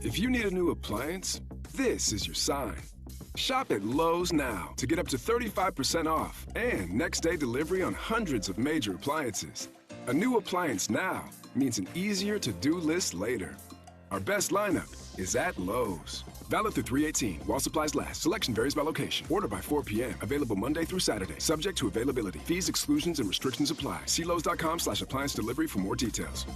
If you need a new appliance, this is your sign. Shop at Lowe's now to get up to 35% off and next-day delivery on hundreds of major appliances. A new appliance now means an easier-to-do list later. Our best lineup is at Lowe's. Valid through 3/18 while supplies last. Selection varies by location. Order by 4 p.m. Available Monday through Saturday. Subject to availability. Fees, exclusions, and restrictions apply. See Lowes.com/appliance delivery for more details.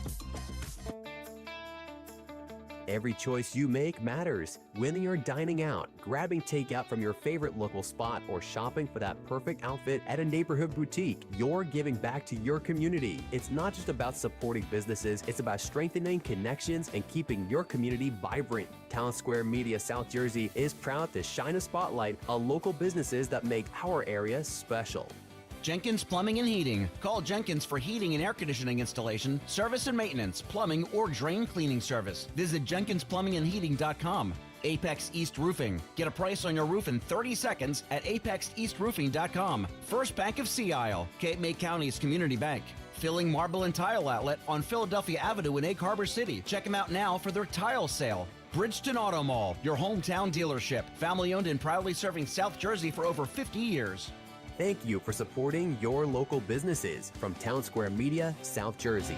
Every choice you make matters. Whether you're dining out, grabbing takeout from your favorite local spot, or shopping for that perfect outfit at a neighborhood boutique, you're giving back to your community. It's not just about supporting businesses, it's about strengthening connections and keeping your community vibrant. Town Square Media South Jersey is proud to shine a spotlight on local businesses that make our area special. Jenkins Plumbing and Heating. Call Jenkins for heating and air conditioning installation, service and maintenance, plumbing, or drain cleaning service. Visit JenkinsPlumbingandHeating.com. Apex East Roofing. Get a price on your roof in 30 seconds at ApexEastRoofing.com. First Bank of Sea Isle, Cape May County's community bank. Filling Marble and Tile Outlet on Philadelphia Avenue in Egg Harbor City. Check them out now for their tile sale. Bridgeton Auto Mall, your hometown dealership. Family owned and proudly serving South Jersey for over 50 years. Thank you for supporting your local businesses from Town Square Media, South Jersey.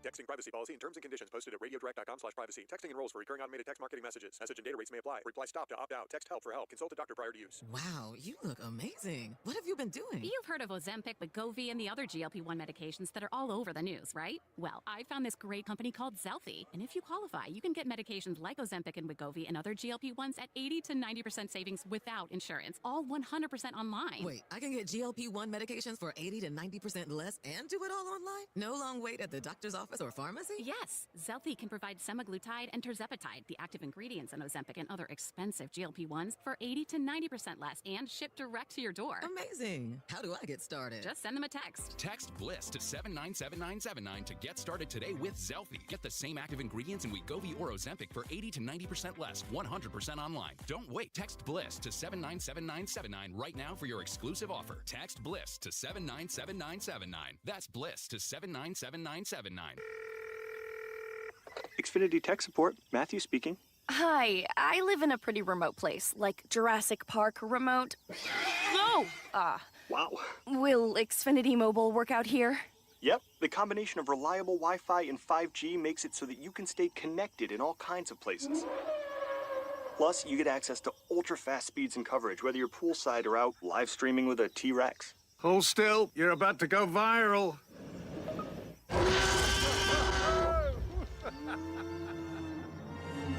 Texting privacy policy and terms and conditions posted at radiodirect.com/privacy. Texting enrolls for recurring automated text marketing messages. Message and data rates may apply. Reply stop to opt out. Text help for help. Consult a doctor prior to use. Wow, you look amazing. What have you been doing? You've heard of Ozempic, Wegovy, and the other GLP-1 medications that are all over the news, right? Well, I found this great company called Zelfie, and if you qualify, you can get medications like Ozempic and Wegovy and other GLP-1s at 80 to 90% savings without insurance, all 100% online. Wait, I can get GLP-1 medications for 80 to 90% less and do it all online? No long wait at the doctor's office or pharmacy? Yes, Zelfie can provide semaglutide and tirzepatide, the active ingredients in Ozempic and other expensive GLP-1s, for 80 to 90% less and shipped direct to your door. Amazing. How do I get started? Just send them a text. Text BLISS to 797979 to get started today with Zelfie. Get the same active ingredients in Wegovy or Ozempic for 80 to 90% less, 100% online. Don't wait. Text BLISS to 797979 right now for your exclusive offer. Text BLISS to 797979. That's BLISS to 797979. Xfinity Tech Support, Matthew speaking. Hi, I live in a pretty remote place, like Jurassic Park remote. No! Wow. Will Xfinity Mobile work out here? Yep, the combination of reliable Wi-Fi and 5G makes it so that you can stay connected in all kinds of places. Plus, you get access to ultra-fast speeds and coverage, whether you're poolside or out live streaming with a T-Rex. Hold still, you're about to go viral.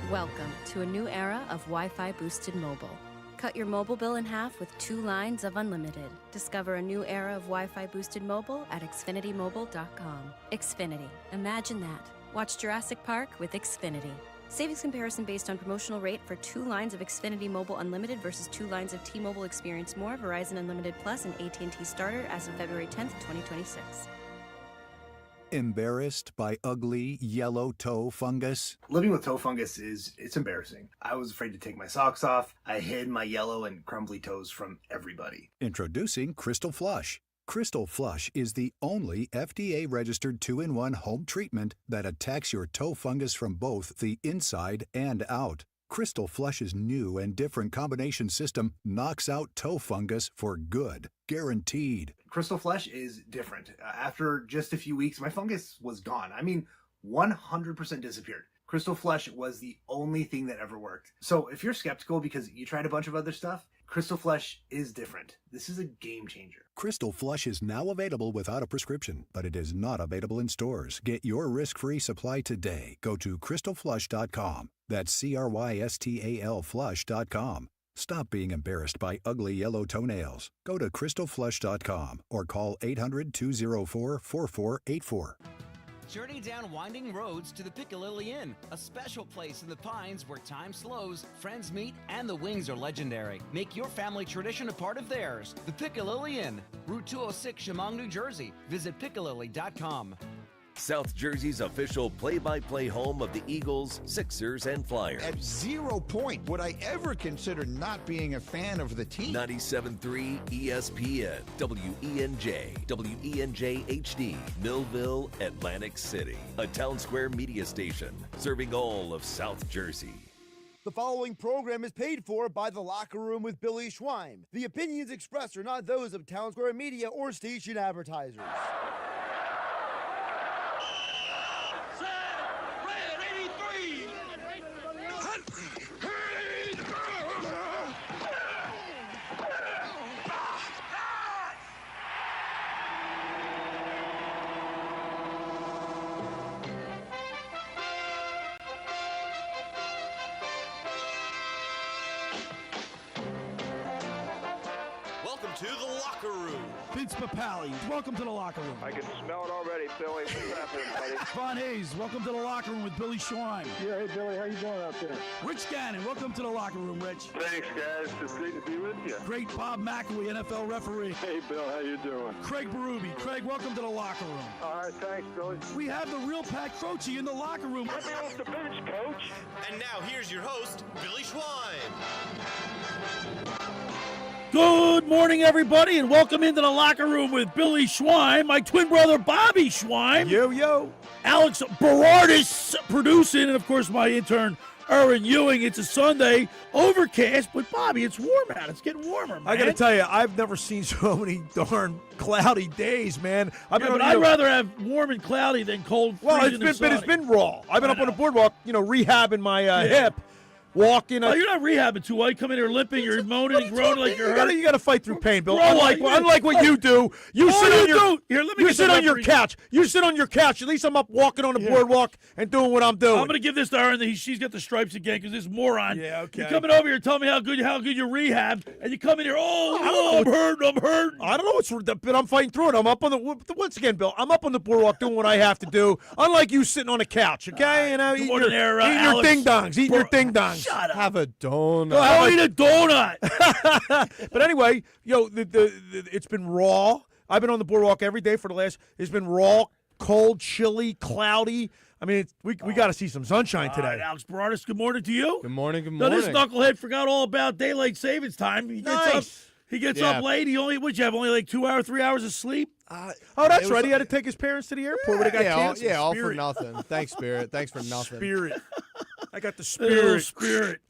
Welcome to a new era of Wi-Fi boosted mobile. Cut your mobile bill in half with 2 lines of unlimited. Discover a new era of Wi-Fi boosted mobile at xfinitymobile.com. Xfinity. Imagine that. Watch Jurassic Park with Xfinity. Savings comparison based on promotional rate for 2 lines of Xfinity Mobile Unlimited versus 2 lines of T-Mobile Experience More, Verizon Unlimited Plus, and AT&T Starter as of February 10th, 2026. Embarrassed by ugly yellow toe fungus? Living with toe fungus it's embarrassing. I was afraid to take my socks off. I hid my yellow and crumbly toes from everybody. Introducing Crystal Flush. Crystal Flush is the only FDA-registered 2-in-1 home treatment that attacks your toe fungus from both the inside and out. Crystal Flush's new and different combination system knocks out toe fungus for good. Guaranteed. Crystal Flush is different. After just a few weeks, my fungus was gone. 100% disappeared. Crystal Flush was the only thing that ever worked. So if you're skeptical because you tried a bunch of other stuff, Crystal Flush is different. This is a game changer. Crystal Flush is now available without a prescription, but it is not available in stores. Get your risk-free supply today. Go to crystalflush.com. That's CRYSTAL flush.com. Stop being embarrassed by ugly yellow toenails. Go to crystalflush.com or call 800-204-4484. Journey down winding roads to the Piccalilli Inn, a special place in the Pines where time slows, friends meet, and the wings are legendary. Make your family tradition a part of theirs. The Piccalilli Inn, Route 206, Chemung, New Jersey. Visit piccalilli.com. South Jersey's official play-by-play home of the Eagles, Sixers, and Flyers. At 0 point would I ever consider not being a fan of the team. 97.3 ESPN, WENJ, WENJ HD, Millville, Atlantic City. A Town Square media station serving all of South Jersey. The following program is paid for by The Locker Room with Billy Schweim. The opinions expressed are not those of Town Square Media or station advertisers. Welcome to the locker room. Vince Papali, welcome to the locker room. I can smell it already, Billy. What's happening, buddy? Von Hayes, welcome to the locker room with Billy Schweim. Yeah, hey, Billy, how you doing out there? Rich Gannon, welcome to the locker room, Rich. Thanks, guys. It's great to be with you. Great Bob McElwee, NFL referee. Hey, Bill, how you doing? Craig Berube. Craig, welcome to the locker room. All right, thanks, Billy. We have the real Pat Croce in the locker room. Get me off the bench, Coach. And now here's your host, Billy Schweim. Good morning, everybody, and welcome into the locker room with Billy Schweim, my twin brother, Bobby Schweim. Yo. Alex Berardis producing, and, of course, my intern, Erin Ewing. It's a Sunday, overcast, but, Bobby, it's warm out. It's getting warmer, man. I got to tell you, I've never seen so many darn cloudy days, man. I'd rather have warm and cloudy than cold, freezing and sunny. It's been raw. I've been up on the boardwalk, rehabbing my hip. Walking. Oh, you're not rehabbing too well. You come in here limping, you're moaning and groaning like you're hurt. You got to fight through pain, Bill. Bro, unlike what you do. You sit on your couch. You sit on your couch. At least I'm up walking on the boardwalk and doing what I'm doing. I'm going to give this to Erin. She's got the stripes again because this moron. Yeah, okay. You're coming over here telling me how good you rehab, and you come in here, I'm hurting. I don't know what's, but I'm fighting through it. I'm up on once again, Bill, I'm up on the boardwalk doing what I have to do, unlike you sitting on the couch, okay? Eating your ding-dongs. Shut up. Have a donut. Go eat a donut. But anyway, it's been raw. I've been on the boardwalk every day for it's been raw, cold, chilly, cloudy. I mean, we got to see some sunshine today. Right, Alex Berardis, good morning to you. Good morning. Now, this knucklehead forgot all about daylight savings time. He gets up late. What'd you have, only like 2 hours, 3 hours of sleep? That's right. He had to take his parents to the airport when they got canceled. All for nothing. Thanks, Spirit. Thanks for nothing. Spirit. I got the spirit.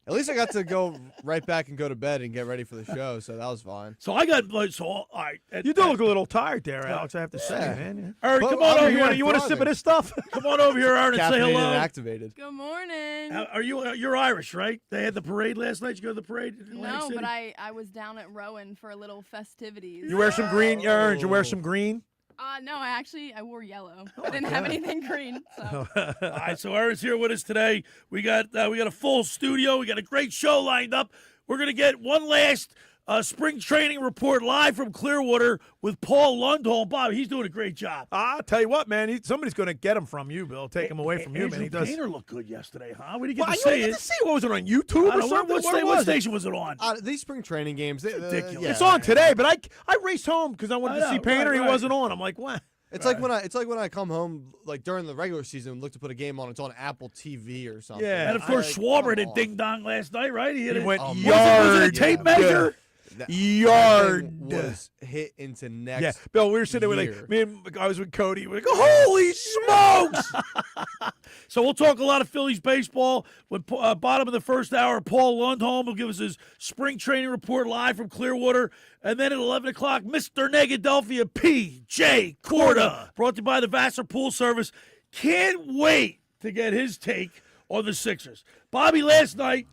At least I got to go right back and go to bed and get ready for the show, so that was fine. So I got all right. You do look a little tired there, Alex. I have to say, man. Erin, come on over here. You want a sip of this stuff? Come on over here, Erin, and say hello. Activated. Good morning. You're Irish, right? They had the parade last night. Did you go to the parade in Atlantic City? But I was down at Rowan for a little festivities. You wear some green, Erin? Did you wear some green? No, I wore yellow. I didn't have anything green. So. All right, so Erin's here with us today. We got a full studio. We got a great show lined up. We're gonna get one last spring training report live from Clearwater with Paul Lundholm. Bob, he's doing a great job. I'll tell you what, man. Somebody's gonna get him from you, Bill. Take him away from you, man. He does. Painter looked good yesterday, huh? We didn't get to see it. What was it on YouTube or something? What station was it on? These spring training games, ridiculous. It's on today, but I raced home because I wanted to see Painter. Right. He wasn't on. I'm like, what? It's like when I come home, like during the regular season, and look to put a game on. It's on Apple TV or something. Yeah, and of course Schwarber did ding dong last night, right? He went yard. Was it a tape measure? Yard was hit into next. Yeah, Bill, we were sitting there with I was with Cody. We're like, holy smokes! So we'll talk a lot of Phillies baseball. When bottom of the first hour, Paul Lundholm will give us his spring training report live from Clearwater. And then at 11 o'clock, Mr. Negadelphia P.J.Corda, brought to you by the Vassar Pool Service. Can't wait to get his take on the Sixers. Bobby, last night,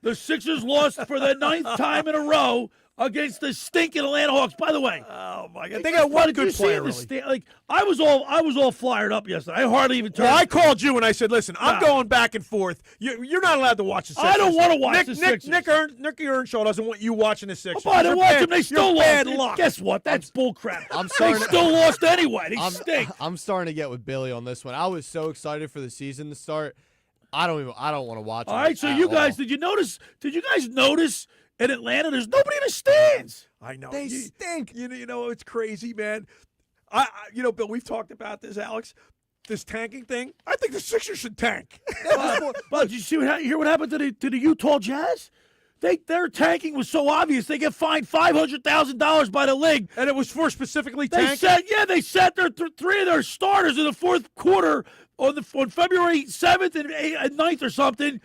the Sixers lost for the 9th time in a row against the stinking Atlanta Hawks. By the way, oh my God, they got one good player. Really. I was all fired up yesterday. I hardly even turned. Well, I called you and I said, "Listen, I'm going back and forth. You're not allowed to watch the Sixers. I don't want to watch the Sixers. Nick Earnshaw doesn't want you watching the Sixers. I don't watch them. They still lost. Guess what? That's bullcrap. They still lost anyway. They stink. I'm starting to get with Billy on this one. I was so excited for the season to start. I don't want to watch. All right, so you guys, did you guys notice in Atlanta there's nobody in the stands? I know. They stink. You know, it's crazy, man. Bill, we've talked about this, Alex. This tanking thing. I think the Sixers should tank. But did you hear what happened to the Utah Jazz? Their tanking was so obvious. They get fined $500,000 by the league, and it was for specifically tanking. They sat their three of their starters in the fourth quarter on February 7th and 9th or something,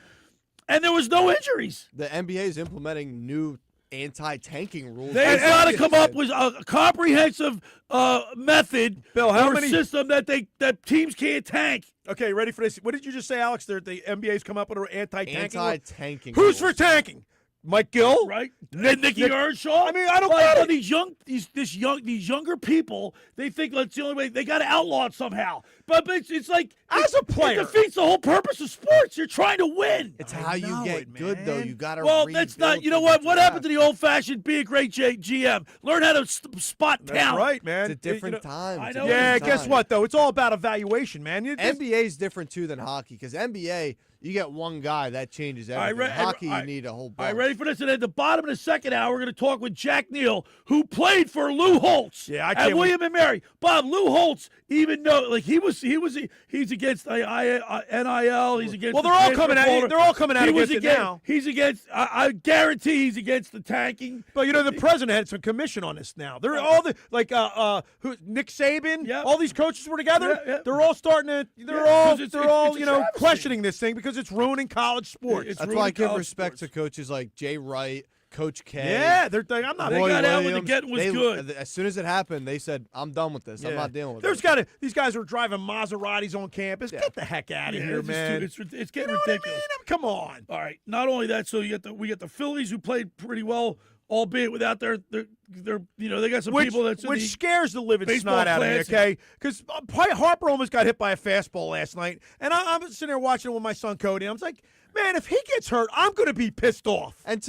and there was no injuries. The NBA is implementing new anti-tanking rules. They've got to come up with a comprehensive method, Bill, system that teams can't tank. Okay, ready for this? What did you just say, Alex? The NBA's come up with an anti-tanking. Anti-tanking. Who's for tanking? Mike Gill, right? Nicky Earnshaw. I mean, I don't get it. These younger people, they think that's the only way. They got to outlaw it somehow. But it's like as a player, it defeats the whole purpose of sports. You're trying to win. It's how you get good, though. You got to. Well, that's not. You know what? What happened to the old-fashioned be a great GM? Learn how to spot talent. That's right, man. It's a different time. I know. Yeah, guess what though? It's all about evaluation, man. NBA is different too than hockey because NBA. You get one guy, that changes everything. Hockey, you need a whole bunch. Oh, All right, ready for this? And at the bottom of the second hour, we're going to talk with Jack Neall, who played for Lou Holtz at William and Mary. Bob, Lou Holtz, even though he's against NIL, he's against. Well, they're all coming out. They're all coming out against it now. He's against. I guarantee he's against the tanking. But the president had some commission on this now. They're all Nick Saban. Yep. All these coaches were together. Yep. They're all starting to. They're all questioning this thing because it's ruining college sports. That's why I give respect to coaches like Jay Wright, Coach K. Yeah, I'm not. They got out when the getting was good. As soon as it happened, they said, "I'm done with this. I'm not dealing with this." These guys are driving Maseratis on campus. Get the heck out of here, man! It's getting ridiculous. I mean? Come on. All right. Not only that, so we get the Phillies who played pretty well, albeit without their they got some people which scares the living snot out of me, okay? Because Harper almost got hit by a fastball last night, and I'm sitting there watching it with my son Cody. I was like, man, if he gets hurt, I'm going to be pissed off. And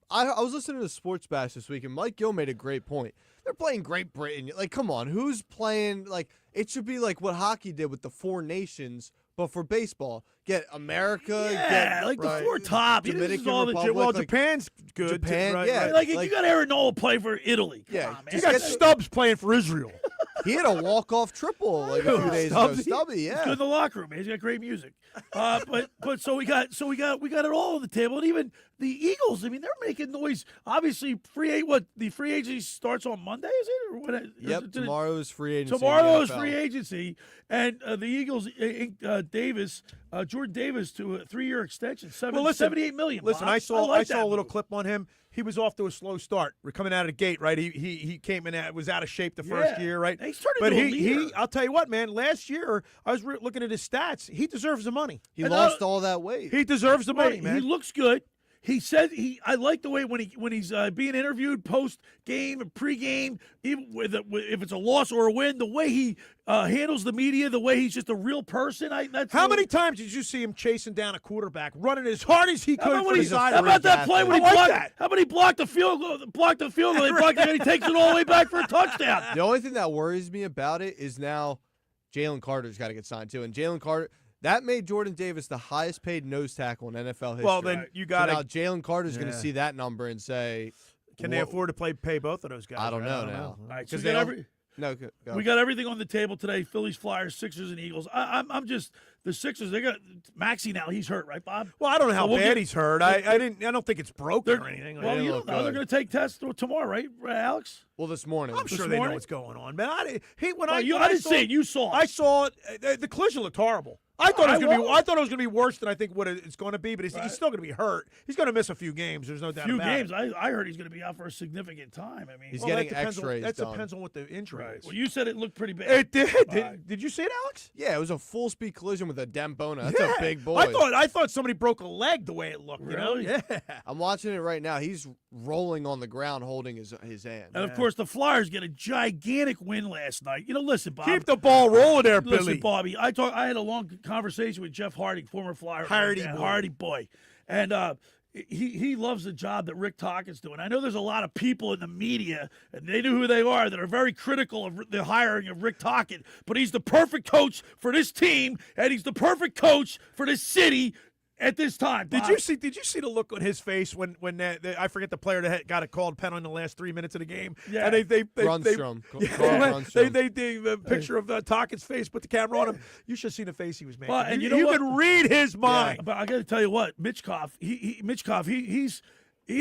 I was listening to Sports Bash this week, and Mike Gill made a great point. They're playing Great Britain. Like, come on, who's playing? Like, it should be like what hockey did with the four nations. But for baseball, get America, the four top. Dominican Republic. Well, Japan's good. Japan, Like you got Aaron Noel play for Italy. Come on, you got Stubbs playing for Israel. He had a walk-off triple a few days ago. Stubby, He's good in the locker room. He's got great music. But so we got it all on the table, and even the Eagles. I mean, they're making noise. Obviously, the free agency starts on Monday, is it? Or what? Yep. Tomorrow is free agency. Tomorrow is free agency, and the Eagles Jordan Davis to a 3-year extension, $78 million. Listen, Bob. I saw a little move. clip on him. He was off to a slow start. We're coming out of the gate, right? He came in, was out of shape the first year, right? He started to he I'll tell you what, man. Last year, I was looking at his stats. He deserves the money. He lost all that weight. He deserves the money, man. He looks good. He said I like the way when he's being interviewed post game and pre-game, even if it's a loss or a win, the way he handles the media, the way he's just a real person. How many times did you see him chasing down a quarterback, running as hard as he could for the side? How about that play when he blocked? How about he blocked the field goal? They blocked it, and he takes it all the way back for a touchdown. The only thing that worries me about it is now Jalen Carter's got to get signed too, and Jalen Carter. That made Jordan Davis the highest paid nose tackle in NFL history. Well, then you got now Jalen Carter's going to see that number and say, "Can they afford to pay both of those guys?" I don't know now. All right, so we got everything on the table today: Phillies, Flyers, Sixers, and Eagles. I'm just the Sixers. They got Maxey now. He's hurt, right, Bob? Well, I don't know how bad he's hurt. I don't think it's broken or anything. Well, you don't know. They're going to take tests tomorrow, right, Alex? Well, this morning. I'm sure they know what's going on, man. I didn't see it. You saw it. I saw it. The collision looked horrible. I thought it was going to be worse than I think what it's going to be, but he's still going to be hurt. He's going to miss a few games. There's no doubt about it. I heard he's going to be out for a significant time. I mean, he's getting X-rays. That depends on what the injury is. Well, you said it looked pretty bad. It did. Did you see it, Alex? Yeah, it was a full speed collision with a Dembona. That's a big boy. I thought somebody broke a leg the way it looked. Really? You know? Yeah. I'm watching it right now. He's rolling on the ground, holding his hand. And of course, the Flyers get a gigantic win last night. Listen, Bob. Keep the ball rolling there, Billy. Billy. Bobby. I had a long conversation with Jeff Harding, former Flyer. Hardy boy. And he loves the job that Rick Tocchet's doing. I know there's a lot of people in the media, and they know who they are, that are very critical of the hiring of Rick Tocchet, but he's the perfect coach for this team, and he's the perfect coach for this city. at this time. Did Bob. you see the look on his face when I forget the player that got a called pen on the last 3 minutes of the game? Yeah. And they Rundstrom. the picture of Talkett's face, put the camera on him. You should have seen the face he was making. Well, and you know you what? could read his mind. Yeah, but I got to tell you what, Mitchkov, he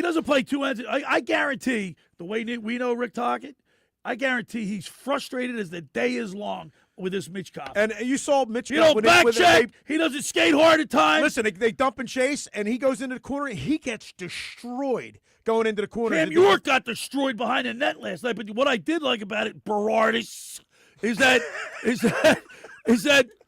doesn't play two ends. I guarantee the way we know Rick Tocchet, I guarantee he's frustrated as the day is long with this Mitchkov. And you saw Mitchkov. He don't back check. He doesn't skate hard at times. Listen, they dump and chase, and he goes into the corner, and he gets destroyed going into the corner. Cam York got destroyed behind the net last night. But what I did like about it, Berardis, is that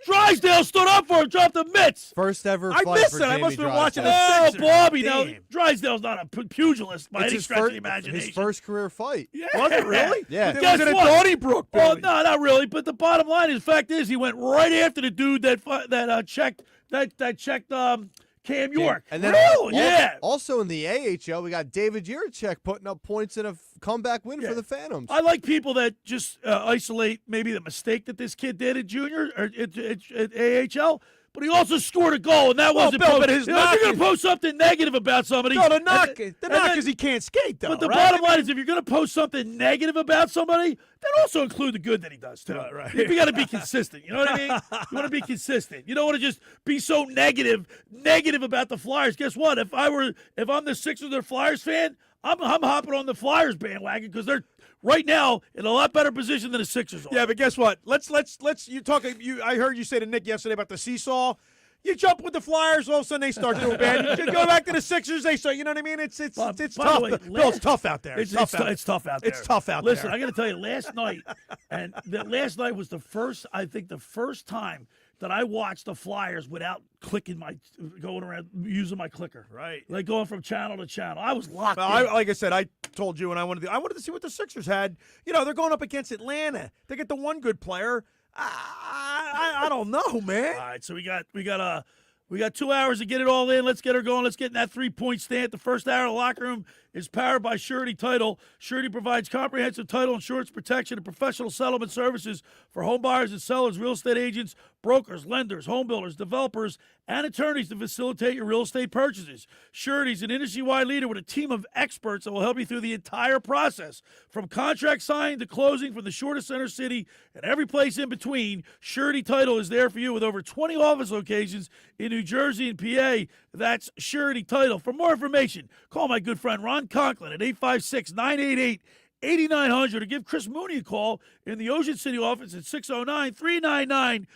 Drysdale stood up for him, dropped the mitts. First ever I fight missed for it. I Jamie must have been Drysdale. watching the Oh, Sixers. Bobby, now Damn. Drysdale's not a pugilist by It's any his stretch of fir- the imagination. His first career fight. Yeah. Was it really? Yeah. It Guess was in what? Donnybrook, Oh, Billy. no, not really. But the bottom line is, fact is, he went right after the dude that checked Cam York. And then really? Yeah. Also in the AHL, we got David Jiricek putting up points in a comeback win for the Phantoms. I like people that just isolate maybe the mistake that this kid did at junior or at AHL. But he also scored a goal, and that wasn't. Bill, but his if knock you're going is- to post something negative about somebody, No, the knock then- is he can't skate, though. But the right? bottom line is, if you're going to post something negative about somebody, then also include the good that he does too. Right. You got to be consistent. You know what I mean? You want to be consistent. You don't want to just be so negative about the Flyers. Guess what? If I'm the Sixers or Flyers fan, I'm hopping on the Flyers bandwagon because they're right now in a lot better position than the Sixers are. Yeah, but guess what? Let's you talk. I heard you say to Nick yesterday about the seesaw. You jump with the Flyers, all of a sudden they start doing bad. You go back to the Sixers, they start. You know what I mean? It's By tough. the way, Bill, it's tough out there. It's tough out there. It's tough out there. Listen, I got to tell you, last night was the first time that I watched the Flyers without going around using my clicker. Right. Like going from channel to channel. I was locked in. Like I said, I told you, and I wanted to see what the Sixers had. You know, they're going up against Atlanta. They get the one good player. I don't know, man. All right, so we got 2 hours to get it all in. Let's get her going. Let's get in that 3-point stand. The first hour of the locker room is powered by Surety Title. Surety provides comprehensive title insurance protection and professional settlement services for home buyers and sellers, real estate agents, brokers, lenders, home builders, developers, and attorneys to facilitate your real estate purchases. Surety is an industry-wide leader with a team of experts that will help you through the entire process. From contract signing to closing, from the shortest center city and every place in between, Surety Title is there for you with over 20 office locations in New Jersey and PA. That's Surety Title. For more information, call my good friend Ron Conklin at 856-988-8900 or give Chris Mooney a call in the Ocean City office at 609-399-1227.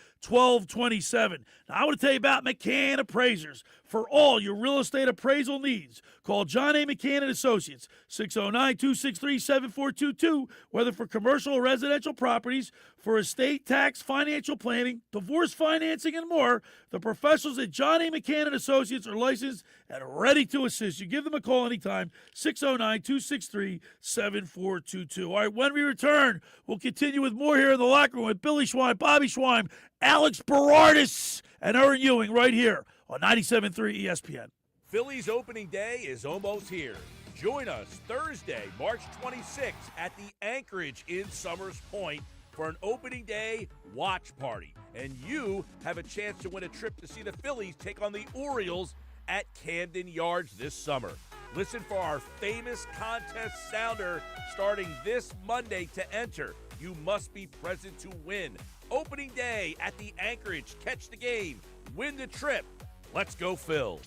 Now, I want to tell you about McCann Appraisers. For all your real estate appraisal needs, call John A. McCann & Associates, 609-263-7422, whether for commercial or residential properties, for estate, tax, financial planning, divorce financing, and more. The professionals at John A. McCann & Associates are licensed and ready to assist you. Give them a call anytime, 609-263-7422. All right, when we return, we'll continue with more here in the locker room with Billy Schweim, Bobby Schweim, Alex Berardis, and Erin Ewing right here on 97.3 ESPN. Phillies opening day is almost here. Join us Thursday, March 26th at the Anchorage in Summers Point for an opening day watch party. And you have a chance to win a trip to see the Phillies take on the Orioles at Camden Yards this summer. Listen for our famous contest sounder starting this Monday to enter. You must be present to win. Opening day at the Anchorage. Catch the game. Win the trip. Let's go, Phil.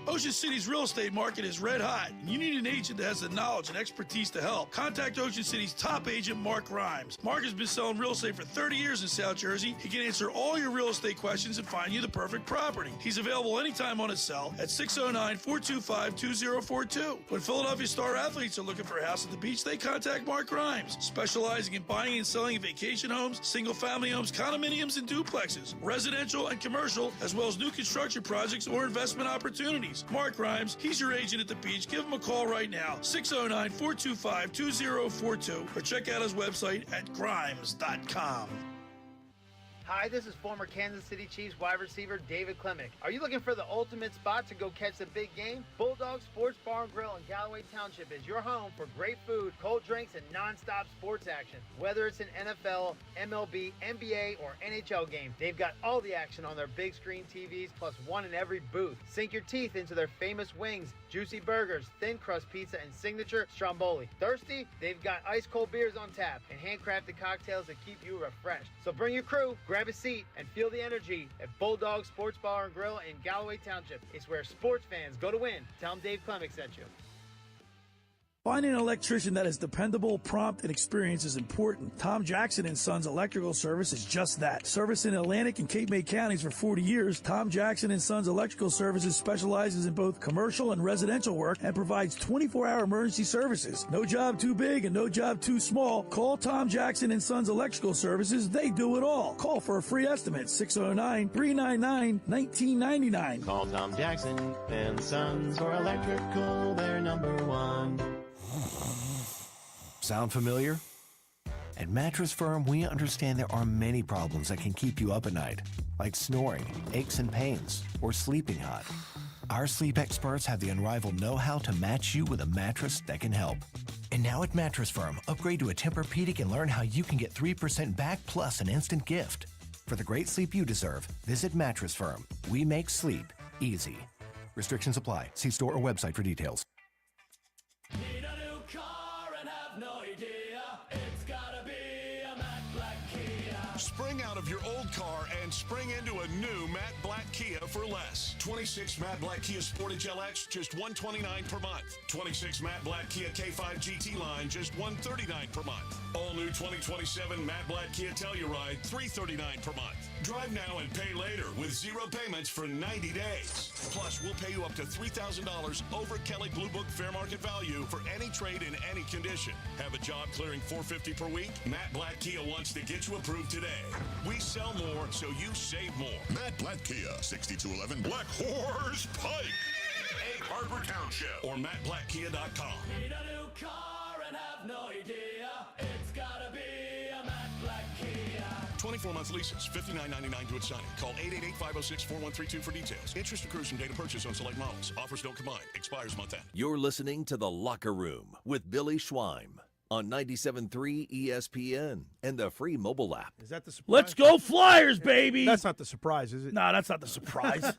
Ocean City's real estate market is red hot, and you need an agent that has the knowledge and expertise to help. Contact Ocean City's top agent, Mark Grimes. Mark has been selling real estate for 30 years in South Jersey. He can answer all your real estate questions and find you the perfect property. He's available anytime on his cell at 609-425-2042. When Philadelphia Star athletes are looking for a house at the beach, they contact Mark Grimes, specializing in buying and selling vacation homes, single-family homes, condominiums, and duplexes, residential and commercial, as well as new construction projects or investment opportunities. Mark Grimes, he's your agent at the beach. Give him a call right now, 609-425-2042, or check out his website at grimes.com. Hi, this is former Kansas City Chiefs wide receiver David Klemick. Are you looking for the ultimate spot to go catch the big game? Bulldog Sports Bar and Grill in Galloway Township is your home for great food, cold drinks, and non-stop sports action. Whether it's an NFL, MLB, NBA, or NHL game, they've got all the action on their big screen TVs, plus one in every booth. Sink your teeth into their famous wings, juicy burgers, thin crust pizza, and signature stromboli. Thirsty? They've got ice cold beers on tap and handcrafted cocktails that keep you refreshed. So bring your crew, grab a seat, and feel the energy at Bulldog Sports Bar and Grill in Galloway Township. It's where sports fans go to win. Tell them Dave Klemick sent you. Finding an electrician that is dependable, prompt, and experienced is important. Tom Jackson & Sons Electrical Service is just that. Service in Atlantic and Cape May counties for 40 years, Tom Jackson & Sons Electrical Services specializes in both commercial and residential work and provides 24-hour emergency services. No job too big and no job too small. Call Tom Jackson & Sons Electrical Services. They do it all. Call for a free estimate, 609-399-1999. Call Tom Jackson & Sons for electrical. They're number one. Sound familiar? At Mattress Firm, we understand there are many problems that can keep you up at night, like snoring, aches and pains, or sleeping hot. Our sleep experts have the unrivaled know-how to match you with a mattress that can help. And now at Mattress Firm, upgrade to a Tempur-Pedic and learn how you can get 3% back plus an instant gift. For the great sleep you deserve, visit Mattress Firm. We make sleep easy. Restrictions apply. See store or website for details. Need a new car and have no idea. It's gotta be a matte black Kia. Spring out of your old car and spring into a new matte black Kia for less. 26 matte black Kia Sportage LX, just $129 per month. 26 matte black Kia K5 GT line, just $139 per month. All new 2027 matte black Kia Telluride, $339 per month. Drive now and pay later with zero payments for 90 days. Plus, we'll pay you up to $3,000 over Kelley Blue Book fair market value for any trade in any condition. Have a job clearing $450 per week? Matt Black Kia wants to get you approved today. We sell more, so you save more. Matt Black Kia, 6211 Black Horse Pike, Egg Harbor Township, or mattblackkia.com. Need a new car and have no idea. It's gotta be a matte black Kia. 24-month leases, $59.99 to its signing. Call 888-506-4132 for details. Interest accrues from date of purchase on select models. Offers don't combine. Expires month end. You're listening to The Locker Room with Billy Schweim on 97.3 ESPN and the free mobile app. Is that the surprise? Let's go Flyers, baby! That's not the surprise, is it? No, that's not the surprise.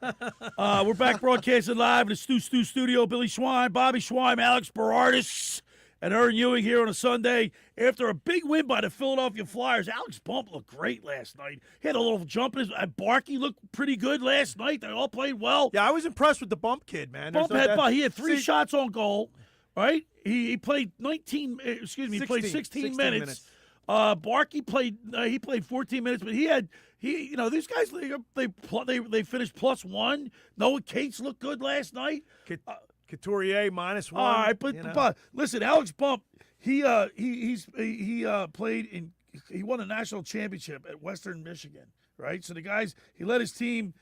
We're back broadcasting live in the Stu studio. Billy Schweim, Bobby Schweim, Alex Berardis, and Erin Ewing here on a Sunday. After a big win by the Philadelphia Flyers, Alex Bump looked great last night. He had a little jump in his. Barkey looked pretty good last night. They all played well. Yeah, I was impressed with the Bump kid, man. He had 3 shots on goal, right? He played 16 minutes. Barkey played 14 minutes, but these guys they finished +1. Noah Cates looked good last night. Couturier -1. All right, but listen, Alex Bump, he won a national championship at Western Michigan, right? So he led his team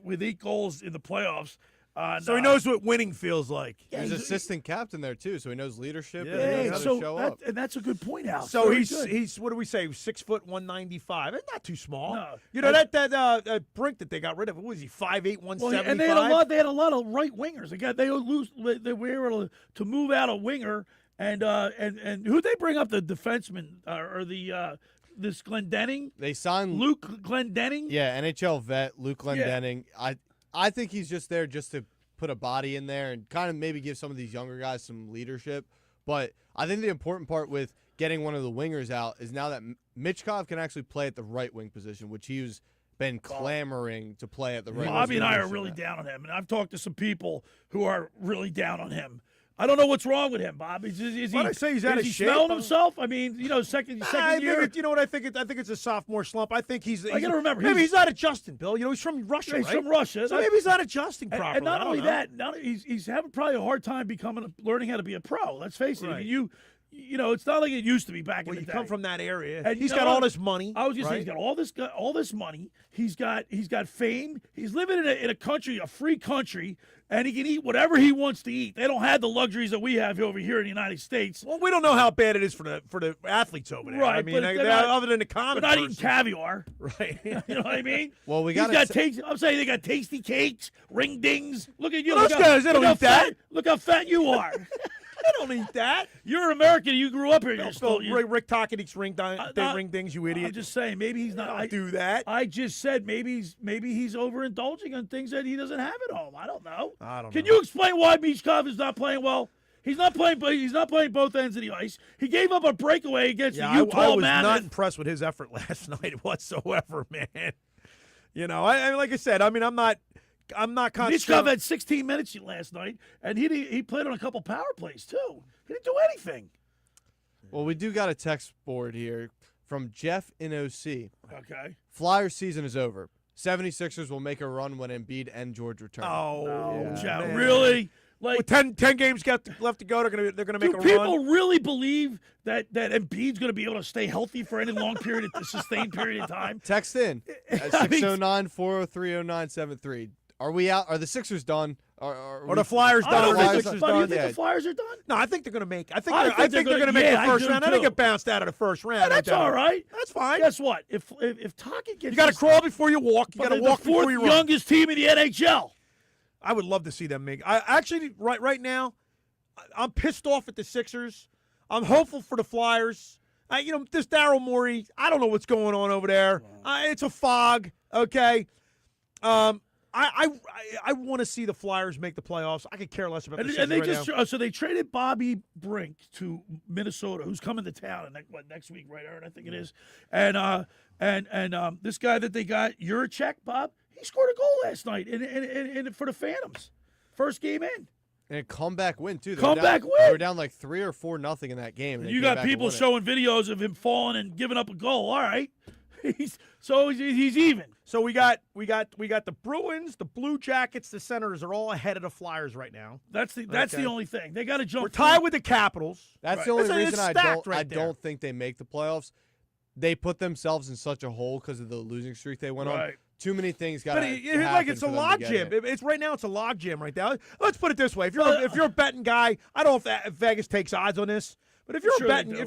with 8 goals in the playoffs. So he knows what winning feels like. Yeah, he's assistant captain there too, so he knows leadership. Yeah, and he knows how to show up. And that's a good point, Alex. So he's what do we say? 6 foot 195. That's not too small. No. That Brink that they got rid of. What was he? 5'8", 175. Well, and they had a lot of right wingers. They were able to move out a winger, and who'd they bring up, the defenseman this Glendening? They signed Luke Glendening. Yeah, NHL vet Luke Glendening. Yeah. I think he's just there just to put a body in there and kind of maybe give some of these younger guys some leadership. But I think the important part with getting one of the wingers out is now that Michkov can actually play at the right wing position, which he's been clamoring to play at the right wing position. Bobby and I are really down on him, and I've talked to some people who are really down on him. I don't know what's wrong with him, Bob. Is he out of shape? Smelling himself? I mean, second year. You know what I think? I think it's a sophomore slump. I think he's. I got to remember. Maybe he's not adjusting, Bill. He's from Russia, He's right? from Russia. So maybe he's not adjusting properly. And not only that, he's having probably a hard time learning how to be a pro. Let's face it. Right. You it's not like it used to be back in the you day. come from that area. And He's got all this money. I was just saying, right? he's got all this money. He's got fame. He's living in a country, a free country, and he can eat whatever he wants to eat. They don't have the luxuries that we have over here in the United States. Well, we don't know how bad it is for the athletes over there. Right, I mean, but they're not- other than the common They're not person. eating caviar. Right. You know what I mean? Well, we He's got got I'm saying they got tasty cakes, ring dings. Look at you. Well, look those guys, they don't look eat how that. fat- Look how fat you are. They don't eat that. You're American. You grew up here. You're still, Rick Tockett eats ring dings, you idiot. I'm just saying, maybe he's not. Don't do that. I just said maybe he's overindulging on things that he doesn't have at home. I don't know. Can you explain why Beachcov is not playing well? He's not playing both ends of the ice. He gave up a breakaway against the Utah I was Mammoth. not impressed with his effort last night whatsoever, man. I like I said, I'm not Beachcov had 16 minutes last night, and he played on a couple power plays too. He didn't do anything. Well, we do got a text board here from Jeff in OC. Okay. Flyers season is over. 76ers will make a run when Embiid and George return. Oh, Yeah. Jeff, man. really? Like With 10 games left to go, they're gonna make do a people run. really believe that Embiid's going to be able to stay healthy for any long period, sustained period of time? Text in at 609-403-0973. Are we out? Are the Sixers done? Or the Flyers I done? don't Or the think Sixers the done? the Flyers are done. No, I think they're going to make. I think I they're going to make the I first do round. I think too. get bounced out of the first round. And that's I doubt all it. right. That's fine. Guess what? If Tockett gets You got to crawl before you walk. You got to the walk before fourth you run. youngest team in the NHL. I would love to see them make. I actually right now, I'm pissed off at the Sixers. I'm hopeful for the Flyers. This Daryl Morey. I don't know what's going on over there. It's a fog. Okay. I want to see the Flyers make the playoffs. I could care less about the Sixers And they right just now. so they traded Bobby Brink to Minnesota, who's coming to town next week, right, Aaron? I think it is. And this guy that they got, Juracek, Bob, he scored a goal last night in for the Phantoms, first game in. And a comeback win, too. Comeback They win. were down like 3 or 4-0 in that game. and they You came got back and people won it. showing videos of him falling and giving up a goal. All right, he's even. So we got the Bruins, the Blue Jackets, the Senators are all ahead of the Flyers right now. That's the only thing they got to jump. We're tied with the Capitals. That's the only It's reason I stacked right there. don't think they make the playoffs. They put themselves in such a hole because of the losing streak they went on. Right. Too many things got But to it's a log jam. It's right now. It's a log jam right now. Let's put it this way: if you're a betting guy, I don't know if Vegas takes odds on this, but if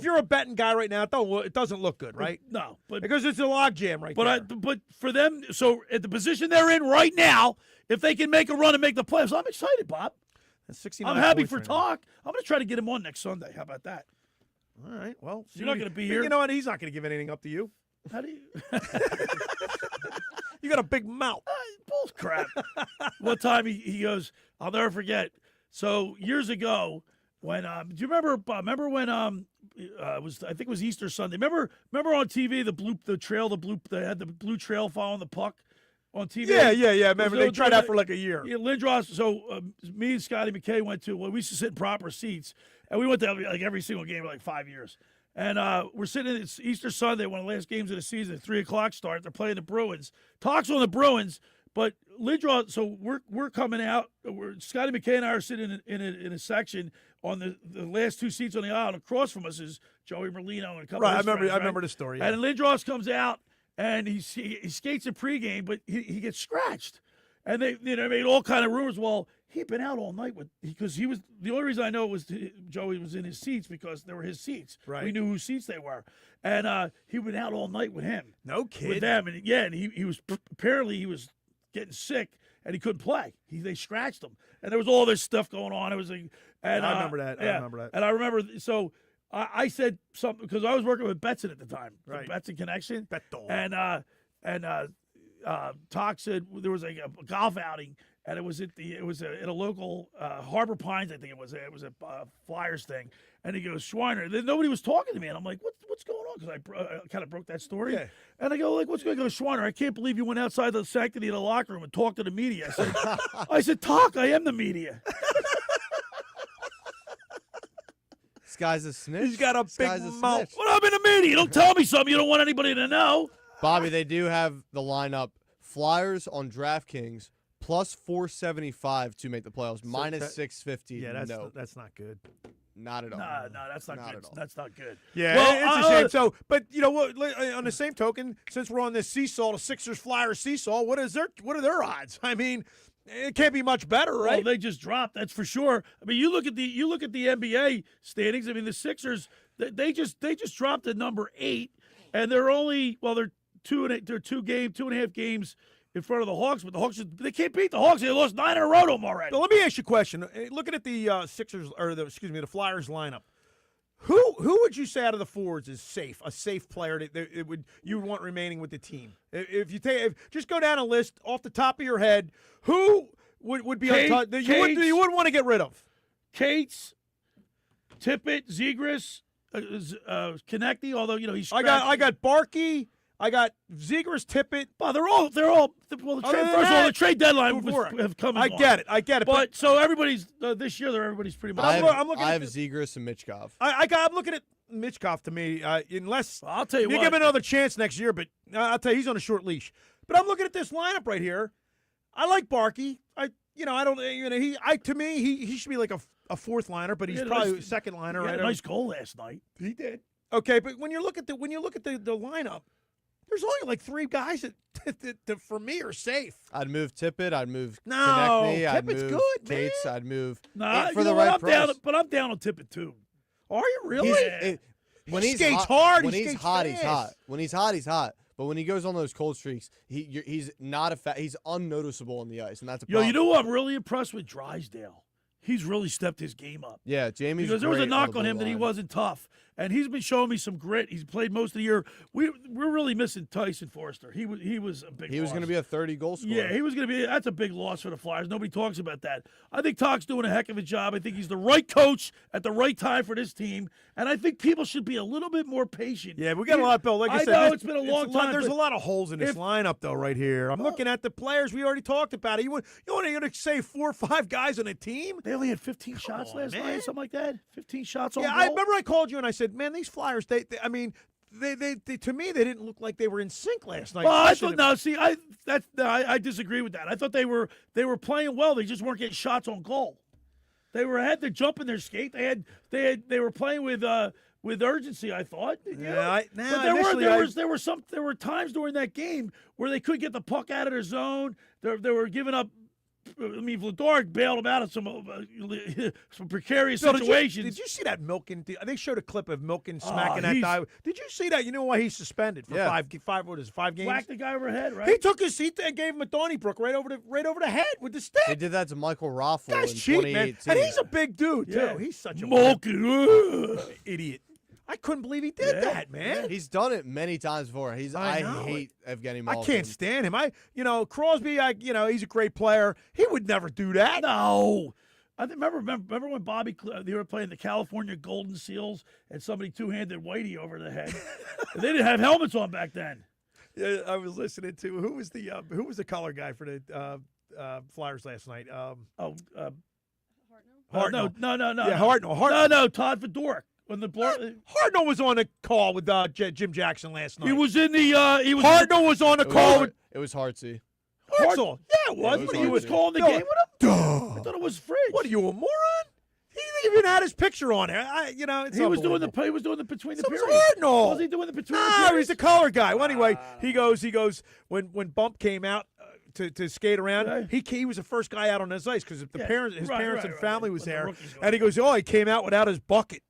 you're a betting guy right now, it doesn't look good, right? No, but because it's a log jam right there. But for them, so at the position they're in right now, if they can make a run and make the playoffs, I'm excited, Bob. That's 69 I'm happy points for right now. talk. I'm going to try to get him on next Sunday. How about that? All right. Well, You're not going to be here. You know what? He's not going to give anything up to you. How do you? You got a big mouth. Bull crap. One time he goes, I'll never forget. So years ago, when do you remember? Bob, remember when it was I think it was Easter Sunday. Remember on TV they had the blue trail following the puck on TV. Yeah. Remember they tried that for like a year. Yeah, Lindros. So me and Scotty McKay went to. Well, we used to sit in proper seats, and we went to like every single game for like 5 years. And we're sitting. It's Easter Sunday, one of the last games of the season. 3:00 start. They're playing the Bruins. Talks on the Bruins, but Lindros. So we're coming out. Scotty McKay and I are sitting in a section on the last two seats on the aisle. And across from us is Joey Merlino and a couple. Right, of his friends, I remember the story. Yeah. And Lindros comes out and he skates in pregame, but he gets scratched. And they made all kind of rumors. Well, he'd been out all night because he was the only reason I know was Joey was in his seats because they were his seats. Right. We knew whose seats they were, and he'd been out all night with him. No kid. With them, and he was apparently he was getting sick and he couldn't play. They scratched him, and there was all this stuff going on. It was like, and I remember that. Yeah, I remember that. And I remember so. I said something because I was working with Betson at the time, Right. Betson Connection, Beto. and Talk said there was a golf outing, and it was at a local Harbor Pines, I think it was a Flyers thing, and he goes Schweiner. Then nobody was talking to me, and I'm like, what's going on? Because I kind of broke that story, Yeah. and I go like, what's going on? He goes, Schweiner, I can't believe you went outside the sanctity of the locker room and talked to the media. I said, Talk, I am the media. This guy's a snitch. He's got a This big guy's mouth. snitch. Well, I'm in the media. You don't tell me something you don't want anybody to know. Bobby, they do have the lineup. Flyers on DraftKings plus 475 to make the playoffs, minus 650. Yeah, no. that's not good. Not at all. No, that's not, Not good. at all. That's not good. Yeah, Well, it's a shame. So, but you know what? On the same token, since we're on this seesaw, the Sixers-Flyers seesaw, what are their odds? I mean, it can't be much better, right? Well, they just dropped. That's for sure. I mean, you look at the NBA standings. I mean, the Sixers they just dropped to number 8, and they're they're 2.5 games in front of the Hawks, but the Hawks they can't beat the Hawks. They lost 9 in a row to them already. But let me ask you a question. Looking at the Sixers or the Flyers lineup, who would you say out of the forwards is safe? A safe player that you would want remaining with the team? If just go down a list off the top of your head, who would be on top that you wouldn't want to get rid of? Cates, Tippett, Zegras, Konechny. Although he's I got Barkey. I got Zegras, Tippett. Well, they're all the trade deadline have come. I get it. But so everybody's this year. Everybody's pretty much. I have Zegras and Michkov. I'm looking at Michkov to me. Unless I'll tell you give him another chance next year, but I'll tell you he's on a short leash. But I'm looking at this lineup right here. I like Barkey. To me he should be like a fourth liner, but he's probably a second liner. He had right? a nice goal last night. He did. Okay, but when you look at the lineup, there's only like 3 guys that for me are safe. I'd move Tippett. I'd move No, Konechny. I'd Tippett's move good, Cates. man. I'd move for the right price. I'm down on Tippett too. Are you really? When he he's skates hard. When he he's skates hot, fast. he's hot. When he's hot, he's hot. But when he goes on those cold streaks, he's not he's unnoticeable on the ice, and that's a problem. You know who I'm really impressed with? Drysdale. He's really stepped his game up. Yeah, Jamie's because there was a great knock the on him that he line. wasn't tough, and he's been showing me some grit. He's played most of the year. We're really missing Tyson Forster. He was a big. He was going to be a 30-goal scorer. Yeah, he was going to be. That's a big loss for the Flyers. Nobody talks about that. I think Talk's doing a heck of a job. I think he's the right coach at the right time for this team, and I think people should be a little bit more patient. Yeah, we got a lot, Bill. Like I said, know it's been a long time. There's a lot of holes in this lineup, though, right here. I'm looking at the players we already talked about. You want to say 4 or 5 guys on a team? They only had 15 shots last night, something like that. 15 shots on goal. I remember I called you and I said, man, these Flyers, they to me, they didn't look like they were in sync last night. Well, I thought I disagree with that. I thought they were playing well. They just weren't getting shots on goal. They had to jump in their skate. They were playing with urgency. I thought. But there were times during that game where they couldn't get the puck out of their zone. They were giving up. I mean, Vladar bailed him out of some precarious situations. Did you see that Milken? They showed a clip of Milken smacking that guy. Did you see that? You know why he's suspended for 5 games? Whacked the guy over the head, right? He took his seat and gave him a Donnybrook right over the head with the stick. They did that to Michael Raffle in That's cheap, 2018. man. And he's a big dude too. Yeah. He's such a Milken idiot. I couldn't believe he did that, man. He's done it many times before. I hate Evgeny Malkin. I can't stand him. Crosby. He's a great player. He would never do that. No. I remember when Bobby they were playing the California Golden Seals and somebody two-handed Whitey over the head. They didn't have helmets on back then. Yeah, I was listening to who was the color guy for the Flyers last night? Hartnell. Hartnell. No. Yeah, Hartnell. No, Todd Fedoruk. When Hartnell was on a call with Jim Jackson last night. He was in the. Hartnell was on a call with. It was Hartsey. Hartzell. Yeah, it was. He was calling the game with him. Duh. I thought it was Fridge. What are you, a moron? He even had his picture on it. It's he was doing the between the periods. Hartnell. Was he doing the between the No, periods? he's the color guy. Well, anyway, he goes when Bump came out to skate around. He was the first guy out on his ice because his parents and family was there, and he goes, he came out without his bucket.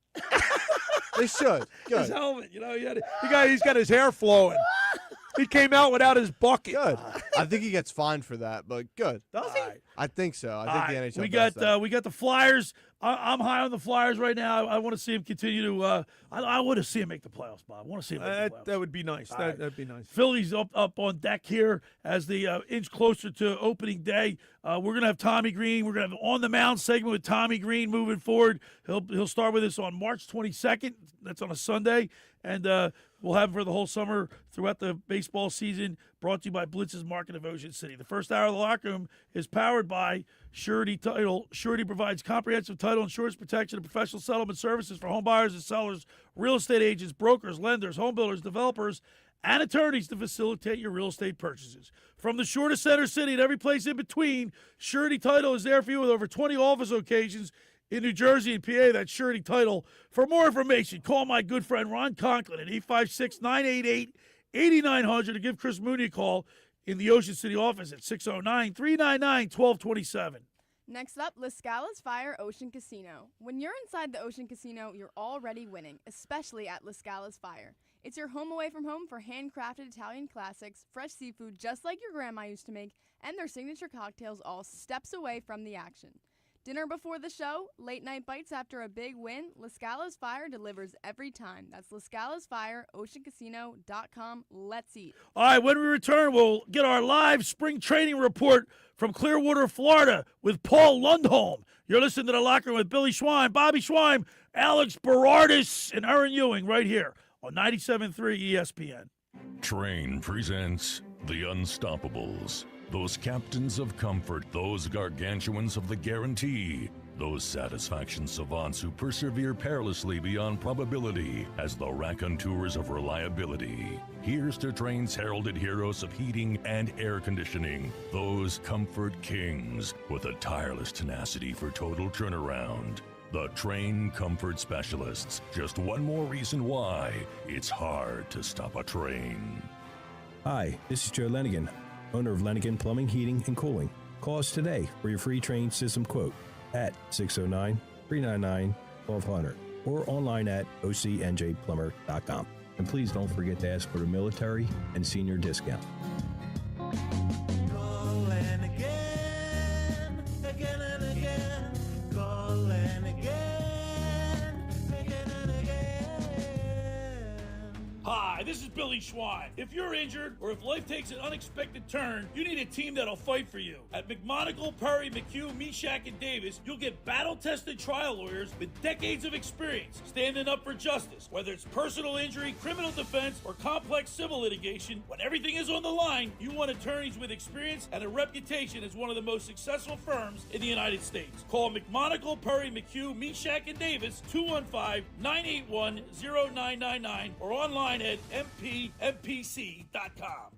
They should. Good. His helmet, he's got his hair flowing. He came out without his bucket. Good. I think he gets fined for that, but good. Does he? I think so. I think the NHL we does we got the Flyers. I'm high on the Flyers right now. I want to see him continue to. I want to see him make the playoffs, Bob. I want to see him make the playoffs. That would be nice. That'd be nice. Phillies up on deck here as they inch closer to opening day. We're gonna have Tommy Green. We're gonna have an on the mound segment with Tommy Green moving forward. He'll start with us on March 22nd. That's on a Sunday, and we'll have him for the whole summer throughout the baseball season. Brought to you by Blitz's Market of Ocean City. The first hour of the locker room is powered by Surety Title. Surety provides comprehensive title insurance protection and professional settlement services for home buyers and sellers, real estate agents, brokers, lenders, home builders, developers, and attorneys to facilitate your real estate purchases. From the shore to Center City and every place in between, Surety Title is there for you with over 20 office locations in New Jersey and PA, that surety title. For more information, call my good friend Ron Conklin at 856-988-8900 to give Chris Mooney a call in the Ocean City office at 609-399-1227. Next up, La Scala's Fire Ocean Casino. When you're inside the Ocean Casino, you're already winning, especially at La Scala's Fire. It's your home away from home for handcrafted Italian classics, fresh seafood just like your grandma used to make, and their signature cocktails all steps away from the action. Dinner before the show, late night bites after a big win, La Scala's Fire delivers every time. That's La Scala's Fire, oceancasino.com. Let's eat. All right, when we return, we'll get our live spring training report from Clearwater, Florida with Paul Lundholm. You're listening to The Locker Room with Billy Schweim, Bobby Schweim, Alex Berardis, and Erin Ewing right here on 97.3 ESPN. Train presents The Unstoppables. Those captains of comfort, those gargantuans of the guarantee, those satisfaction savants who persevere perilously beyond probability as the raconteurs of reliability. Here's to Train's heralded heroes of heating and air conditioning, those comfort kings with a tireless tenacity for total turnaround. The Train Comfort Specialists. Just one more reason why it's hard to stop a train. Hi, this is Joe Lenigan, owner of Lenigan Plumbing, Heating, and Cooling. Call us today for your free train system quote at 609-399-1200 or online at ocnjplumber.com. And please don't forget to ask for the military and senior discount. Call and again, again and again. Call and again, again and again. Hi, this is Billy Schwein. If you're injured or if life takes an unexpected turn, you need a team that'll fight for you. At McMonagle, Perry, McHugh, Meshack, and Davis, you'll get battle-tested trial lawyers with decades of experience standing up for justice. Whether it's personal injury, criminal defense, or complex civil litigation, when everything is on the line, you want attorneys with experience and a reputation as one of the most successful firms in the United States. Call McMonagle, Perry, McHugh, Meshack, and Davis, 215-981-0999, or online at mpmpc.com.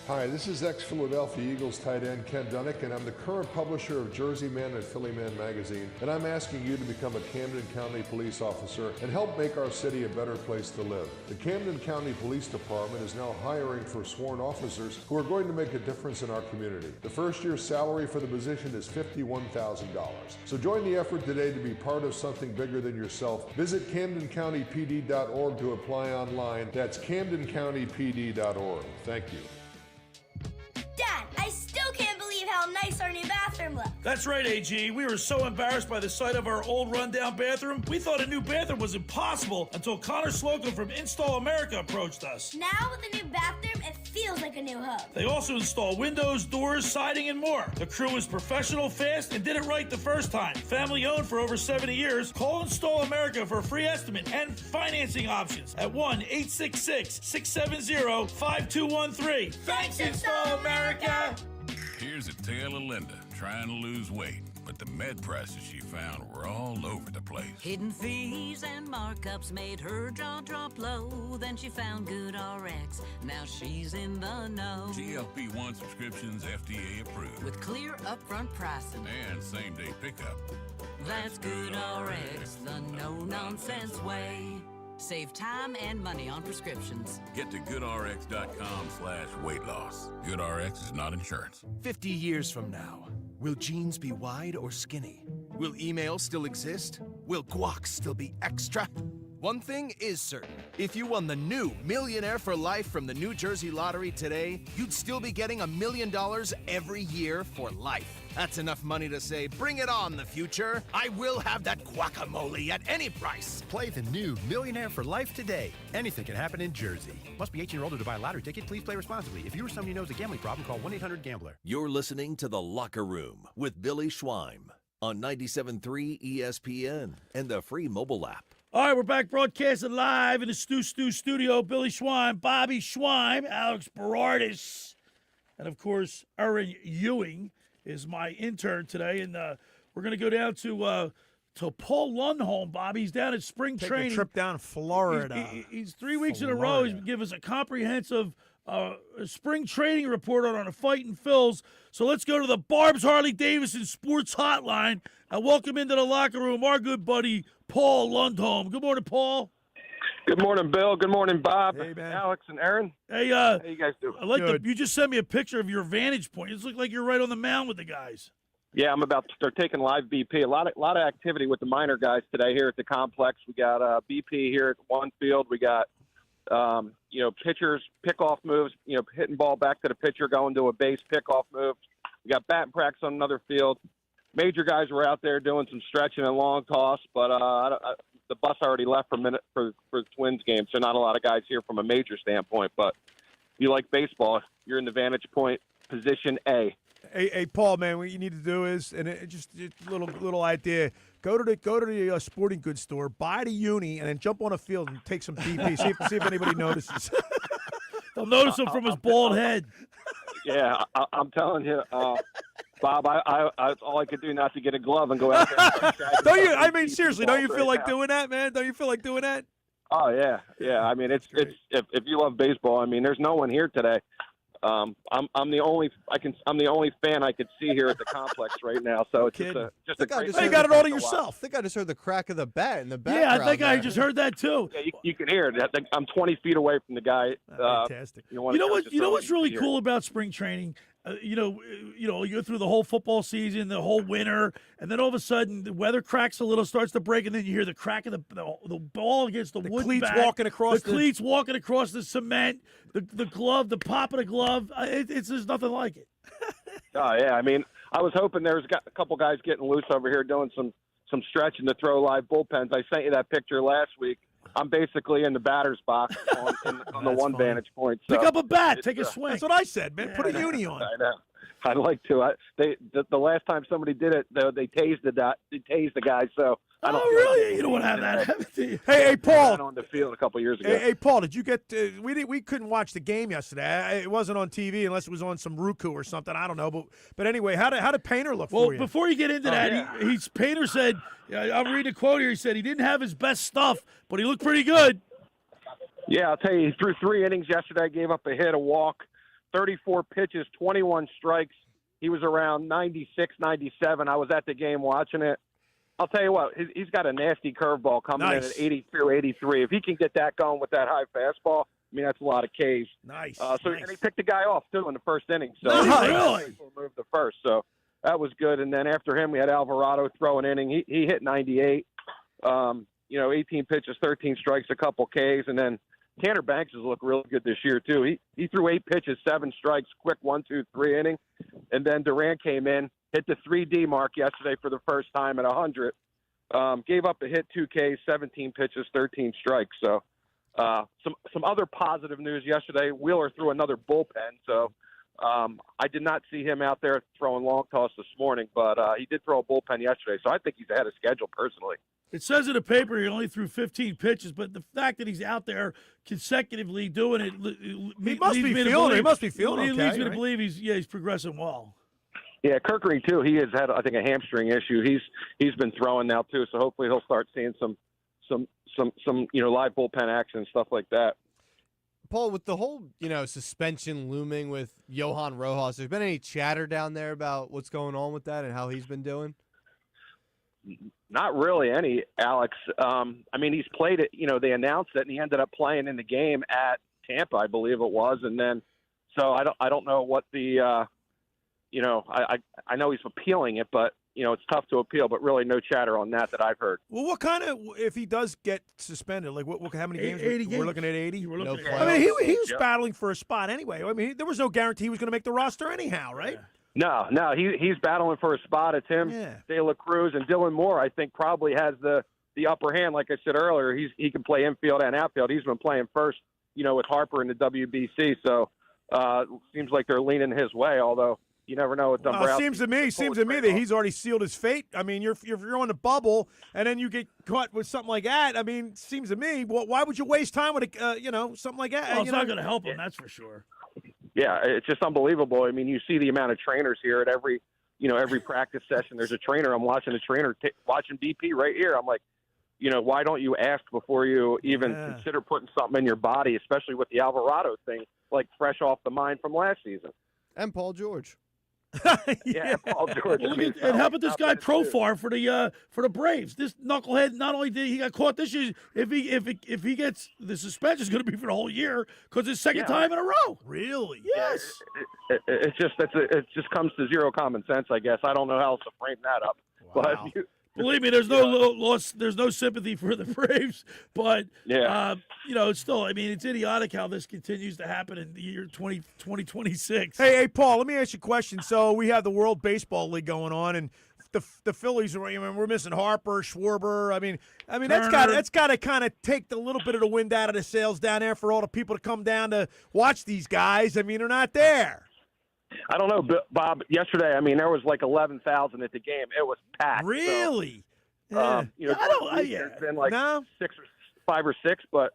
Hi, this is ex-Philadelphia Eagles tight end Ken Dunnick, and I'm the current publisher of Jersey Man and Philly Man magazine, and I'm asking you to become a Camden County police officer and help make our city a better place to live. The Camden County Police Department is now hiring for sworn officers who are going to make a difference in our community. The first year's salary for the position is $51,000. So join the effort today to be part of something bigger than yourself. Visit CamdenCountyPD.org to apply online. That's CamdenCountyPD.org. Thank you. Dad, I still can't believe how nice our new bathroom looks. That's right, AG. We were so embarrassed by the sight of our old rundown bathroom, we thought a new bathroom was impossible until Connor Slocum from Install America approached us. Now with the new bathroom, it feels like a new home. They also install windows, doors, siding, and more. The crew is professional, fast, and did it right the first time. Family owned for over 70 years. Call Install America for a free estimate and financing options at 1-866-670-5213. Thanks, Install America! Here's a tale of Linda trying to lose weight, but the med prices she found were all over the place. Hidden fees and markups made her jaw drop low. Then she found Good RX. Now she's in the know. GLP-1 subscriptions FDA approved. With clear upfront pricing. And same-day pickup. That's Good RX, the no-nonsense way. Save time and money on prescriptions. Get to goodrx.com/weight loss. GoodRx is not insurance. 50 years from now, will jeans be wide or skinny? Will email still exist? Will guac still be extra? One thing is certain. If you won the new Millionaire for Life from the New Jersey Lottery today, you'd still be getting $1 million every year for life. That's enough money to say, bring it on, the future. I will have that guacamole at any price. Play the new Millionaire for Life today. Anything can happen in Jersey. Must be 18 or older to buy a lottery ticket. Please play responsibly. If you or somebody knows a gambling problem, call 1-800-GAMBLER. You're listening to The Locker Room with Billy Schweim on 97.3 ESPN and the free mobile app. All right, we're back broadcasting live in the Stu studio. Billy Schweim, Bobby Schweim, Alex Berardis, and, of course, Erin Ewing is my intern today. And we're going to go down to Paul Lundholm, Bobby. He's down at spring training. Take a trip down to Florida. He's 3 weeks in a row. He's given us a comprehensive spring training report on a Fightin' Phils. So let's go to the Barb's Harley-Davidson Sports Hotline and welcome into the locker room our good buddy Paul Lundholm. Good morning, Paul. Good morning, Bill. Good morning, Bob. Hey, man. Alex and Erin. Hey, how you guys doing? I like you just sent me a picture of your vantage point. It looks like you're right on the mound with the guys. Yeah, I'm about to start taking live BP. A lot of activity with the minor guys today here at the complex. We got BP here at one field. We got pitchers, pickoff moves, hitting ball back to the pitcher, going to a base pickoff move. We got batting practice on another field. Major guys were out there doing some stretching and long toss, but the bus already left for the Twins game, so not a lot of guys here from a major standpoint. But if you like baseball, you're in the vantage point position A. Hey, Paul, man, what you need to do is, and just a little idea, go to the sporting goods store, buy the uni, and then jump on a field and take some BP. see if anybody notices. They'll notice him from his bald head. Yeah, I'm telling you, Bob, I all I could do not to get a glove and go out there. Don't you? I mean, seriously, don't you feel like doing that, man? Don't you feel like doing that? Oh yeah. I mean, it's if you love baseball, I mean, there's no one here today. I'm the only fan I could see here at the complex right now. So it's just a great. You got it all to I yourself. think I just heard the crack of the bat in the background. Yeah, I think I just heard that too. Yeah, you can hear it. I'm 20 feet away from the guy. Fantastic. You know what's really cool about spring training? You go through the whole football season, the whole winter, and then all of a sudden the weather cracks a little, starts to break, and then you hear the crack of the ball against the wood cleats bat, walking across the cleats walking across the cement, the glove, the pop of the glove. There's nothing like it. Oh yeah, I mean, I was hoping there was a couple guys getting loose over here doing some stretching to throw live bullpens. I sent you that picture last week. I'm basically in the batter's box on the one vantage point. So pick up a bat, take a swing. That's what I said, man. Put a uni on. I know. I'd like to. The last time somebody did it, they tased the guy. So I don't. Oh really? You don't want to have that happen to you. Hey, Paul. On the field a couple years ago. Hey, Paul, did you get? We couldn't watch the game yesterday. It wasn't on TV unless it was on some Roku or something. I don't know. But anyway, how did Painter look for you? Well, before you get into that, Painter said, I'm reading a quote here. He said he didn't have his best stuff, but he looked pretty good. Yeah, I'll tell you, he threw 3 innings yesterday, gave up a hit, a walk, 34 pitches, 21 strikes. He was around 96, 97. I was at the game watching it. I'll tell you what, he's got a nasty curveball coming in at 82, 83. If he can get that going with that high fastball, I mean, that's a lot of Ks. Nice. And he picked the guy off, too, in the first inning. So really? Moved the first. So that was good. And then after him, we had Alvarado throw an inning. He hit 98. 18 pitches, 13 strikes, a couple Ks. And then Tanner Banks has looked really good this year, too. He threw 8 pitches, 7 strikes, quick 1-2-3 inning. And then Durant came in, hit the 3D mark yesterday for the first time at 100. Gave up a hit, 2 Ks, 17 pitches, 13 strikes. So some other positive news yesterday. Wheeler threw another bullpen. So I did not see him out there throwing long toss this morning, but he did throw a bullpen yesterday. So I think he's ahead of schedule personally. It says in the paper he only threw 15 pitches, but the fact that he's out there consecutively doing it, he must be feeling It leads me to right? believe he's progressing well. Yeah, Kirkering too. He has had, I think, a hamstring issue. He's been throwing now too, so hopefully he'll start seeing some live bullpen action and stuff like that. Paul, with the whole suspension looming with Johan Rojas, there's been any chatter down there about what's going on with that and how he's been doing? Not really any, Alex. I mean, he's played it. They announced it, and he ended up playing in the game at Tampa, I believe it was, and then so I don't know what the I know he's appealing it, but it's tough to appeal. But really, no chatter on that I've heard. Well, what kind of if he does get suspended? Like how many games? 80 games. We're looking at 80. I mean, he was battling for a spot anyway. I mean, there was no guarantee he was going to make the roster anyhow, right? Yeah. No, he's battling for a spot. It's him, De La Cruz, and Dylan Moore. I think probably has the upper hand. Like I said earlier, he can play infield and outfield. He's been playing first, with Harper in the WBC. So seems like they're leaning his way. Although you never know with Dombrowski. Seems to me that he's already sealed his fate. I mean, if you're on the bubble and then you get caught with something like that, I mean, seems to me, why would you waste time with something like that? Well, it's not going to help him, that's for sure. Yeah, it's just unbelievable. I mean, you see the amount of trainers here at every practice session. There's a trainer. I'm watching a trainer watching BP right here. I'm like, why don't you ask before you even consider putting something in your body, especially with the Alvarado thing, like fresh off the mind from last season. And Paul George. Yeah, Paul George. Well, and how about this guy Profar for the Braves? This knucklehead, not only did he got caught this year, if he gets the suspension is going to be for the whole year because it's second time in a row. Really? Yes. It just comes to zero common sense, I guess. I don't know how else to frame that up. Wow. But believe me, there's no sympathy for the Braves, but it's still. I mean, it's idiotic how this continues to happen in the year 2026. Hey, Paul, let me ask you a question. So we have the World Baseball League going on, and the Phillies are. I mean, we're missing Harper, Schwarber. I mean, that's got to kind of take the little bit of the wind out of the sails down there for all the people to come down to watch these guys. I mean, they're not there. I don't know, Bob. Yesterday, I mean, there was like 11,000 at the game. It was packed. Really? So, there's been like 5 or 6, but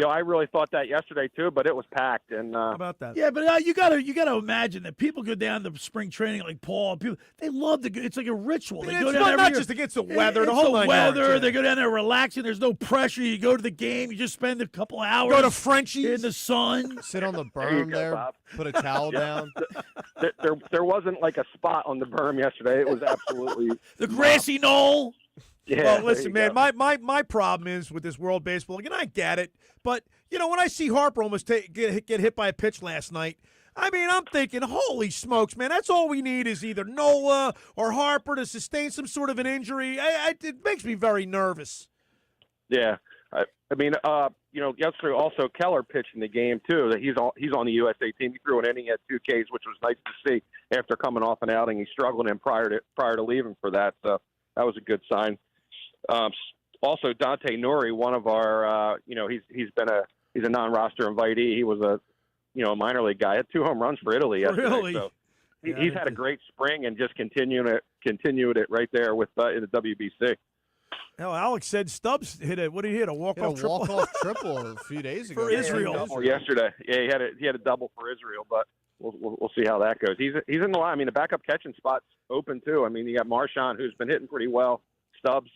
I really thought that yesterday too. But it was packed. And how about that? Yeah, but you gotta imagine that people go down to spring training like Paul. People they love to go. It's like a ritual. They go down not year. just against the weather. It's the whole weather. They go down there relaxing. There's no pressure. You go to the game. You just spend a couple hours. Go to Frenchie's in the sun. Sit on the berm there. Put a towel down. There wasn't like a spot on the berm yesterday. It was absolutely the grassy knoll. Yeah, well, listen, man, my problem is with this World Baseball League, and I get it, but, when I see Harper almost get hit by a pitch last night, I mean, I'm thinking, holy smokes, man, that's all we need is either Nola or Harper to sustain some sort of an injury. It makes me very nervous. Yeah. I mean, yesterday also Keller pitched in the game, too. That he's on the USA team. He threw an inning at 2 Ks, which was nice to see after coming off an outing. He struggled in prior to leaving for that, so that was a good sign. Also, Dante Nuri, one of our, he's a non-roster invitee. He was a minor league guy. Had 2 home runs for Italy yesterday. Really? So he's had a great spring and just continued it right there with in the WBC. Hell, Alex said Stubbs hit a walk-off triple. Walk-off triple a few days ago for Israel. Yesterday, yeah, he had a double for Israel, but we'll see how that goes. He's in the line. I mean, the backup catching spot's open too. I mean, you got Marchand, who's been hitting pretty well. Stubbs,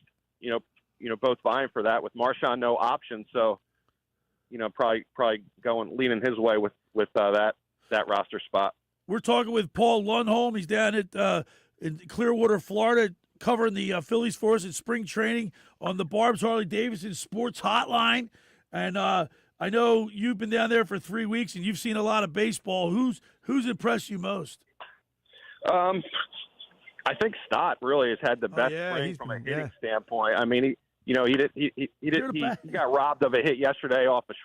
both vying for that. With Marchand, no option, so probably leaning his way with that roster spot. We're talking with Paul Lundholm. He's down at in Clearwater, Florida, covering the Phillies for us in spring training on the Barb's Harley-Davidson Sports Hotline. And I know you've been down there for 3 weeks and you've seen a lot of baseball. Who's impressed you most? I think Stott really has had the best spring from a hitting standpoint. I mean, he got robbed of a hit yesterday off of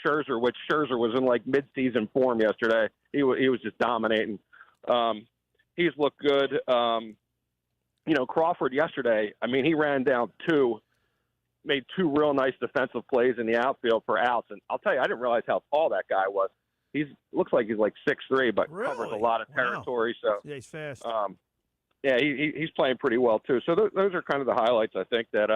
Scherzer, which Scherzer was in like mid-season form yesterday. He was just dominating. He's looked good. Crawford yesterday, I mean, he ran down 2, made 2 real nice defensive plays in the outfield for outs. And I'll tell you, I didn't realize how tall that guy was. Looks like he's like 6'3", but covers a lot of territory. So yeah, he's fast. Yeah, he's playing pretty well too. So those are kind of the highlights I think that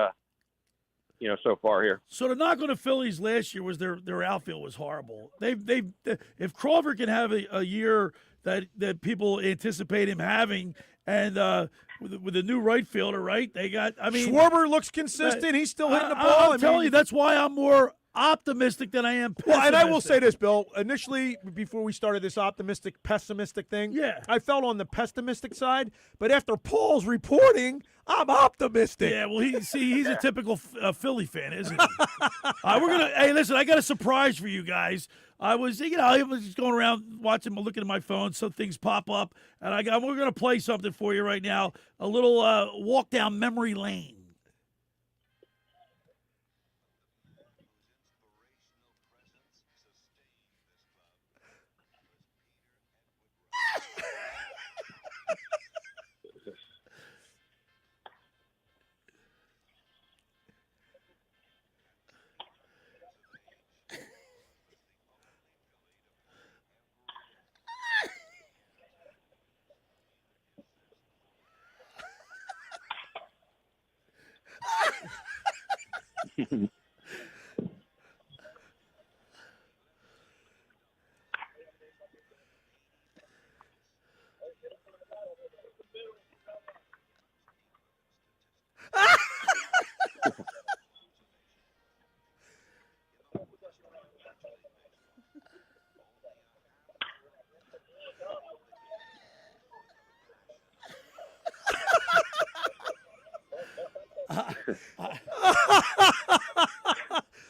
so far here. So the knock on the Phillies last year was their outfield was horrible. If Crawford can have a year that people anticipate him having, and with a new right fielder, right? Schwarber looks consistent. He's still hitting the ball. I'm telling you, that's why I'm more optimistic than I am pessimistic. Well, and I will say this, Bill. Initially, before we started this optimistic, pessimistic thing, I felt on the pessimistic side. But after Paul's reporting, I'm optimistic. Yeah, well, he's a typical Philly fan, isn't he? Hey, listen, I got a surprise for you guys. I was just going around looking at my phone. Some things pop up, and we're going to play something for you right now. A little walk down memory lane.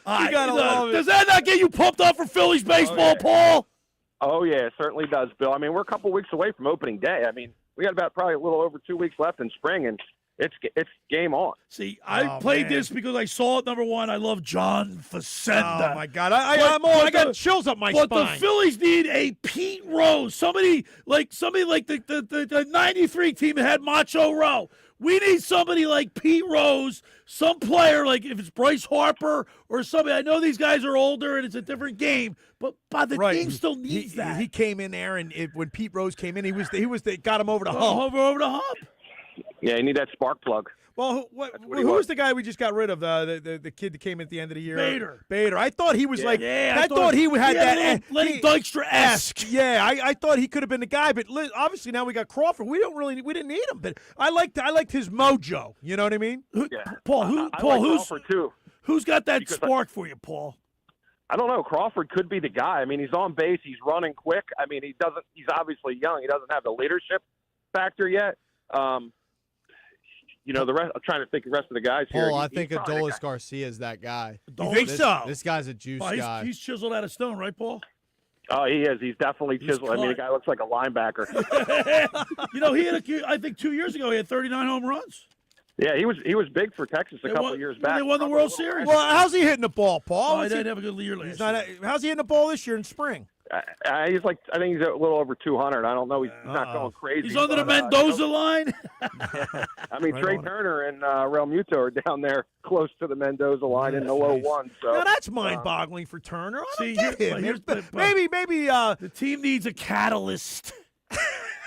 Does that not get you pumped up for Phillies baseball, Paul? Oh, yeah, it certainly does, Bill. I mean, we're a couple weeks away from opening day. I mean, we got about probably a little over 2 weeks left in spring, and it's game on. See, I played this because I saw it, number one. I love John Facenda. Oh, my God. I got chills up my spine. But the Phillies need a Pete Rose. Somebody like the 93 team that had Macho Rowe. We need somebody like Pete Rose, some player, like if it's Bryce Harper or somebody. I know these guys are older and it's a different game, but the game still needs that. He came in there, and when Pete Rose came in, he was the got him over the hump. Over the hump. Yeah, you need that spark plug. Well, who was the guy we just got rid of? The kid that came at the end of the year. Bader. I thought he was I thought he had that Lenny Dykstra-esque. Yeah, I thought he could have been the guy, but obviously now we got Crawford. We didn't need him, but I liked his mojo. You know what I mean? Paul, Crawford too. Who's got that spark for you, Paul? I don't know. Crawford could be the guy. I mean, he's on base. He's running quick. I mean, he's obviously young. He doesn't have the leadership factor yet. The rest. I'm trying to think of the rest of the guys here. Paul, I think Adolis Garcia is that guy. You think so? This guy's a juice guy. He's chiseled out of stone, right, Paul? Oh, he is. He's definitely chiseled. I mean, the guy looks like a linebacker. He had I think 2 years ago he had 39 home runs. Yeah, he was big for Texas a couple of years back. They won the World Series. Well, how's he hitting the ball, Paul? He didn't have a good year last year. How's he hitting the ball this year in spring? I think he's a little over 200. I don't know. He's not going crazy. He's under the Mendoza line. I mean, Trey Turner and Real Muto are down there close to the Mendoza line in the low ones. So now that's mind-boggling for Turner. I don't get him. Maybe the team needs a catalyst.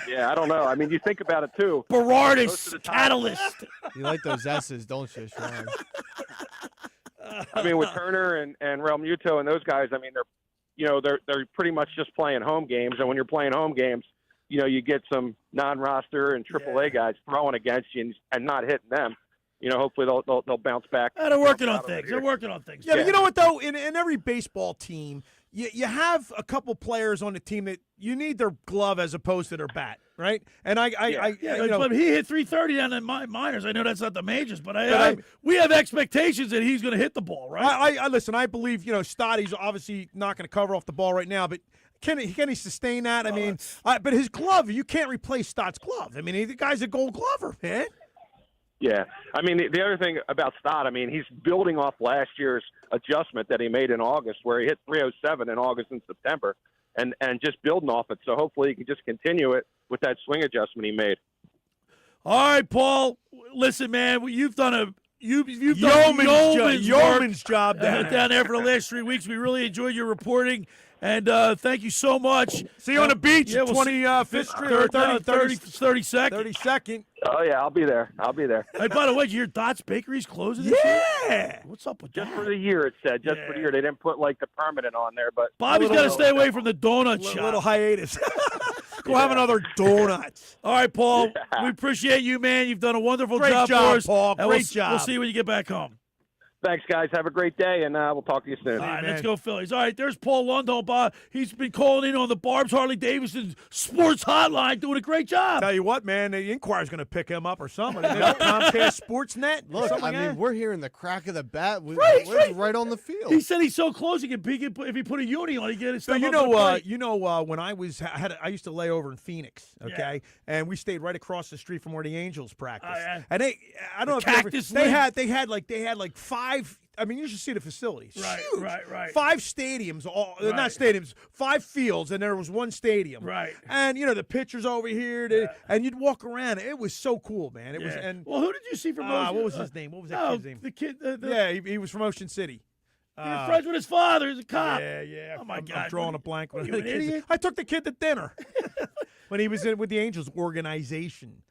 Yeah, I don't know. I mean, you think about it too. Berardis, catalyst. You like those S's, don't you, Sean? I mean, with Turner and Real Muto and those guys, I mean, they're pretty much just playing home games, and when you're playing home games, you get some non-roster and AAA guys throwing against you and not hitting them. Hopefully they'll bounce back. They're working on things. They're working on things. Yeah, but you know what though? In every baseball team, you have a couple players on the team that you need their glove as opposed to their bat, right? And but he hit 330 down in minors. I know that's not the majors, but we have expectations that he's going to hit the ball, right? I listen. I believe Stotty's obviously not going to cover off the ball right now, but can he sustain that? I mean, but his glove, you can't replace Stott's glove. I mean, the guy's a Gold Glover, man. Yeah. I mean, the other thing about Stott, I mean, he's building off last year's adjustment that he made in August where he hit 307 in August and September and just building off it. So hopefully he can just continue it with that swing adjustment he made. All right, Paul. Listen, man, you've done a yeoman's job down there for the last 3 weeks. We really enjoyed your reporting. And thank you so much. See you on the beach, 25th Street or 32nd. 32nd. Oh, yeah, I'll be there. Hey, by the way, did you hear Dots Bakery's closing this year? What's up with Just for the year, it said. Just for the year. They didn't put, the permanent on there. But Bobby's got to stay away from the donut shop. Little hiatus. Go have another donut. All right, Paul. Yeah. We appreciate you, man. You've done a wonderful job for us. Paul. Great job. We'll see you when you get back home. Thanks, guys. Have a great day, and we'll talk to you soon. All right, let's go Phillies. All right, there's Paul Lundholm. Bob. He's been calling in on the Barb's Harley-Davidson Sports Hotline, doing a great job. Tell you what, man, the Inquirer's going to pick him up or something. Comcast Sportsnet. Look, I mean, we're hearing the crack of the bat. We're right on the field. He said he's so close, if he put a uni on, he'd get his stuff so when I used to lay over in Phoenix, okay? Yeah. And we stayed right across the street from where the Angels practiced. Yeah. And I don't know if they had like 5. I mean, you should see the facilities. Right, huge. right. 5 stadiums, not stadiums, 5 fields, and there was 1 stadium. Right. And the pitchers over here, and you'd walk around. It was so cool, man. It was. And well, who did you see from Ocean? What was his name? What was that kid's name? The kid. He was from Ocean City. He was friends with his father. He's a cop. Yeah. Oh my God. I'm drawing a blank. You an idiot? I took the kid to dinner when he was with the Angels organization.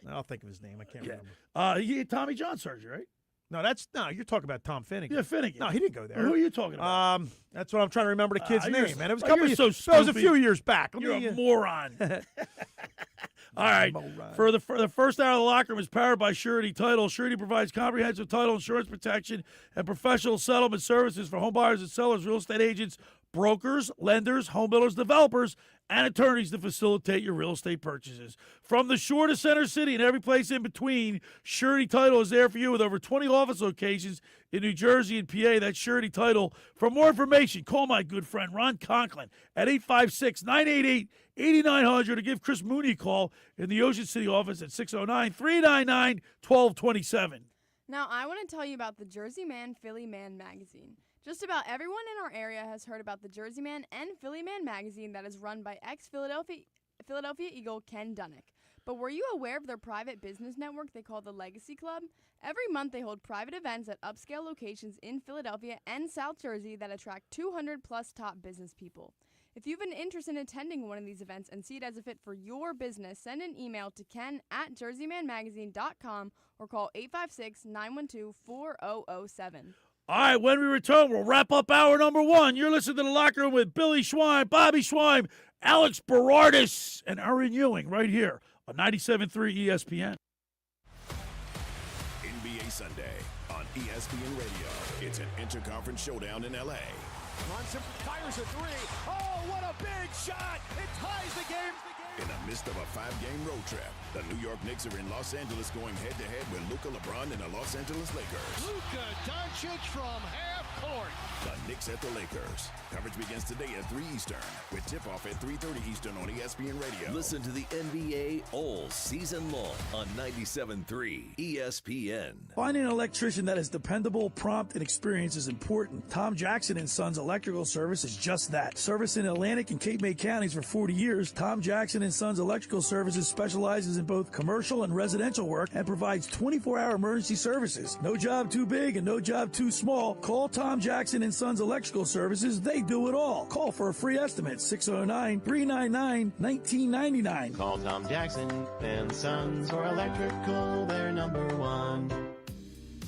I'll think of his name. I can't remember. He had Tommy John surgery, right? No, you're talking about Tom Finnegan. Yeah, Finnegan. No, he didn't go there. Who are you talking about? That's what I'm trying to remember the kid's name, man. It was a couple years. So it was a few years back. You're a moron. All right. For the first hour of the locker room is powered by Surety Title. Surety provides comprehensive title insurance protection and professional settlement services for home buyers and sellers, real estate agents, brokers, lenders, home builders, developers, and attorneys to facilitate your real estate purchases. From the shore to Center City and every place in between, Surety Title is there for you with over 20 office locations in New Jersey and PA. That's Surety Title. For more information, call my good friend Ron Conklin at 856-988-8900 or give Chris Mooney a call in the Ocean City office at 609-399-1227. Now, I want to tell you about the Jersey Man, Philly Man magazine. Just about everyone in our area has heard about the Jersey Man and Philly Man magazine that is run by ex-Philadelphia Eagle Ken Dunnick. But were you aware of their private business network they call the Legacy Club? Every month they hold private events at upscale locations in Philadelphia and South Jersey that attract 200-plus top business people. If you've an interest in attending one of these events and see it as a fit for your business, send an email to ken@jerseymanmagazine.com or call 856-912-4007. All right, when we return, we'll wrap up hour number one. You're listening to The Locker Room with Billy Schweim, Bobby Schweim, Alex Berardis, and Erin Ewing right here on 97.3 ESPN. NBA Sunday on ESPN Radio. It's an interconference showdown in L.A. Monson fires a three. Oh, what a big shot! It ties the game. In the midst of a 5-game road trip, the New York Knicks are in Los Angeles going head-to-head with Luka, LeBron, and the Los Angeles Lakers. Luka Doncic from half court. The Knicks at the Lakers. Coverage begins today at 3 Eastern with tip-off at 3:30 Eastern on ESPN Radio. Listen to the NBA all season long on 97.3 ESPN. Finding an electrician that is dependable, prompt, and experienced is important. Tom Jackson & Sons Electrical Service is just that. Service in Atlantic and Cape May counties for 40 years, Tom Jackson & Sons Electrical Services specializes in both commercial and residential work and provides 24-hour emergency services. No job too big and no job too small. Call Tom Jackson & Sons Electrical Services. They do it all. Call for a free estimate, 609-399-1999. Call Tom Jackson and Sons for electrical, they're number one.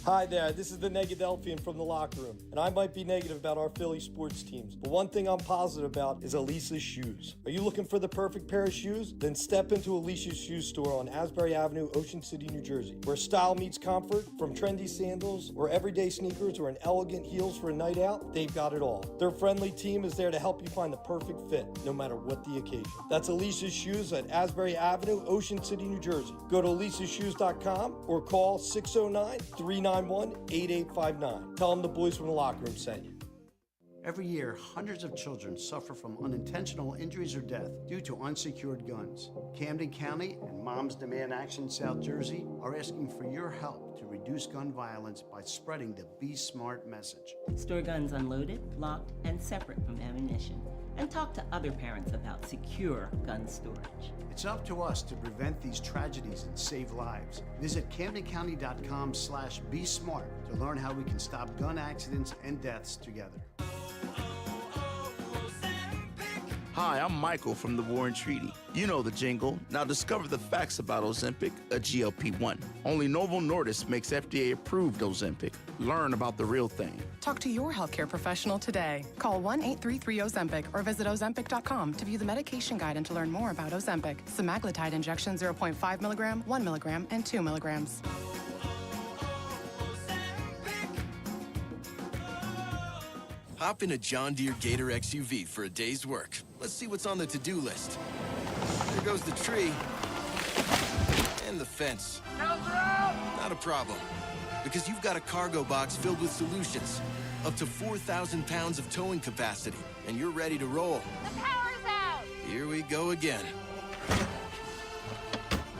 Hi there, this is the Negadelphian from the locker room, and I might be negative about our Philly sports teams, but one thing I'm positive about is Elisa's shoes. Are you looking for the perfect pair of shoes? Then step into Elisa's shoe store on Asbury Avenue, Ocean City, New Jersey, where style meets comfort. From trendy sandals or everyday sneakers or an elegant heels for a night out, they've got it all. Their friendly team is there to help you find the perfect fit, no matter what the occasion. That's Elisa's Shoes at Asbury Avenue, Ocean City, New Jersey. Go to elisashoes.com or call 609-391-8859. Tell them the boys from the locker room sent you. Every year, hundreds of children suffer from unintentional injuries or death due to unsecured guns. Camden County and Moms Demand Action South Jersey are asking for your help to reduce gun violence by spreading the Be Smart message. Store guns unloaded, locked, and separate from ammunition. And talk to other parents about secure gun storage. It's up to us to prevent these tragedies and save lives. Visit CamdenCounty.com/BeSmart to learn how we can stop gun accidents and deaths together. Hi, I'm Michael from the Warren Treaty. You know the jingle. Now discover the facts about Ozempic, a GLP-1. Only Novo Nordisk makes FDA-approved Ozempic. Learn about the real thing. Talk to your healthcare professional today. Call 1-833-OZEMPIC or visit Ozempic.com to view the medication guide and to learn more about Ozempic. Semaglutide injection 0.5 milligram, 1 milligram, and 2 milligrams. Hop in a John Deere Gator XUV for a day's work. Let's see what's on the to-do list. There goes the tree. And the fence. Not a problem. Because you've got a cargo box filled with solutions. Up to 4,000 pounds of towing capacity. And you're ready to roll. The power's out! Here we go again.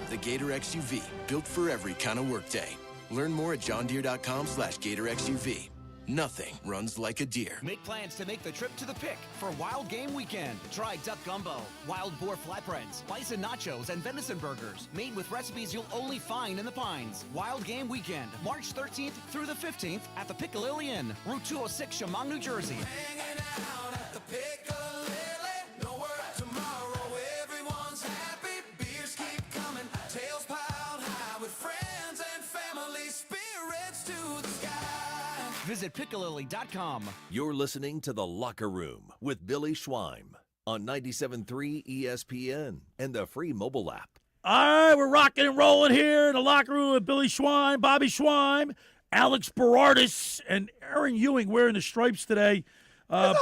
The Gator XUV. Built for every kind of workday. Learn more at johndeere.com/Gator XUV. Nothing runs like a deer. Make plans to make the trip to the pick for Wild Game Weekend. Try duck gumbo, wild boar flatbreads, bison nachos, and venison burgers made with recipes you'll only find in the Pines. Wild Game Weekend, March 13th through the 15th at the Piccalilli Inn, Route 206, Chemung, New Jersey. Hanging out at the Piccalilli. No work tomorrow, everyone's happy. Beers keep coming, tails piled high with friends and family, spirits to the sky. Visit Piccalilli.com. You're listening to The Locker Room with Billy Schweim on 97.3 ESPN and the free mobile app. All right, we're rocking and rolling here in The Locker Room with Billy Schweim, Bobby Schweim, Alex Berardis, and Erin Ewing wearing the stripes today. Bob,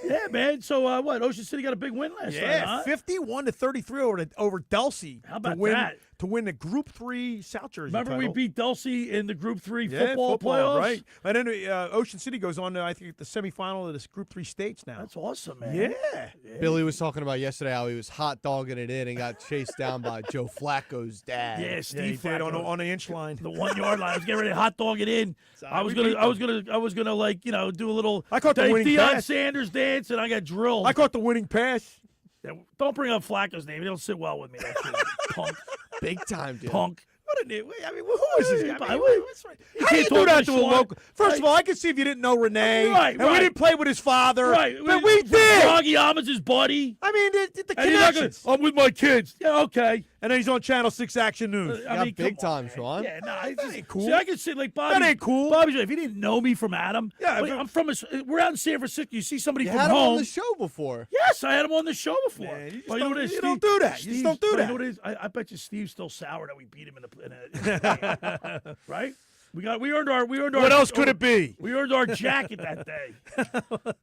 Yeah, man. So what? Ocean City got a big win last night, huh? 51-33 over Delsey. How about to that? To win the Group 3 South Jersey Remember title. we beat Delsey in the Group 3 Yeah, football playoffs? right? And then Ocean City goes on to, I think, the semifinal of this Group 3 states now. That's awesome, man. Yeah. Billy was talking about yesterday how he was hot dogging it in and got chased down by Joe Flacco's dad. Yeah, he Steve did Flacco. on the inch line. The 1 yard line. I was getting ready to hot dog it in. I was gonna like, do a little I caught the winning Deion pass. Sanders dance, and I got drilled. I caught the winning pass. Yeah, don't bring up Flacco's name. He don't sit well with me. That kid. Punk. Big time, dude. Punk. What a name. I mean, who is this guy? I mean, what's right? You How do you can't do talk that to to a Schweim. local? First Right. of all, I can see if you didn't know Renee. Right, and we didn't play with his father. Right. But we did. Froggy Ahmed's his buddy. I mean, the And he's not connections. I'm with my kids. Yeah, okay. And then he's on Channel 6 Action News. I mean, big come on, time, Sean. Yeah, no, that ain't cool. See, I can say like Bobby. That ain't cool. Bobby, if he didn't know me from Adam, Yeah, like, I'm from. We're out in San Francisco. You see somebody You from had him home. on the show before. Yes, I had him on the show before. Yeah, you just Well, don't- know what it is, you don't Steve? do that. You just don't do Well, that. You know what it is? I bet you Steve's still sour that we beat him in the game. Right? We earned our. What else could it be? We earned our jacket that day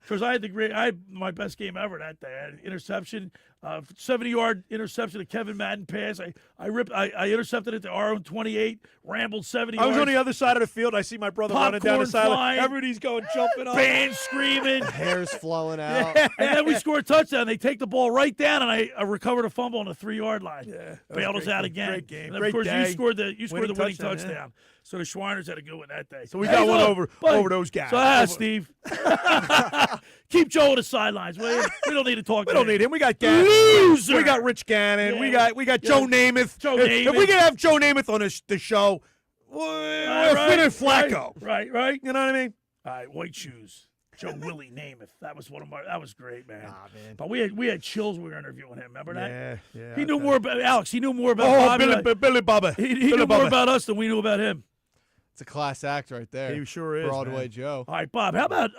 because I had my best game ever that day. I had an interception, 70-yard interception to Kevin Madden pass. I intercepted it to our own 28, rambled 70 I was yards. on the other side of the field. I see my brother running down the Popcorn sideline. flying. Everybody's going jumping up. Band screaming. Hair's flowing out. And then we score a touchdown. They take the ball right down, and I recovered a fumble on the 3-yard line. Yeah, Bailed us out again. Great game. And then, Great of course, day. you scored the winning touchdown. yeah. So the Schweiners had a good one that day. So we got one over those guys. So Steve. Keep Joe on the sidelines, will you? We don't need to talk. We don't need him. We got Gannon. Loser. We got Rich Gannon. Yeah. We got Joe Namath. Joe If Namath. we can have Joe Namath on the show, we're winning Flacco. Right. You know what I mean? All right, white shoes. Joe Willie Namath. That was that was great, man. Ah, man. But we had chills when we were interviewing him. Remember that? Yeah. He knew more about Alex. He knew more about Bobby. Billy Bubba. He Billy knew more Bubba. about us than we knew about him. It's a class act right there. He sure is, Broadway man. Joe. All right, Bob, how about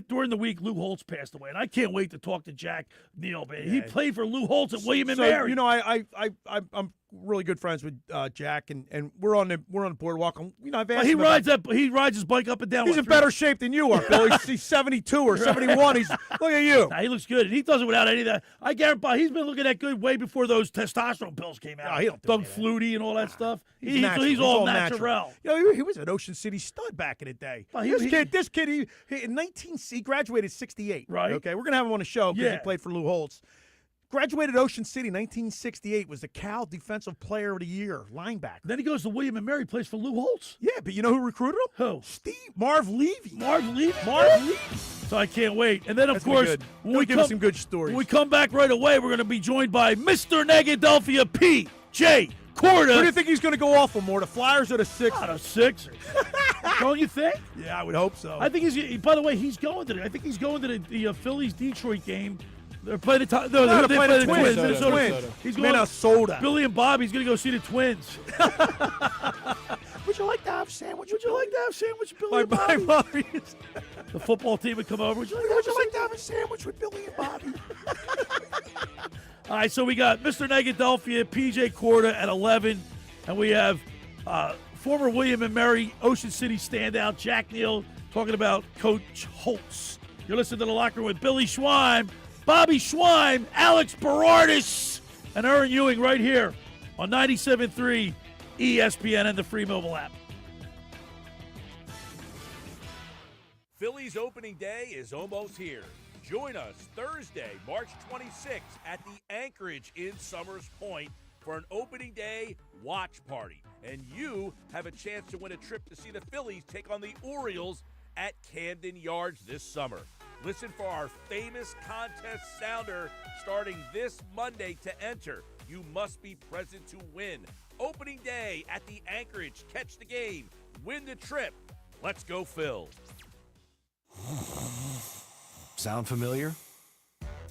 during the week, Lou Holtz passed away, and I can't wait to talk to Jack Neall, man. He played for Lou Holtz at William and Mary. You know, I'm really good friends with Jack, and we're on the boardwalk. You know, I've asked he him rides his bike up and down. He's in better shape than you are, Bill. He's 72 or 71. Look at you. Nah, he looks good, and he does it without any of that. I guarantee he's been looking that good way before those testosterone pills came out. No, he don't do Doug any of that. Flutie and all that stuff. He's natural. He's all natural. You know, he was an Ocean City stud back in the day. Well, This kid, he in he graduated 68. Right. Okay, we're gonna have him on the show because he Yeah. played for Lou Holtz. Graduated Ocean City 1968. Was the Cal Defensive Player of the Year, linebacker. Then he goes to William and Mary, plays for Lou Holtz. Yeah, but you know who recruited him? Who? Marv Levy. Marv Levy. So I can't wait. And then, of That's gonna be course, good. when He'll we give come us some good stories. When we come back right away, we're going to be joined by Mr. Negadelphia P.J.Corda. Who do you think he's going to go off for more, the Flyers or the Sixers? Not a Sixers. Don't you think? Yeah, I would hope so. I think he's. By the way, he's going to. I think he's going to the Phillies Detroit game. They're playing the they're they playing the Twins. Minnesota. He's going. Minnesota. Billy and Bobby's going to go see the Twins. Would you like to have a sandwich? Would you like to have a sandwich, Billy and Bobby? The football team would come over. Would you like to have a sandwich with Billy and Bobby? All right, so we got Mr. Negadelphia, P.J.Corda at 11, and we have former William and Mary Ocean City standout Jack Neall talking about Coach Holtz. You're listening to The Locker Room with Billy Schweim, Bobby Schweim, Alex Berardis, and Erin Ewing right here on 97.3 ESPN and the free mobile app. Phillies opening day is almost here. Join us Thursday, March 26th at the Anchorage in Summers Point for an opening day watch party. And you have a chance to win a trip to see the Phillies take on the Orioles at Camden Yards this summer. Listen for our famous contest sounder starting this Monday to enter. You must be present to win. Opening day at the Anchorage. Catch the game. Win the trip. Let's go, Phil. Sound familiar?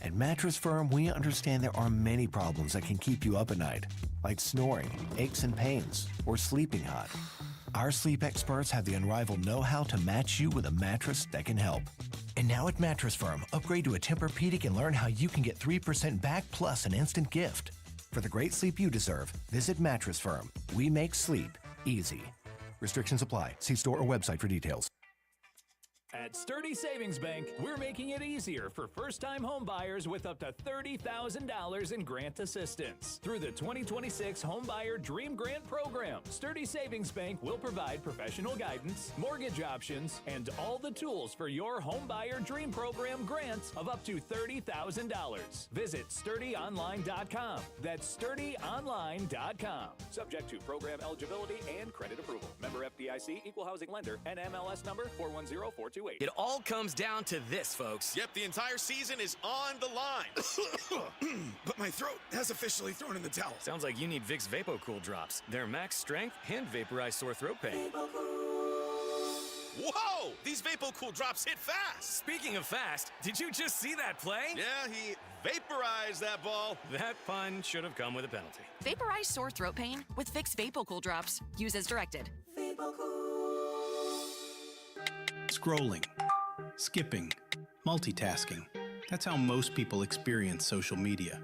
At Mattress Firm, we understand there are many problems that can keep you up at night, like snoring, aches and pains, or sleeping hot. Our sleep experts have the unrivaled know-how to match you with a mattress that can help. And now at Mattress Firm, upgrade to a Tempur-Pedic and learn how you can get 3% back plus an instant gift. For the great sleep you deserve, visit Mattress Firm. We make sleep easy. Restrictions apply. See store or website for details. At Sturdy Savings Bank, we're making it easier for first-time home buyers with up to $30,000 in grant assistance. Through the 2026 Homebuyer Dream Grant Program, Sturdy Savings Bank will provide professional guidance, mortgage options, and all the tools for your Homebuyer Dream Program grants of up to $30,000. Visit SturdyOnline.com. That's SturdyOnline.com. Subject to program eligibility and credit approval. Member FDIC, Equal Housing Lender, and MLS number 410428. It all comes down to this, folks. Yep, the entire season is on the line. But my throat has officially thrown in the towel. Sounds like you need Vicks VapoCool drops. They're max strength and vaporize sore throat pain. Whoa! These VapoCool drops hit fast. Speaking of fast, did you just see that play? Yeah, he vaporized that ball. That pun should have come with a penalty. Vaporize sore throat pain with Vicks VapoCool drops. Use as directed. Scrolling, skipping, multitasking. That's how most people experience social media.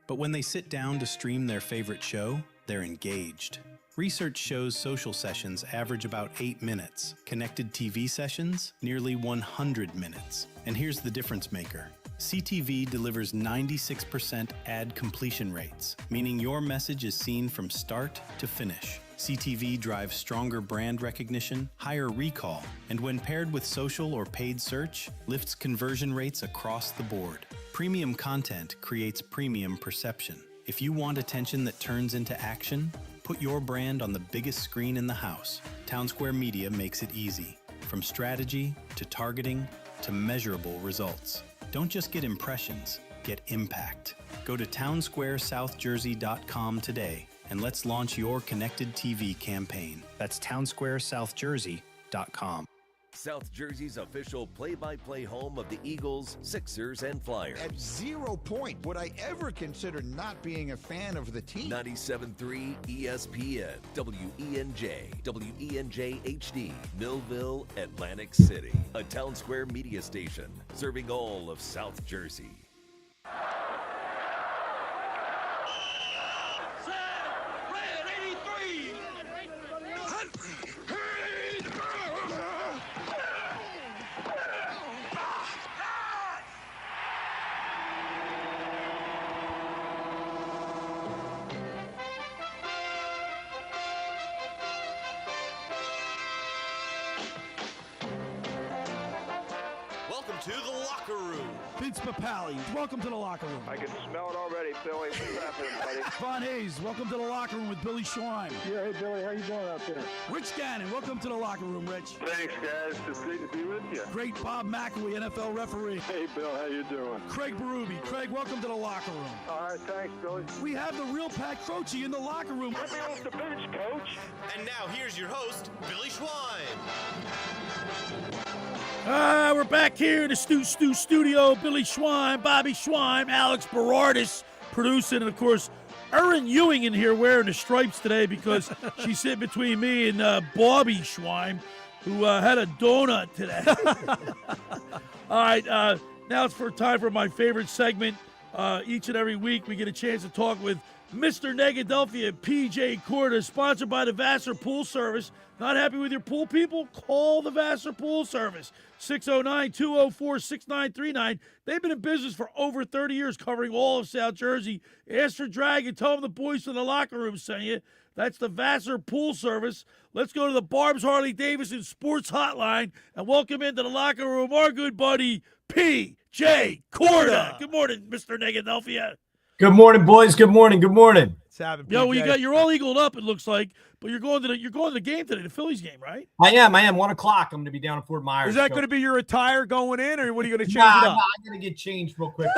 But when they sit down to stream their favorite show, they're engaged. Research shows social sessions average about 8 minutes. Connected TV sessions, nearly 100 minutes. And here's the difference maker. CTV delivers 96% ad completion rates, meaning your message is seen from start to finish. CTV drives stronger brand recognition, higher recall, and when paired with social or paid search, lifts conversion rates across the board. Premium content creates premium perception. If you want attention that turns into action, put your brand on the biggest screen in the house. Townsquare Media makes it easy. From strategy to targeting to measurable results. Don't just get impressions, get impact. Go to townsquaresouthjersey.com today and let's launch your connected TV campaign. That's townsquaresouthjersey.com. South Jersey's official play-by-play home of the Eagles, Sixers, and Flyers. At 0 point would I ever consider not being a fan of the team. 97.3 ESPN, WENJ, WENJ HD, Millville, Atlantic City. A Town Square media station serving all of South Jersey. Welcome to the locker room. Vince Papali, welcome to the locker room. I can smell it already, Billy. What's happening, buddy? Von Hayes, welcome to the locker room with Billy Schweim. Yeah, hey, Billy. How you doing out there? Rich Gannon, welcome to the locker room, Rich. Thanks, guys. It's great to be with you. Great Bob McElwee, NFL referee. Hey, Bill. How you doing? Craig Berube. Craig, welcome to the locker room. All right, thanks, Billy. We have the real Pat Croce in the locker room. Get me off the bench, Coach. And now here's your host, Billy Schweim. We're back here in the studio. Billy Schweim, Bobby Schweim, Alex Berardis producing, and of course, Erin Ewing in here wearing the stripes today because she's sitting between me and Bobby Schweim, who had a donut today. All right, now it's time for my favorite segment. Each and every week, we get a chance to talk with Mr. Negadelphia P.J.Corda, sponsored by the Vassar Pool Service. Not happy with your pool, people? Call the Vassar Pool Service, 609-204-6939. They've been in business for over 30 years, covering all of South Jersey. Ask for Dragon. Tell them the boys from the locker room sent you. That's the Vassar Pool Service. Let's go to the Barb's Harley-Davidson Sports Hotline and welcome into the locker room our good buddy, P.J.Corda. Good morning, Mr. Negadelphia. Good morning, boys. Good morning. Good morning. Yo, you're all eagled up, it looks like, but you're going to the game today, the Phillies game, right? I am. 1 o'clock. I'm going to be down in Fort Myers. Is that going to be your attire going in, or what are you going to change it up? I'm going to get changed real quick.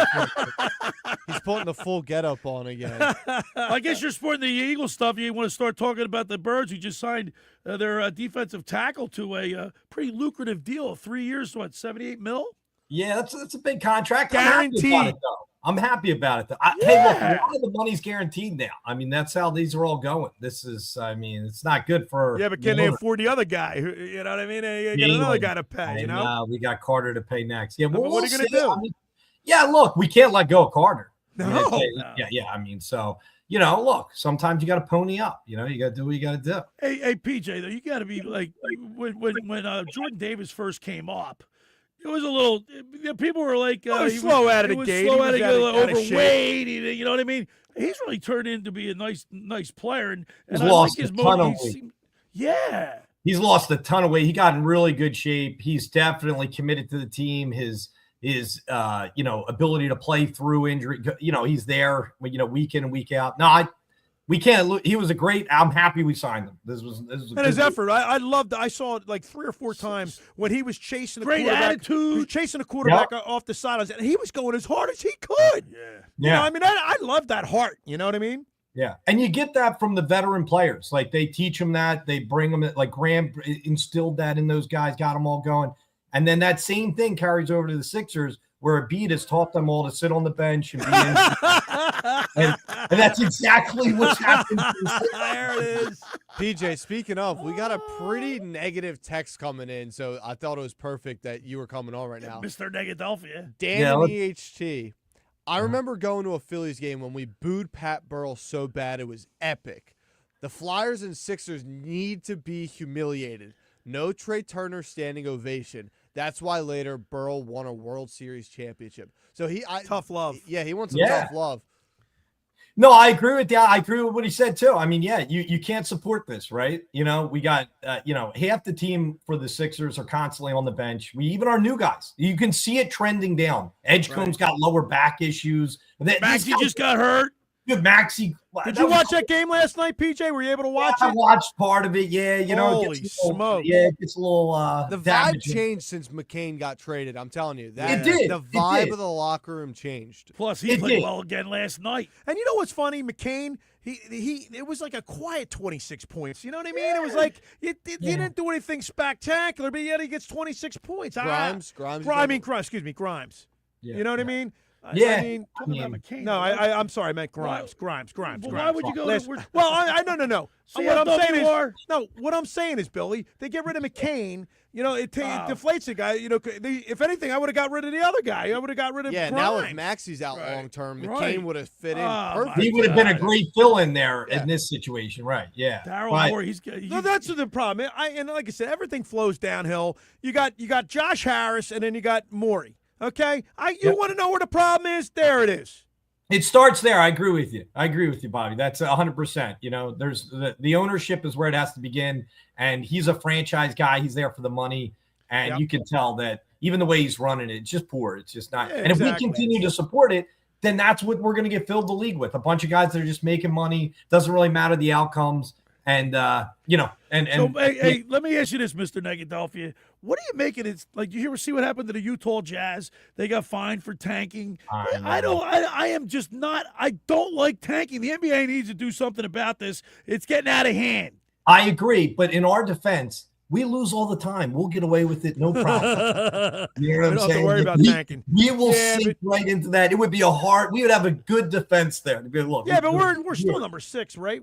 He's putting the full getup on again. I guess you're sporting the Eagle stuff. You want to start talking about the Birds who just signed their defensive tackle to a pretty lucrative deal. 3 years, what, $78 million? Yeah, that's a big contract. Guaranteed. I'm happy about it, though. Hey, look, a lot of the money's guaranteed now. I mean, that's how these are all going. It's not good for. Yeah, but can they afford the other guy? You know what I mean? They get another guy to pay, you know? We got Carter to pay next. Yeah, but what are you going to do? Look, we can't let go of Carter. No. Yeah. I mean, so, look, sometimes you got to pony up. You got to do what you got to do. Hey, PJ, though, you got to be like when Jordan Davis first came up. It was a little. People were like, he was slow out of the gate. Slow out of overweight. You know what I mean? He's really turned into be a nice player, and He's I lost like his a ton of weight. Yeah, he's lost a ton of weight. He got in really good shape. He's definitely committed to the team. His ability to play through injury. He's there. Week in and week out. No, we can't look. He was I'm happy we signed him. This was and his effort. I loved. I saw it like 3 or 4 times when he was chasing the great quarterback. attitude. He was chasing the quarterback off the sidelines, and he was going as hard as he could. Yeah. I love that heart. You know what I mean? Yeah, and you get that from the veteran players. Like they teach them that. They bring them. Like Graham instilled that in those guys, got them all going. And then that same thing carries over to the Sixers, where Embiid has taught them all to sit on the bench and be in. and that's exactly what's happened. There it is. PJ, speaking of, we got a pretty negative text coming in, so I thought it was perfect that you were coming on right now. Mr. Negadelphia. Dan in EHT. I remember going to a Phillies game when we booed Pat Burrell so bad it was epic. The Flyers and Sixers need to be humiliated. No Trey Turner standing ovation. That's why later Burrell won a World Series championship. So tough love. Yeah, he wants some tough love. No, I agree with that. I agree with what he said too. I mean, you can't support this, right? We got half the team for the Sixers are constantly on the bench. Even our new guys, you can see it trending down. Edgecombe's got lower back issues. Maxey just got hurt. Good, Maxey. Did you watch that game last night, PJ? Were you able to watch it? I watched part of it. Yeah, Holy smokes! Yeah, it gets a little. The vibe damaging. changed since McCain got traded. I'm telling you, It did. The vibe of the locker room changed. Plus, he played well again last night. And you know what's funny? McCain, it was like a quiet 26 points. You know what I mean? It was like he didn't do anything spectacular, but yet he gets 26 points. Grimes. Excuse me, Grimes. Yeah. You know what I mean? Yeah. I'm sorry, I meant Grimes. Grimes. Well, why would you go? No. See, What I'm saying is, Billy, they get rid of McCain. It deflates the guy. If anything, I would have got rid of the other guy. I would have got rid of Grimes. Now if Maxey's out long term, McCain would have fit in perfect. He would have been a great fill-in there in this situation, right? Yeah. Daryl Moore, that's the problem. And like I said, everything flows downhill. You got Josh Harris, and then you got Morey. Okay, you want to know where the problem is? There it is. It starts there. I agree with you, Bobby. That's 100%. There's the ownership is where it has to begin, and he's a franchise guy. He's there for the money, and you can tell that even the way he's running it, it's just poor. It's just not. And if we continue to support it, then that's what we're going to get filled the league with. A bunch of guys that are just making money. Doesn't really matter the outcomes. And let me ask you this, Mr. Negadelphia. What are you making it like? You see what happened to the Utah Jazz? They got fined for tanking. I don't like tanking. The NBA needs to do something about this. It's getting out of hand. I agree, but in our defense, we lose all the time. We'll get away with it, no problem. You know what I'm saying? We don't have to worry about tanking. We will sink right into that. It would be we would have a good defense there. Look, but we're still number 6, right?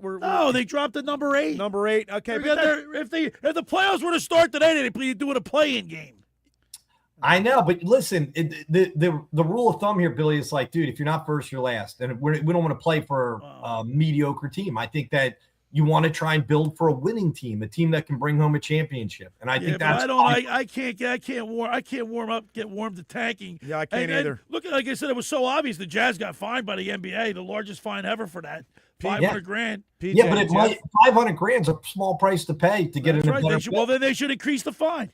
They dropped to number 8. Number 8. Okay, if the playoffs were to start today, they'd be doing a play-in game. I know, but listen, the rule of thumb here, Billy, is like, dude, if you're not first, you're last, and we don't want to play for a mediocre team. I think that. You want to try and build for a winning team, a team that can bring home a championship, and I think that's. I can't warm up, get warm to tanking. Yeah, I can't either. Look, like I said, it was so obvious. The Jazz got fined by the NBA, the largest fine ever for that, $500,000. Yeah, but $500,000 is a small price to pay to get in a better. Well, then they should increase the fine,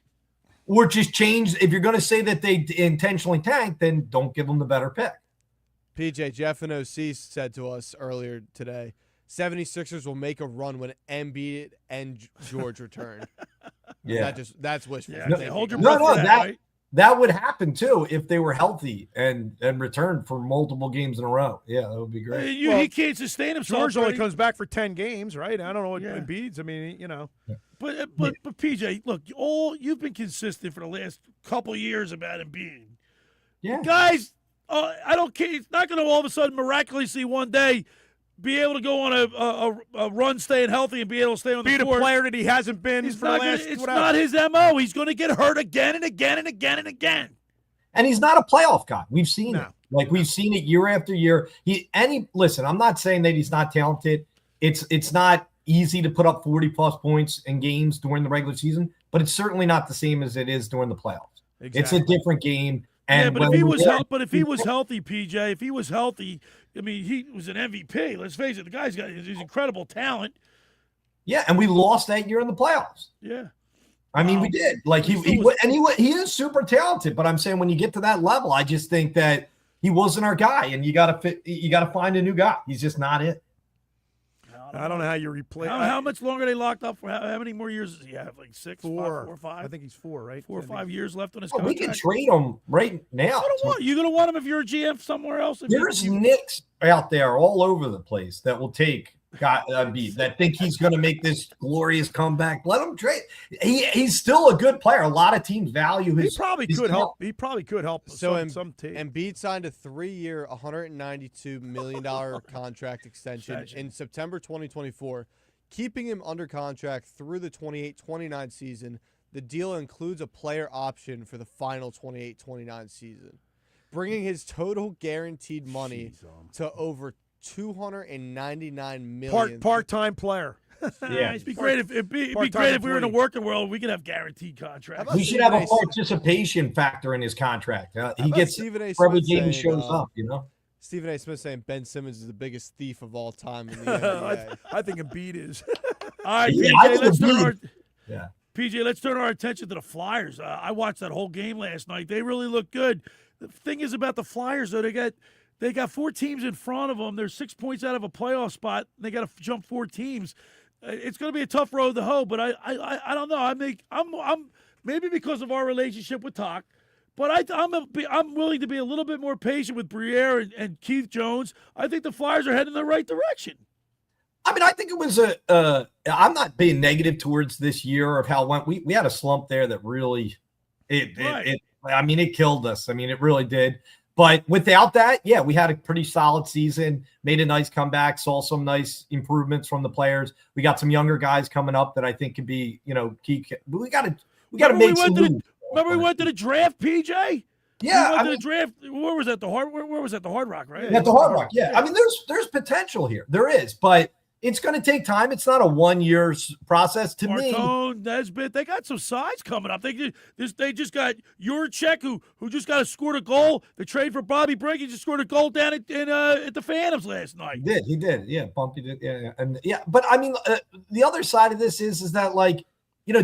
or just change. If you're going to say that they intentionally tank, then don't give them the better pick. PJ, Jeff and OC said to us earlier today. 76ers will make a run when Embiid and George return. That's wishful thinking. Hold your breath. That would happen too if they were healthy and returned for multiple games in a row. Yeah, that would be great. He can't sustain himself. George only comes back for 10 games, right? I don't know what Embiid's. I mean, But PJ, look, you've been consistent for the last couple of years about Embiid. Yeah, guys, I don't care. It's not going to all of a sudden miraculously one day be able to go on a run staying healthy and be able to stay on the court. Be the player that he hasn't been for the last. It's not his MO. He's going to get hurt again and again and again and again. And he's not a playoff guy. We've seen it. Like we've seen it year after year. Listen, I'm not saying that he's not talented. It's not easy to put up 40-plus points in games during the regular season, but it's certainly not the same as it is during the playoffs. Exactly. It's a different game. And but if he was healthy, PJ, if he was healthy, I mean, he was an MVP. Let's face it, the guy's got his incredible talent. Yeah, and we lost that year in the playoffs. Yeah. I mean, we did. Like he is super talented, but I'm saying when you get to that level, I just think that he wasn't our guy, and you got to find a new guy. He's just not it. I don't know how you replay. How much longer are they locked up for? How many more years does he have? Like 6, 4, 4, 5? I think he's 4, right? 4 or 5 years left on his We contract. can trade him right now. You're going to want him if you're a GM somewhere else? There's Knicks out there all over the place that will take that think he's going to make this glorious comeback. Let him trade. He's still a good player. A lot of teams value his. He probably could help. He probably could help. So some team. Embiid signed a 3-year, $192 million contract extension in September 2024, keeping him under contract through the 28-29 season. The deal includes a player option for the final 28-29 season, bringing his total guaranteed money to over $299 million. Part-time player. Yeah, it'd be great if we were in the working world. We could have guaranteed contracts. We should have a participation factor in his contract. He gets for every game he shows up. Stephen A. Smith saying Ben Simmons is the biggest thief of all time in the NBA. I think Embiid is. All right, PJ, let's turn our attention to the Flyers. I watched that whole game last night. They really look good. The thing is about the Flyers, though, they got 4 teams in front of them. They're 6 points out of a playoff spot. They got to jump 4 teams. It's going to be a tough road to hoe, but I don't know. I'm maybe because of our relationship with Talk, but I'm willing to be a little bit more patient with Briere and Keith Jones. I think the Flyers are heading in the right direction. I mean, I think it was I'm not being negative towards this year of how it went. We had a slump there that really it killed us. I mean, it really did. But without that, yeah, we had a pretty solid season, made a nice comeback, saw some nice improvements from the players. We got some younger guys coming up that I think could be, key. But we got to make some moves. Remember we went to the draft, PJ? Yeah, we went to the draft. Where was that? Where was that? The Hard Rock, right? At the Hard Rock, yeah. I mean, there's potential here. There is, but it's going to take time. It's not a 1-year process to me. Martone, Nesbitt, they got some size coming up. They just got Juracek, who just scored a goal. The trade for Bobby Brink, he just scored a goal down at the Phantoms last night. He did. Yeah, Bumpy did. Yeah, and yeah. But I mean, the other side of this is that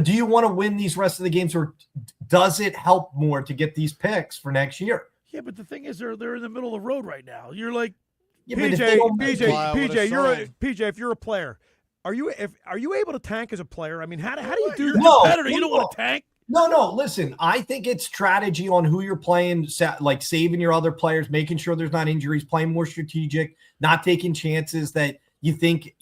do you want to win these rest of the games, or does it help more to get these picks for next year? Yeah, but the thing is, they're in the middle of the road right now. You're like. Yeah, PJ, if you're a player, are you able to tank as a player? I mean, how do you do that? No, you don't want to tank. No. Listen, I think it's strategy on who you're playing, like saving your other players, making sure there's not injuries, playing more strategic, not taking chances that you think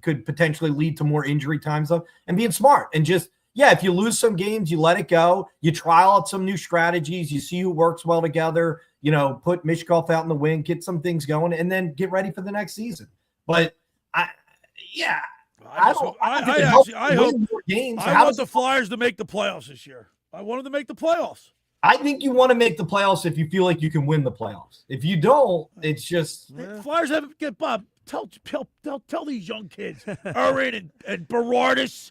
could potentially lead to more injury times, and being smart and just. Yeah, if you lose some games, you let it go. You trial out some new strategies. You see who works well together. Put Mishkov out in the wing, get some things going, and then get ready for the next season. But I hope the Flyers to make the playoffs this year. I want them to make the playoffs. I think you want to make the playoffs if you feel like you can win the playoffs. If you don't, it's just Flyers haven't get Bob. Tell these young kids, Erin and Berardis.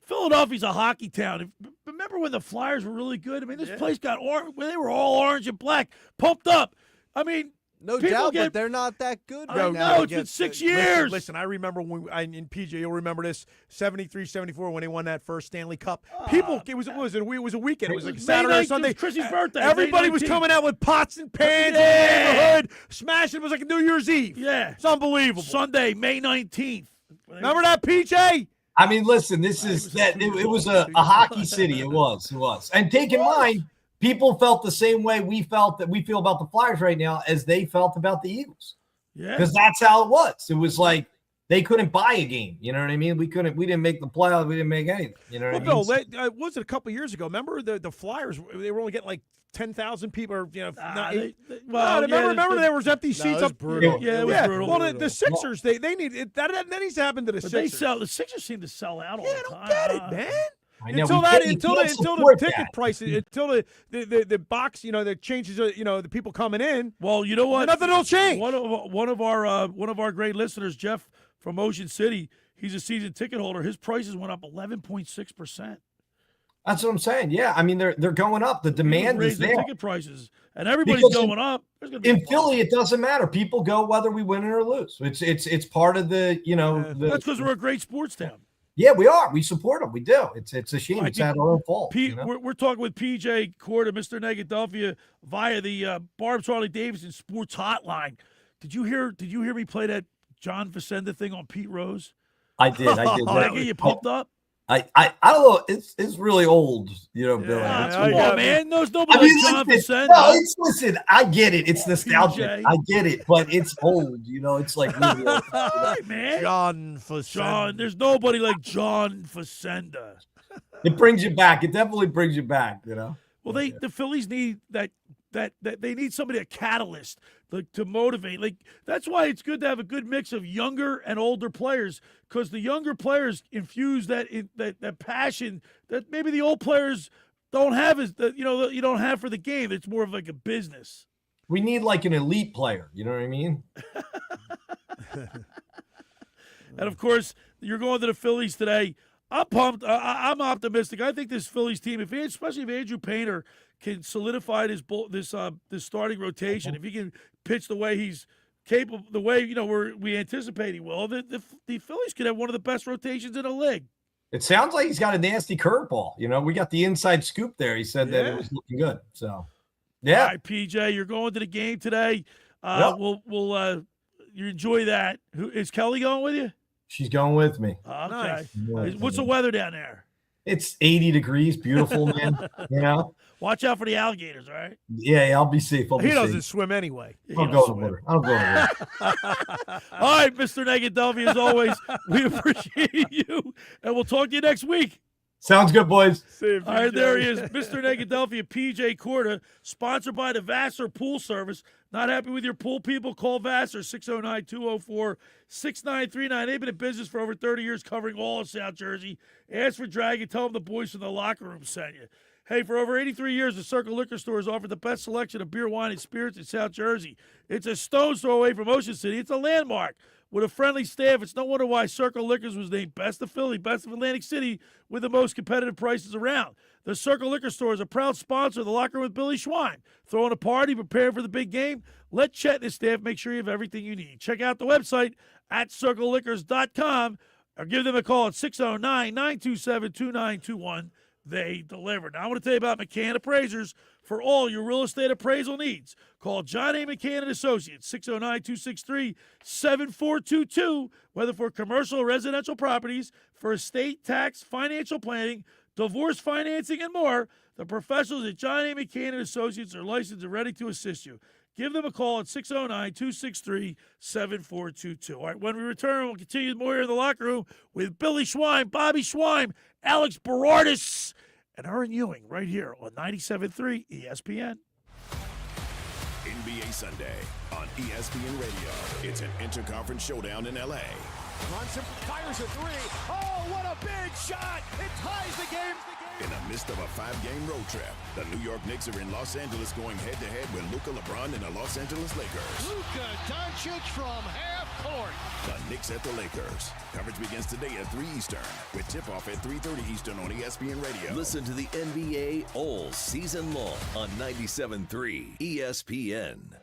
Philadelphia's a hockey town. Remember when the Flyers were really good? I mean, this place got orange. When they were all orange and black, pumped up. I mean, no doubt, but they're not that good right now. No, it's been 6 years. Listen, I remember in PJ, you'll remember this, 73-74 when they won that first Stanley Cup. People, it was a weekend. It was like Saturday or Sunday. Chrissy's birthday. Everybody was coming out with pots and pans in the neighborhood. Smashing. It was like a New Year's Eve. Yeah. It's unbelievable. Sunday, May 19th. Remember that, PJ? I mean, listen, this is that it was a hockey city. It was. And take in mind, people felt the same way we feel about the Flyers right now as they felt about the Eagles. Yeah. Because that's how it was. It was like they couldn't buy a game. You know what I mean? We didn't make the playoffs. We didn't make anything. You know what I mean? No, was it a couple years ago? Remember the Flyers, they were only getting like 10,000 people, remember there was empty seats up. Brutal. Yeah, it was brutal. Well, the Sixers, they need it. That needs to happen to the Sixers. The Sixers seem to sell out all the time. I don't get it, man. I know. Until the ticket prices, until the box, that changes, the people coming in. Well, you know what? Nothing will change. One of our great listeners, Jeff from Ocean City, he's a season ticket holder. His prices went up 11.6%. That's what I'm saying. Yeah, I mean they're going up. The demand is there. Ticket prices, and everybody's going up. In Philly, it doesn't matter. People go whether we win or lose. It's part of the that's because we're a great sports town. Yeah, we are. We support them. We do. It's a shame. It's at our own fault. We're talking with P.J.Corda, Mr. Negadelphia, via the Barb Charlie Davidson Sports Hotline. Did you hear me play that John Facenda thing on Pete Rose? I did. Did I get you pumped up? I don't know. It's really old, Billy. Come on, man. There's nobody like John Facenda. No, listen. I get it. It's nostalgic. I get it, but it's old. It's like really old. Right, man. John Facenda. There's nobody like John Facenda. It brings you back. It definitely brings you back. Well, the Phillies need that they need somebody, a catalyst, to motivate. Like, that's why it's good to have a good mix of younger and older players, because the younger players infuse that passion that maybe the old players don't have, you don't have for the game. It's more of like a business. We need like an elite player. You know what I mean? And of course, you're going to the Phillies today. I'm pumped. I'm optimistic. I think this Phillies team, especially if Andrew Painter can solidify this starting rotation, if he can pitch the way he's capable, the way we anticipate he will, the Phillies could have one of the best rotations in the league. It sounds like he's got a nasty curveball. We got the inside scoop there. He said that it was looking good. So, yeah. All right, PJ, you're going to the game today. We'll you enjoy that. Is Kelly going with you? She's going with me. Okay. Nice. What's the weather down there? It's 80 degrees. Beautiful, man. Watch out for the alligators, all right? Yeah, I'll be safe. He doesn't swim anyway. I don't go to water. All right, Mr. Negadelphia, as always, we appreciate you, and we'll talk to you next week. Sounds good, boys. All right, there he is, Mr. Negadelphia, P.J.Corda, sponsored by the Vassar Pool Service. Not happy with your pool people? Call Vassar, 609-204-6939. They've been in business for over 30 years, covering all of South Jersey. Ask for Dragon. Tell them the boys from the locker room sent you. Hey, for over 83 years, the Circle Liquor Store has offered the best selection of beer, wine, and spirits in South Jersey. It's a stone's throw away from Ocean City. It's a landmark. With a friendly staff, it's no wonder why Circle Liquors was named Best of Philly, Best of Atlantic City, with the most competitive prices around. The Circle Liquor Store is a proud sponsor of the Locker Room with Billy Schweim. Throwing a party, preparing for the big game? Let Chet and his staff make sure you have everything you need. Check out the website at circleliquors.com or give them a call at 609-927-2921. They deliver. Now, I want to tell you about McCann Appraisers for all your real estate appraisal needs. Call John A. McCann & Associates, 609-263-7422, whether for commercial or residential properties, for estate, tax, financial planning, divorce financing, and more. The professionals at John A. McCann & Associates are licensed and ready to assist you. Give them a call at 609-263-7422. All right, when we return, we'll continue more here in the locker room with Billy Schweim, Bobby Schweim, Alex Berardis, and Erin Ewing right here on 97.3 ESPN. NBA Sunday on ESPN Radio. It's an interconference showdown in L.A. Brunson fires a three. Oh, what a big shot! It ties the game. In the midst of a 5-game road trip, the New York Knicks are in Los Angeles going head-to-head with Luka, LeBron, and the Los Angeles Lakers. Luka Doncic from half court. The Knicks at the Lakers. Coverage begins today at 3 Eastern, with tip-off at 3:30 Eastern on ESPN Radio. Listen to the NBA all season long on 97.3 ESPN.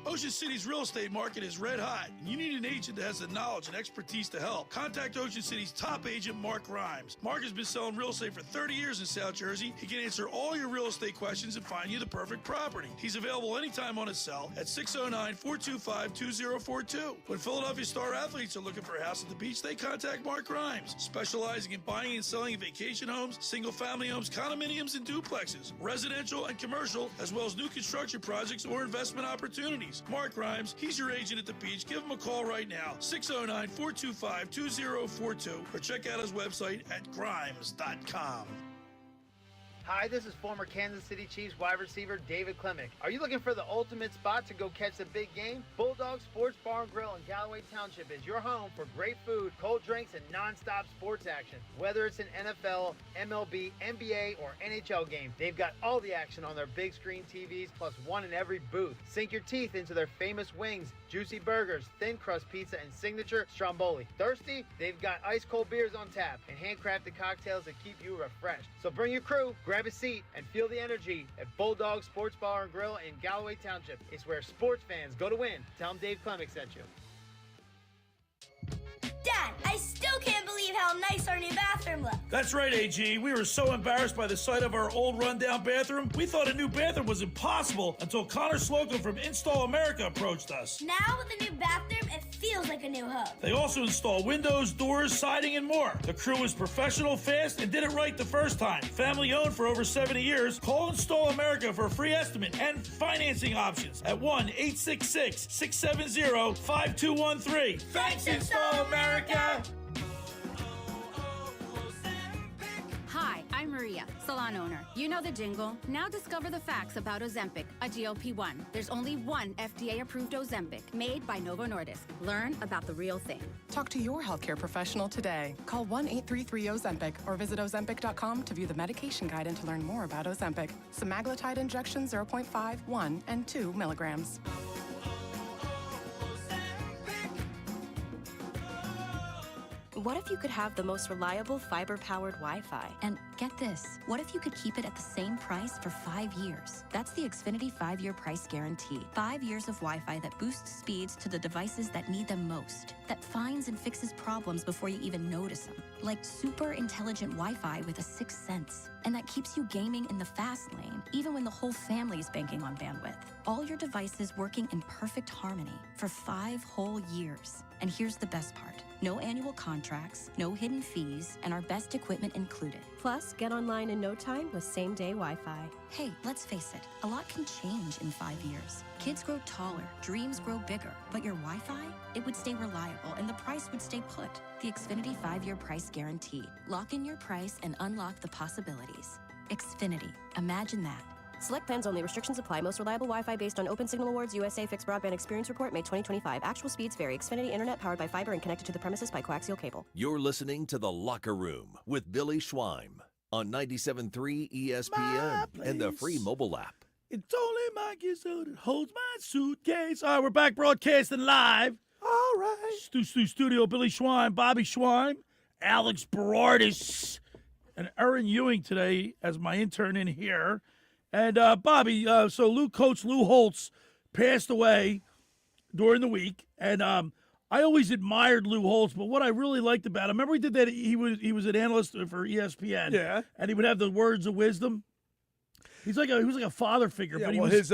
Ocean City's real estate market is red hot, and you need an agent that has the knowledge and expertise to help. Contact Ocean City's top agent, Mark Grimes. Mark has been selling real estate for 30 years in South Jersey. He can answer all your real estate questions and find you the perfect property. He's available anytime on his cell at 609-425-2042. When Philadelphia star athletes are looking for a house at the beach, they contact Mark Grimes, specializing in buying and selling vacation homes, single-family homes, condominiums, and duplexes, residential and commercial, as well as new construction projects or investment opportunities. Mark Grimes, he's your agent at the beach. Give him a call right now, 609-425-2042, or check out his website at grimes.com. Hi, this is former Kansas City Chiefs wide receiver David Klemick. Are you looking for the ultimate spot to go catch the big game? Bulldog Sports Bar and Grill in Galloway Township is your home for great food, cold drinks, and non-stop sports action. Whether it's an NFL, MLB, NBA, or NHL game, they've got all the action on their big screen TVs, plus one in every booth. Sink your teeth into their famous wings, juicy burgers, thin crust pizza, and signature stromboli. Thirsty? They've got ice cold beers on tap and handcrafted cocktails that keep you refreshed. So bring your crew, grab a seat, and feel the energy at Bulldog Sports Bar and Grill in Galloway Township. It's where sports fans go to win. Tell them Dave Klemick sent you. Dad, I still can't believe how nice our new bathroom looks. That's right, AG. We were so embarrassed by the sight of our old rundown bathroom, we thought a new bathroom was impossible until Connor Slocum from Install America approached us. Now with the new bathroom, it feels like a new home. They also install windows, doors, siding, and more. The crew is professional, fast, and did it right the first time. Family owned for over 70 years. Call Install America for a free estimate and financing options at 1-866-670-5213. Thanks, Install America! Hi, I'm Maria, salon owner. You know the jingle. Now discover the facts about Ozempic, a GLP-1. There's only one FDA-approved Ozempic, made by Novo Nordisk. Learn about the real thing. Talk to your healthcare professional today. Call 1-833-OZEMPIC or visit Ozempic.com to view the medication guide and to learn more about Ozempic. Semaglutide injection 0.5, 1, and 2 milligrams. What if you could have the most reliable fiber-powered Wi-Fi? And get this, what if you could keep it at the same price for 5 years? That's the Xfinity 5-year price guarantee. 5 years of Wi-Fi that boosts speeds to the devices that need them most, that finds and fixes problems before you even notice them. Like super intelligent Wi-Fi with a 6th sense. And that keeps you gaming in the fast lane, even when the whole family is banking on bandwidth. All your devices working in perfect harmony for 5 whole years. And here's the best part. No annual contracts, no hidden fees, and our best equipment included. Plus, get online in no time with same-day Wi-Fi. Hey, let's face it, a lot can change in 5 years. Kids grow taller, dreams grow bigger, but your Wi-Fi, it would stay reliable and the price would stay put. The Xfinity 5-year price guarantee. Lock in your price and unlock the possibilities. Xfinity, imagine that. Select plans only. Restrictions apply. Most reliable Wi-Fi based on Open Signal Awards USA Fixed Broadband Experience Report, May 2025. Actual speeds vary. Xfinity Internet powered by fiber and connected to the premises by coaxial cable. You're listening to The Locker Room with Billy Schweim on 97.3 ESPN and the free mobile app. It's only my gizzard that holds my suitcase. All right, we're back broadcasting live. All right. Studio, Billy Schweim, Bobby Schweim, Alex Berardis, and Erin Ewing today as my intern in here. And, Bobby, so Coach Lou Holtz passed away during the week, and I always admired Lou Holtz, but what I really liked about him, remember he did that, he was an analyst for ESPN, yeah, and he would have the words of wisdom. He was like a father figure, yeah, but he was his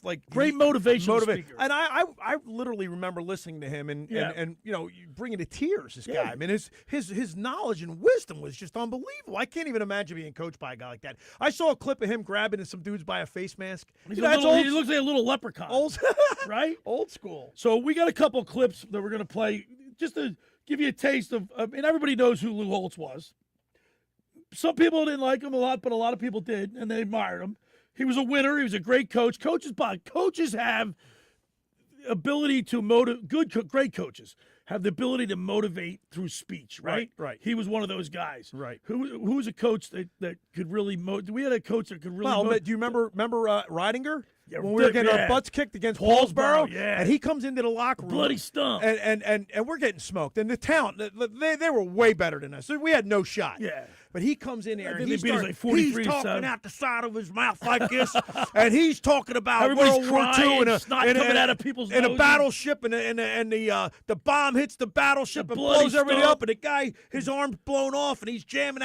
like great motivational speaker. And I literally remember listening to him and you know, you bring it to tears. This guy, I mean, his knowledge and wisdom was just unbelievable. I can't even imagine being coached by a guy like that. I saw a clip of him grabbing some dudes by a face mask. He looks like a little leprechaun, right? Old school. So we got a couple clips that we're gonna play just to give you a taste of. And everybody knows who Lou Holtz was. Some people didn't like him a lot, but a lot of people did, and they admired him. He was a winner. He was a great coach. Coaches have ability to great coaches have the ability to motivate through speech, right? Right. He was one of those guys. Right. Who was a coach that could really motivate? We had a coach that could really motivate. Do you remember Reidinger? Yeah, when we were getting our butts kicked against Paulsboro, and he comes into the locker room, bloody stump, and we're getting smoked. And the talent, they were way better than us. We had no shot. Yeah. But he comes in there and he's talking out the side of his mouth like this, and he's talking about Everybody's World War II and coming out of people's and noses. a battleship, and the bomb hits the battleship and blows everything up, and the guy, his arm's blown off, and he's jamming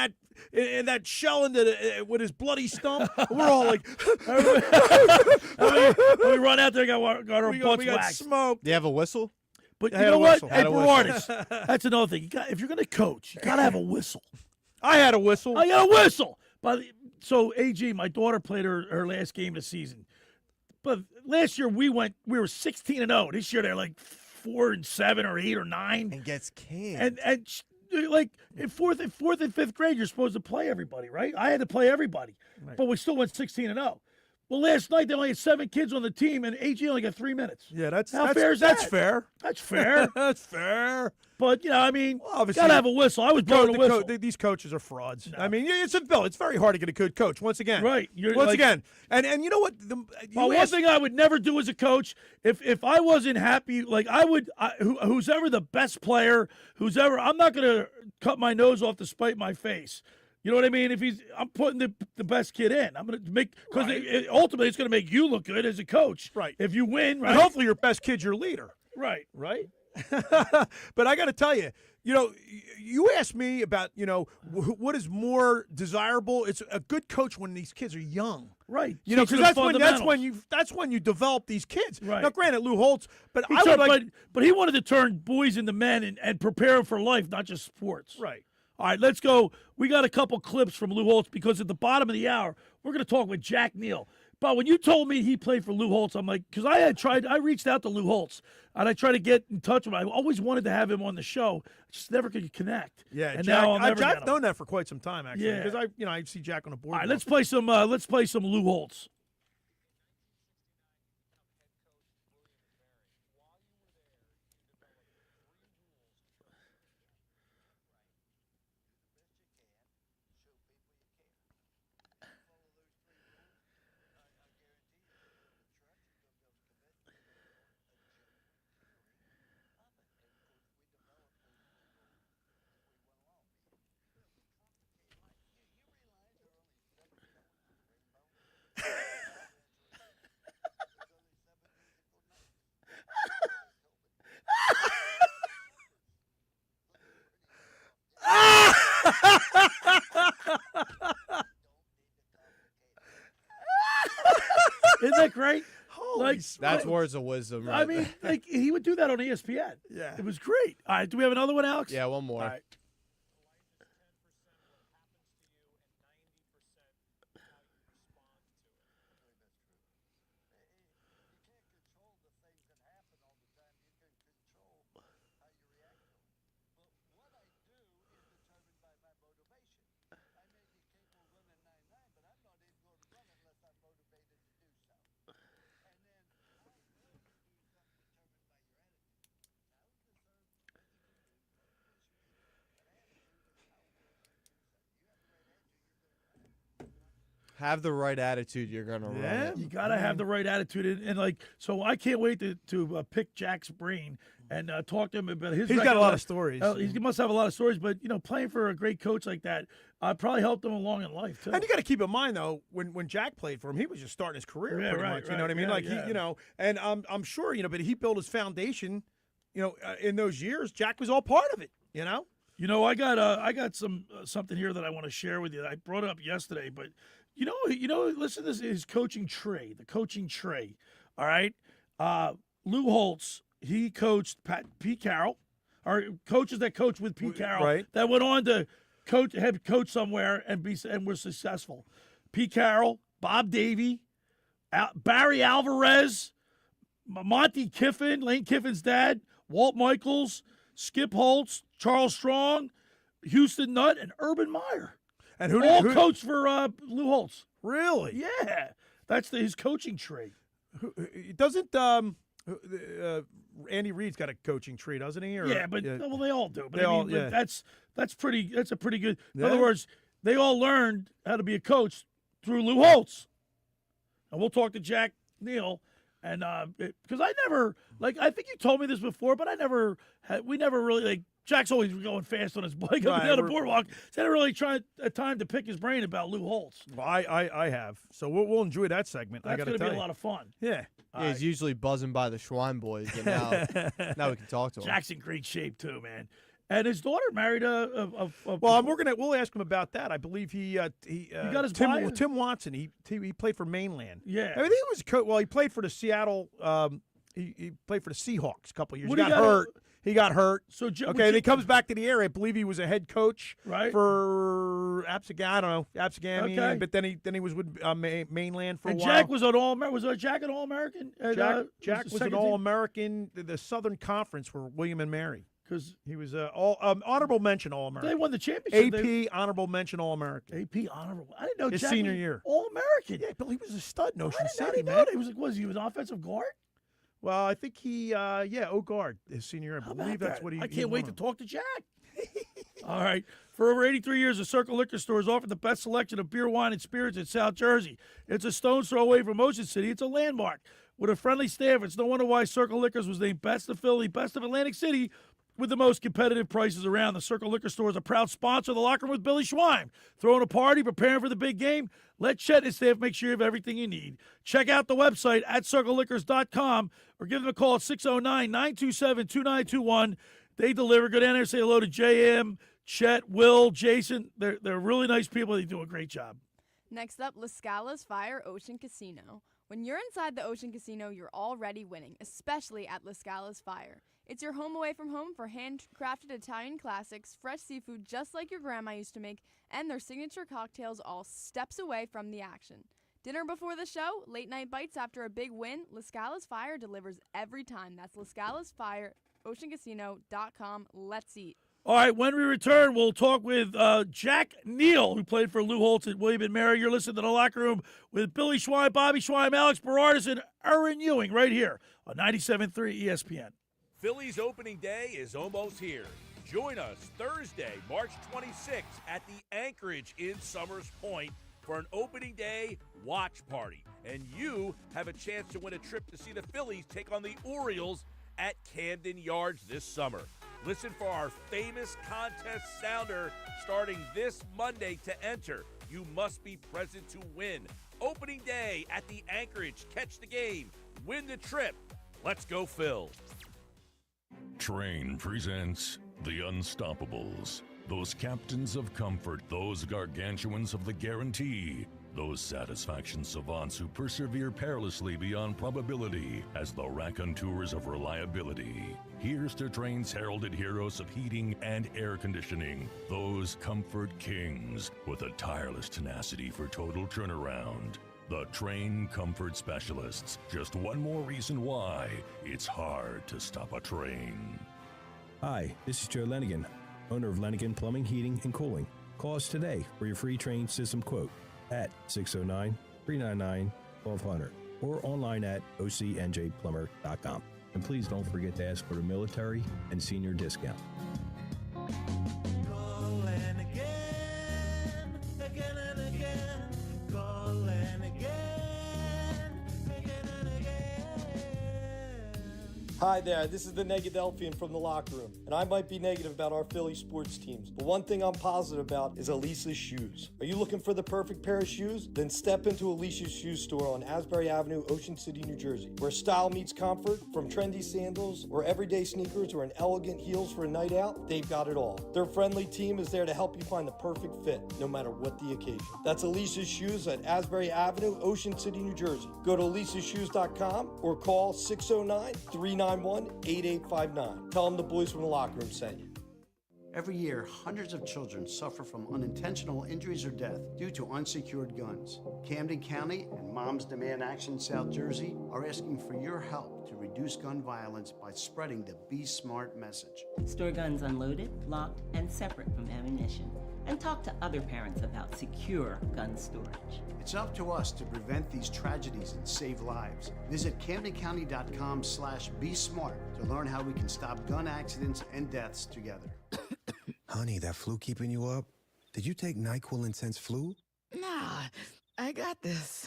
that shell into with his bloody stump. We're all like, we run out there, got our butts waxed. Smoked. Do you have a whistle? But you know what? Hey, Berardis, that's another thing. If you're going to coach, you got to have a whistle. I had a whistle. I got a whistle. So AG, my daughter played her last game of the season. But last year we were 16-0. This year they're like 4-7 or 8 or 9. And gets canned. And like in fourth and fifth grade, you're supposed to play everybody, right? I had to play everybody, but we still went 16-0. Well, last night they only had 7 kids on the team, and AG only got 3 minutes. Yeah, that's fair is that? That's fair. That's fair. That's fair. But I mean, obviously, gotta have a whistle. I was blowing a whistle. These coaches are frauds. No. I mean, it's very hard to get a good coach. Once again, right? And you know what? One thing I would never do as a coach, if I wasn't happy, like who's ever the best player, I'm not gonna cut my nose off to spite my face. You know what I mean? I'm putting the best kid in. I'm going to make, because ultimately it's going to make you look good as a coach. Right. If you win, right? And hopefully your best kid's your leader. Right. But I got to tell you, you asked me about, what is more desirable. It's a good coach when these kids are young. Right. Because that's when you develop these kids. Right. Now, granted, Lou Holtz, but but he wanted to turn boys into men and prepare them for life, not just sports. Right. All right, let's go. We got a couple clips from Lou Holtz because at the bottom of the hour, we're going to talk with Jack Neall. But when you told me he played for Lou Holtz, I'm like, because I reached out to Lou Holtz, and I tried to get in touch with him. I always wanted to have him on the show. I just never could connect. Yeah, and Jack, now I'll never Jack's known that for quite some time, actually. Yeah. Because I see Jack on the board. All right, let's play some Lou Holtz. Isn't that great? That's words of wisdom, right? I mean, he would do that on ESPN. Yeah. It was great. All right, do we have another one, Alex? Yeah, one more. All right. Have the right attitude. You're gonna run it. You gotta have the right attitude, and so I can't wait to pick Jack's brain and talk to him about his. He's got a lot of stories. He must have a lot of stories, but playing for a great coach like that probably helped him along in life too. And you got to keep in mind though, when Jack played for him, he was just starting his career pretty much. You know what I mean? Yeah. And I'm sure but he built his foundation. In those years, Jack was all part of it. I got something here that I want to share with you. I brought it up yesterday, but. Listen to this, his coaching tree, the coaching tree. All right. Lou Holtz, he coached Pete Carroll, or coaches that coached with Pete Carroll right. that went on to head coach somewhere and were successful. Pete Carroll, Bob Davey, Barry Alvarez, Monty Kiffin, Lane Kiffin's dad, Walt Michaels, Skip Holtz, Charles Strong, Houston Nutt, and Urban Meyer. And who coached for Lou Holtz? Really? Yeah, that's his coaching tree. Doesn't Andy Reid's got a coaching tree, doesn't he? Well, they all do. But that's a pretty good. In Yeah. other words, they all learned how to be a coach through Lou Holtz. And we'll talk to Jack Neall, and because I never I think you told me this before, but we never really Jack's always going fast on his bike up and down the boardwalk. So I didn't really try a time to pick his brain about Lou Holtz. Well, I have. So we'll enjoy that segment. That's going to be a lot of fun. Yeah. He's usually buzzing by the Schweim boys, but now we can talk to him. Jack's in great shape too, man. And his daughter married we'll ask him about that. I believe he got his Tim Watson. He played for Mainland. Yeah. I think he was he played for the Seattle. He played for the Seahawks a couple of years. He got hurt. So then he comes back to the area. I believe he was a head coach for Absegami. Okay. But then he was with Mainland for a while. Jack was Jack an All-American? Jack was an All-American. The Southern Conference for William and Mary. Because he was honorable mention All-American. They won the championship. AP honorable mention All-American. AP honorable. I didn't know his Jack senior was year. All-American. Yeah, but he was a stud in Ocean I City, didn't know man. that. He was an offensive guard. Well, I think he, guard his senior year. I believe that's what he. I can't wait to talk to Jack. All right. For over 83 years, the Circle Liquor Store has offered the best selection of beer, wine, and spirits in South Jersey. It's a stone's throw away from Ocean City. It's a landmark. With a friendly staff, it's no wonder why Circle Liquors was named Best of Philly, Best of Atlantic City, with the most competitive prices around. The Circle Liquor Store is a proud sponsor of the Locker Room with Billy Schweim. Throwing a party, preparing for the big game? Let Chet and staff make sure you have everything you need. Check out the website at circleliquors.com or give them a call at 609-927-2921. They deliver. Go down there and say hello to JM, Chet, Will, Jason. They're really nice people. They do a great job. Next up, La Scala's Fire Ocean Casino. When you're inside the Ocean Casino, you're already winning, especially at La Scala's Fire. It's your home away from home for handcrafted Italian classics, fresh seafood just like your grandma used to make, and their signature cocktails all steps away from the action. Dinner before the show, late night bites after a big win, La Scala's Fire delivers every time. That's La Scala's Fire, OceanCasino.com. Let's eat. All right, when we return, we'll talk with Jack Neall, who played for Lou Holtz at William & Mary. You're listening to The Locker Room with Billy Schweim, Bobby Schweim, Alex Berardis, and Erin Ewing right here on 97.3 ESPN. Phillies opening day is almost here. Join us Thursday, March 26th at the Anchorage in Summers Point for an opening day watch party. And you have a chance to win a trip to see the Phillies take on the Orioles at Camden Yards this summer. Listen for our famous contest sounder starting this Monday to enter. You must be present to win. Opening day at the Anchorage. Catch the game. Win the trip. Let's go, Phil. Train presents The Unstoppables. Those captains of comfort, those gargantuans of the guarantee, those satisfaction savants who persevere perilously beyond probability as the raconteurs of reliability. Here's to Train's heralded heroes of heating and air conditioning, those comfort kings with a tireless tenacity for total turnaround. The Train Comfort Specialists. Just one more reason why it's hard to stop a train. Hi, this is Joe Lenigan, owner of Lenigan Plumbing, Heating, and Cooling. Call us today for your free Train system quote at 609-399-1200 or online at ocnjplumber.com. And please don't forget to ask for the military and senior discount. Hi there, this is the Negadelphian from the Locker Room, and I might be negative about our Philly sports teams, but one thing I'm positive about is Elisa's shoes. Are you looking for the perfect pair of shoes? Then step into Elisa's shoe store on Asbury Avenue, Ocean City, New Jersey, where style meets comfort, from trendy sandals or everyday sneakers or an elegant heels for a night out, they've got it all. Their friendly team is there to help you find the perfect fit, no matter what the occasion. That's Elisa's Shoes at Asbury Avenue, Ocean City, New Jersey. Go to elisashoes.com or call 609-391-8859. Tell them the boys from the Locker Room sent you. Every year, hundreds of children suffer from unintentional injuries or death due to unsecured guns. Camden County and Moms Demand Action South Jersey are asking for your help to reduce gun violence by spreading the Be Smart message. Store guns unloaded, locked, and separate from ammunition. And talk to other parents about secure gun storage. It's up to us to prevent these tragedies and save lives. Visit CamdenCounty.com/BeSmart to learn how we can stop gun accidents and deaths together. Honey, that flu keeping you up? Did you take NyQuil Intense Flu? Nah, I got this.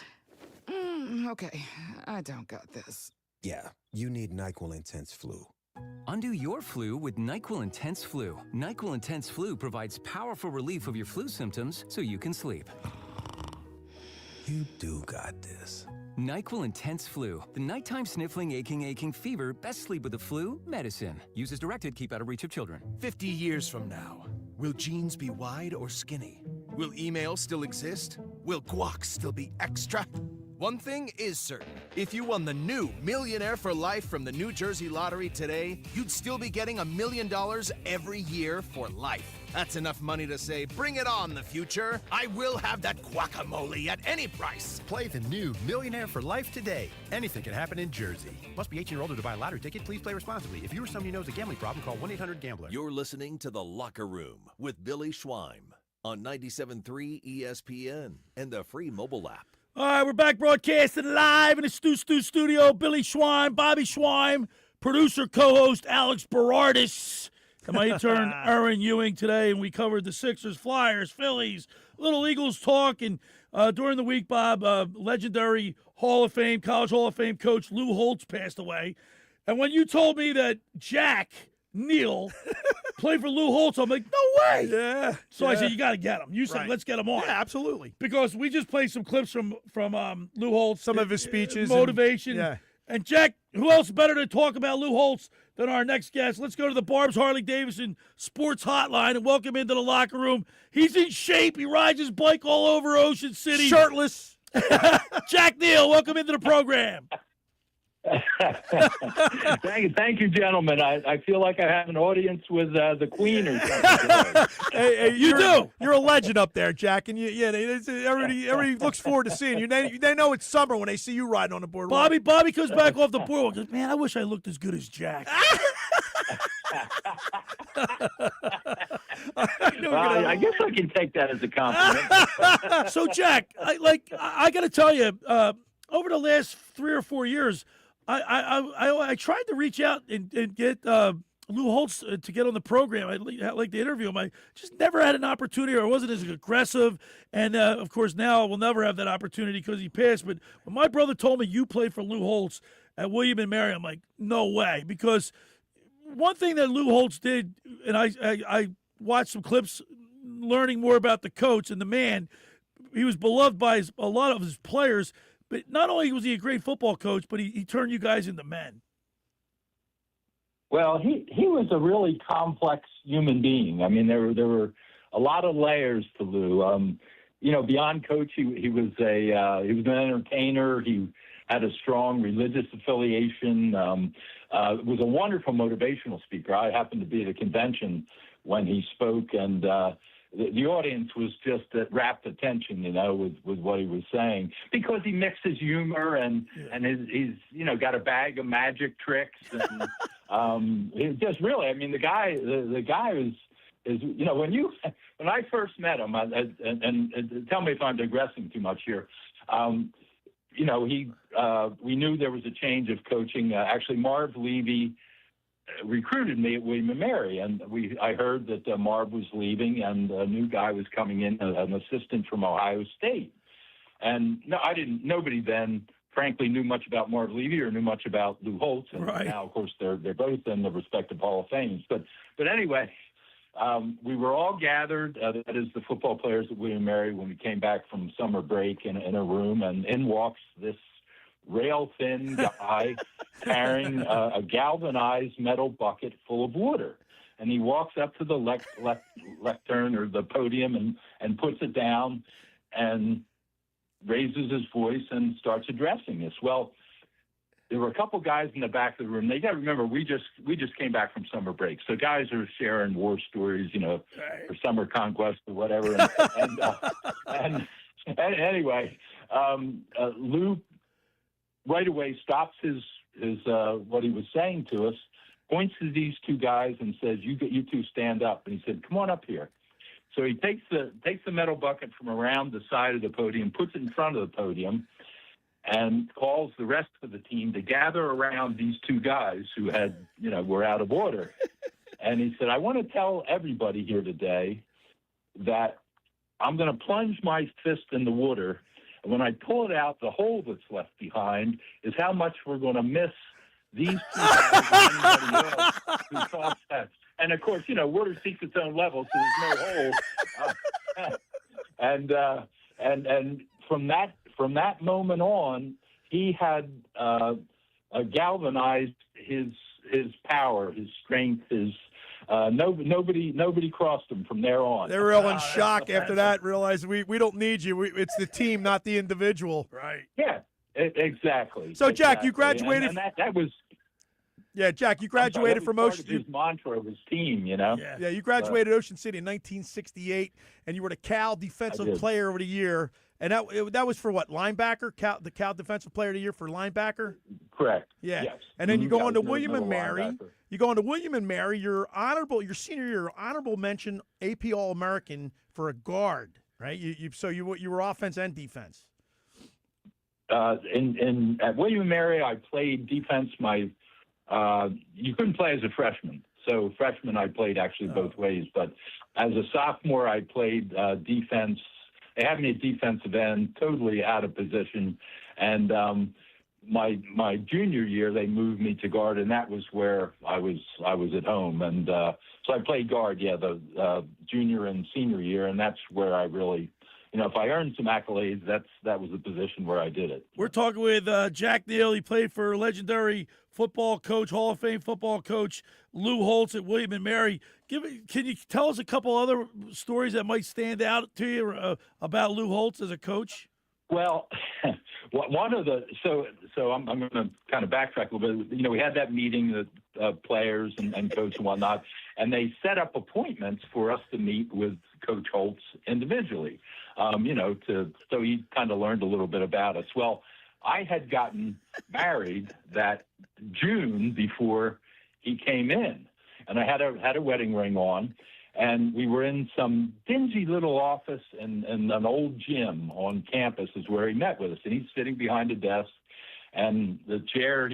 Okay, I don't got this. Yeah, you need NyQuil Intense Flu. Undo your flu with NyQuil Intense Flu. NyQuil Intense Flu provides powerful relief of your flu symptoms so you can sleep. You do got this. NyQuil Intense Flu. The nighttime sniffling, aching fever, best sleep with the flu medicine. Use as directed, keep out of reach of children. 50 years from now, will jeans be wide or skinny? Will email still exist? Will guac still be extra? One thing is certain. If you won the new Millionaire for Life from the New Jersey Lottery today, you'd still be getting $1 million every year for life. That's enough money to say, bring it on, the future. I will have that guacamole at any price. Play the new Millionaire for Life today. Anything can happen in Jersey. Must be 18 or older to buy a lottery ticket. Please play responsibly. If you or someone you know has a gambling problem, call 1-800-GAMBLER. You're listening to The Locker Room with Billy Schweim on 97.3 ESPN and the free mobile app. All right, we're back broadcasting live in the Stu studio. Billy Schweim, Bobby Schweim, producer, co-host Alex Berardis, and my intern Erin Ewing today. And we covered the Sixers, Flyers, Phillies, Little Eagles talk. And during the week, Bob, legendary Hall of Fame, College Hall of Fame coach Lou Holtz passed away. And when you told me that Jack Neall played for Lou Holtz, I'm like, no way. Yeah. So I said, you got to get him. You said, let's get him on. Yeah, absolutely. Because we just played some clips from Lou Holtz. Some of his speeches. Motivation. And Jack, who else better to talk about Lou Holtz than our next guest? Let's go to the Barb's Harley-Davidson Sports Hotline and welcome into the locker room. He's in shape. He rides his bike all over Ocean City. Shirtless. Jack Neall, welcome into the program. Thank you, gentlemen. I feel like I have an audience with the Queen or something. Hey, you're a legend up there, Jack, and everybody looks forward to seeing you. They know it's summer when they see you riding on the boardwalk. Bobby comes back off the boardwalk and goes, man, I wish I looked as good as Jack. I guess I can take that as a compliment. So, Jack, I got to tell you, over the last 3 or 4 years, I tried to reach out and get Lou Holtz to get on the program. I'd like to interview him. I just never had an opportunity, or I wasn't as aggressive. And, of course, now I will never have that opportunity because he passed. But when my brother told me you played for Lou Holtz at William & Mary, I'm like, no way. Because one thing that Lou Holtz did, and I watched some clips learning more about the coach and the man, he was beloved by a lot of his players. But not only was he a great football coach, but he turned you guys into men. Well, he was a really complex human being. I mean, there were a lot of layers to Lou. Beyond coach, he was an entertainer. He had a strong religious affiliation. Was a wonderful motivational speaker. I happened to be at a convention when he spoke, and the audience was just at rapt attention, with what he was saying, because he mixes humor and he's got a bag of magic tricks, and it's just really, I mean, the guy is when I first met him, and tell me if I'm digressing too much here. We knew there was a change of coaching. Actually, Marv Levy recruited me at William & Mary, and I heard that Marv was leaving and a new guy was coming in, an assistant from Ohio State. And nobody then, frankly, knew much about Marv Levy or knew much about Lou Holtz. And now, of course, they're both in the respective Hall of Fames. But anyway, we were all gathered, that is the football players at William & Mary, when we came back from summer break in a room, and in walks this rail-thin guy carrying a galvanized metal bucket full of water. And he walks up to the lectern or the podium and puts it down and raises his voice and starts addressing us. Well, there were a couple guys in the back of the room. They got to remember, we just came back from summer break. So guys are sharing war stories, for summer conquest or whatever. And anyway, Lou right away stops his what he was saying to us, points to these two guys and says, you two stand up. And he said, come on up here. So he takes the metal bucket from around the side of the podium, puts it in front of the podium, and calls the rest of the team to gather around these two guys who were out of order. And he said, I want to tell everybody here today that I'm going to plunge my fist in the water, and when I pull it out, the hole that's left behind is how much we're going to miss these two guys and anybody else who thought that. And, of course, water seeks its own level, so there's no hole. And from that moment on, he had galvanized his power, his strength, nobody crossed him from there on. They were all in shock after that, realized we don't need you. It's the team, not the individual. Right. Yeah. Exactly. So, Jack, exactly. you graduated. And that was. Yeah, Jack, you graduated from Ocean. His mantra was team, you know. Yeah, you graduated Ocean City in 1968, and you were the Cal Defensive Player of the Year. And that was for what, linebacker? The Cal Defensive Player of the Year for linebacker? Correct. Yeah. Yes. And then you go on to William middle and Mary. linebacker. You go on to William and Mary. Your senior year, honorable mention, AP All-American for a guard, right? You were offense and defense. At William and Mary, I played defense. You couldn't play as a freshman. So freshman, I played actually both ways. But as a sophomore, I played defense. They had me at defensive end, totally out of position. And my junior year, they moved me to guard, and that was where I was at home. And so I played guard, the junior and senior year, and that's where I really, if I earned some accolades, that was the position where I did it. We're talking with Jack Neall. He played for legendary football coach, Hall of Fame football coach Lou Holtz at William and Mary. Can you tell us a couple other stories that might stand out to you about Lou Holtz as a coach? Well, one of the so I'm going to kind of backtrack a little bit. We had that meeting, the players and coach and whatnot, and they set up appointments for us to meet with Coach Holtz individually. So he kind of learned a little bit about us. Well, I had gotten married that June before he came in, and I had a wedding ring on, and we were in some dingy little office in an old gym on campus is where he met with us, and he's sitting behind a desk, and the chair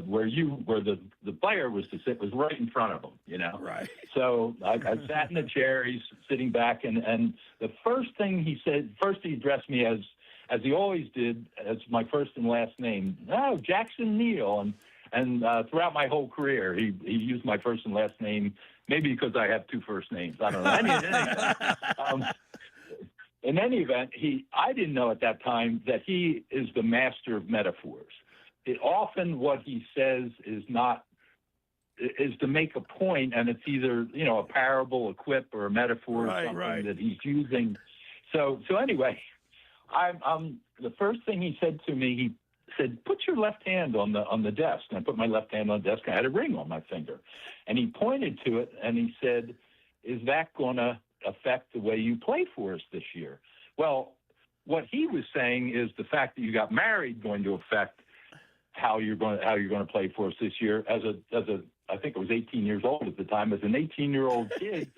where the player was to sit was right in front of him, Right. So I sat in the chair, he's sitting back, and the first thing he said, he addressed me as he always did, as my first and last name. Oh, Jackson Neall. And throughout my whole career, he used my first and last name, maybe because I have two first names. I don't know. In any event, I didn't know at that time that he is the master of metaphors. Often what he says is to make a point, and it's either, a parable, a quip, or a metaphor or something that he's using. So anyway, the first thing he said to me, he said, "Put your left hand on the desk." And I put my left hand on the desk. I had a ring on my finger. And he pointed to it, and he said, "Is that going to affect the way you play for us this year?" Well, what he was saying is the fact that you got married going to affect how you're going to play for us this year. As a I think I was 18 years old at the time. As an 18-year-old kid,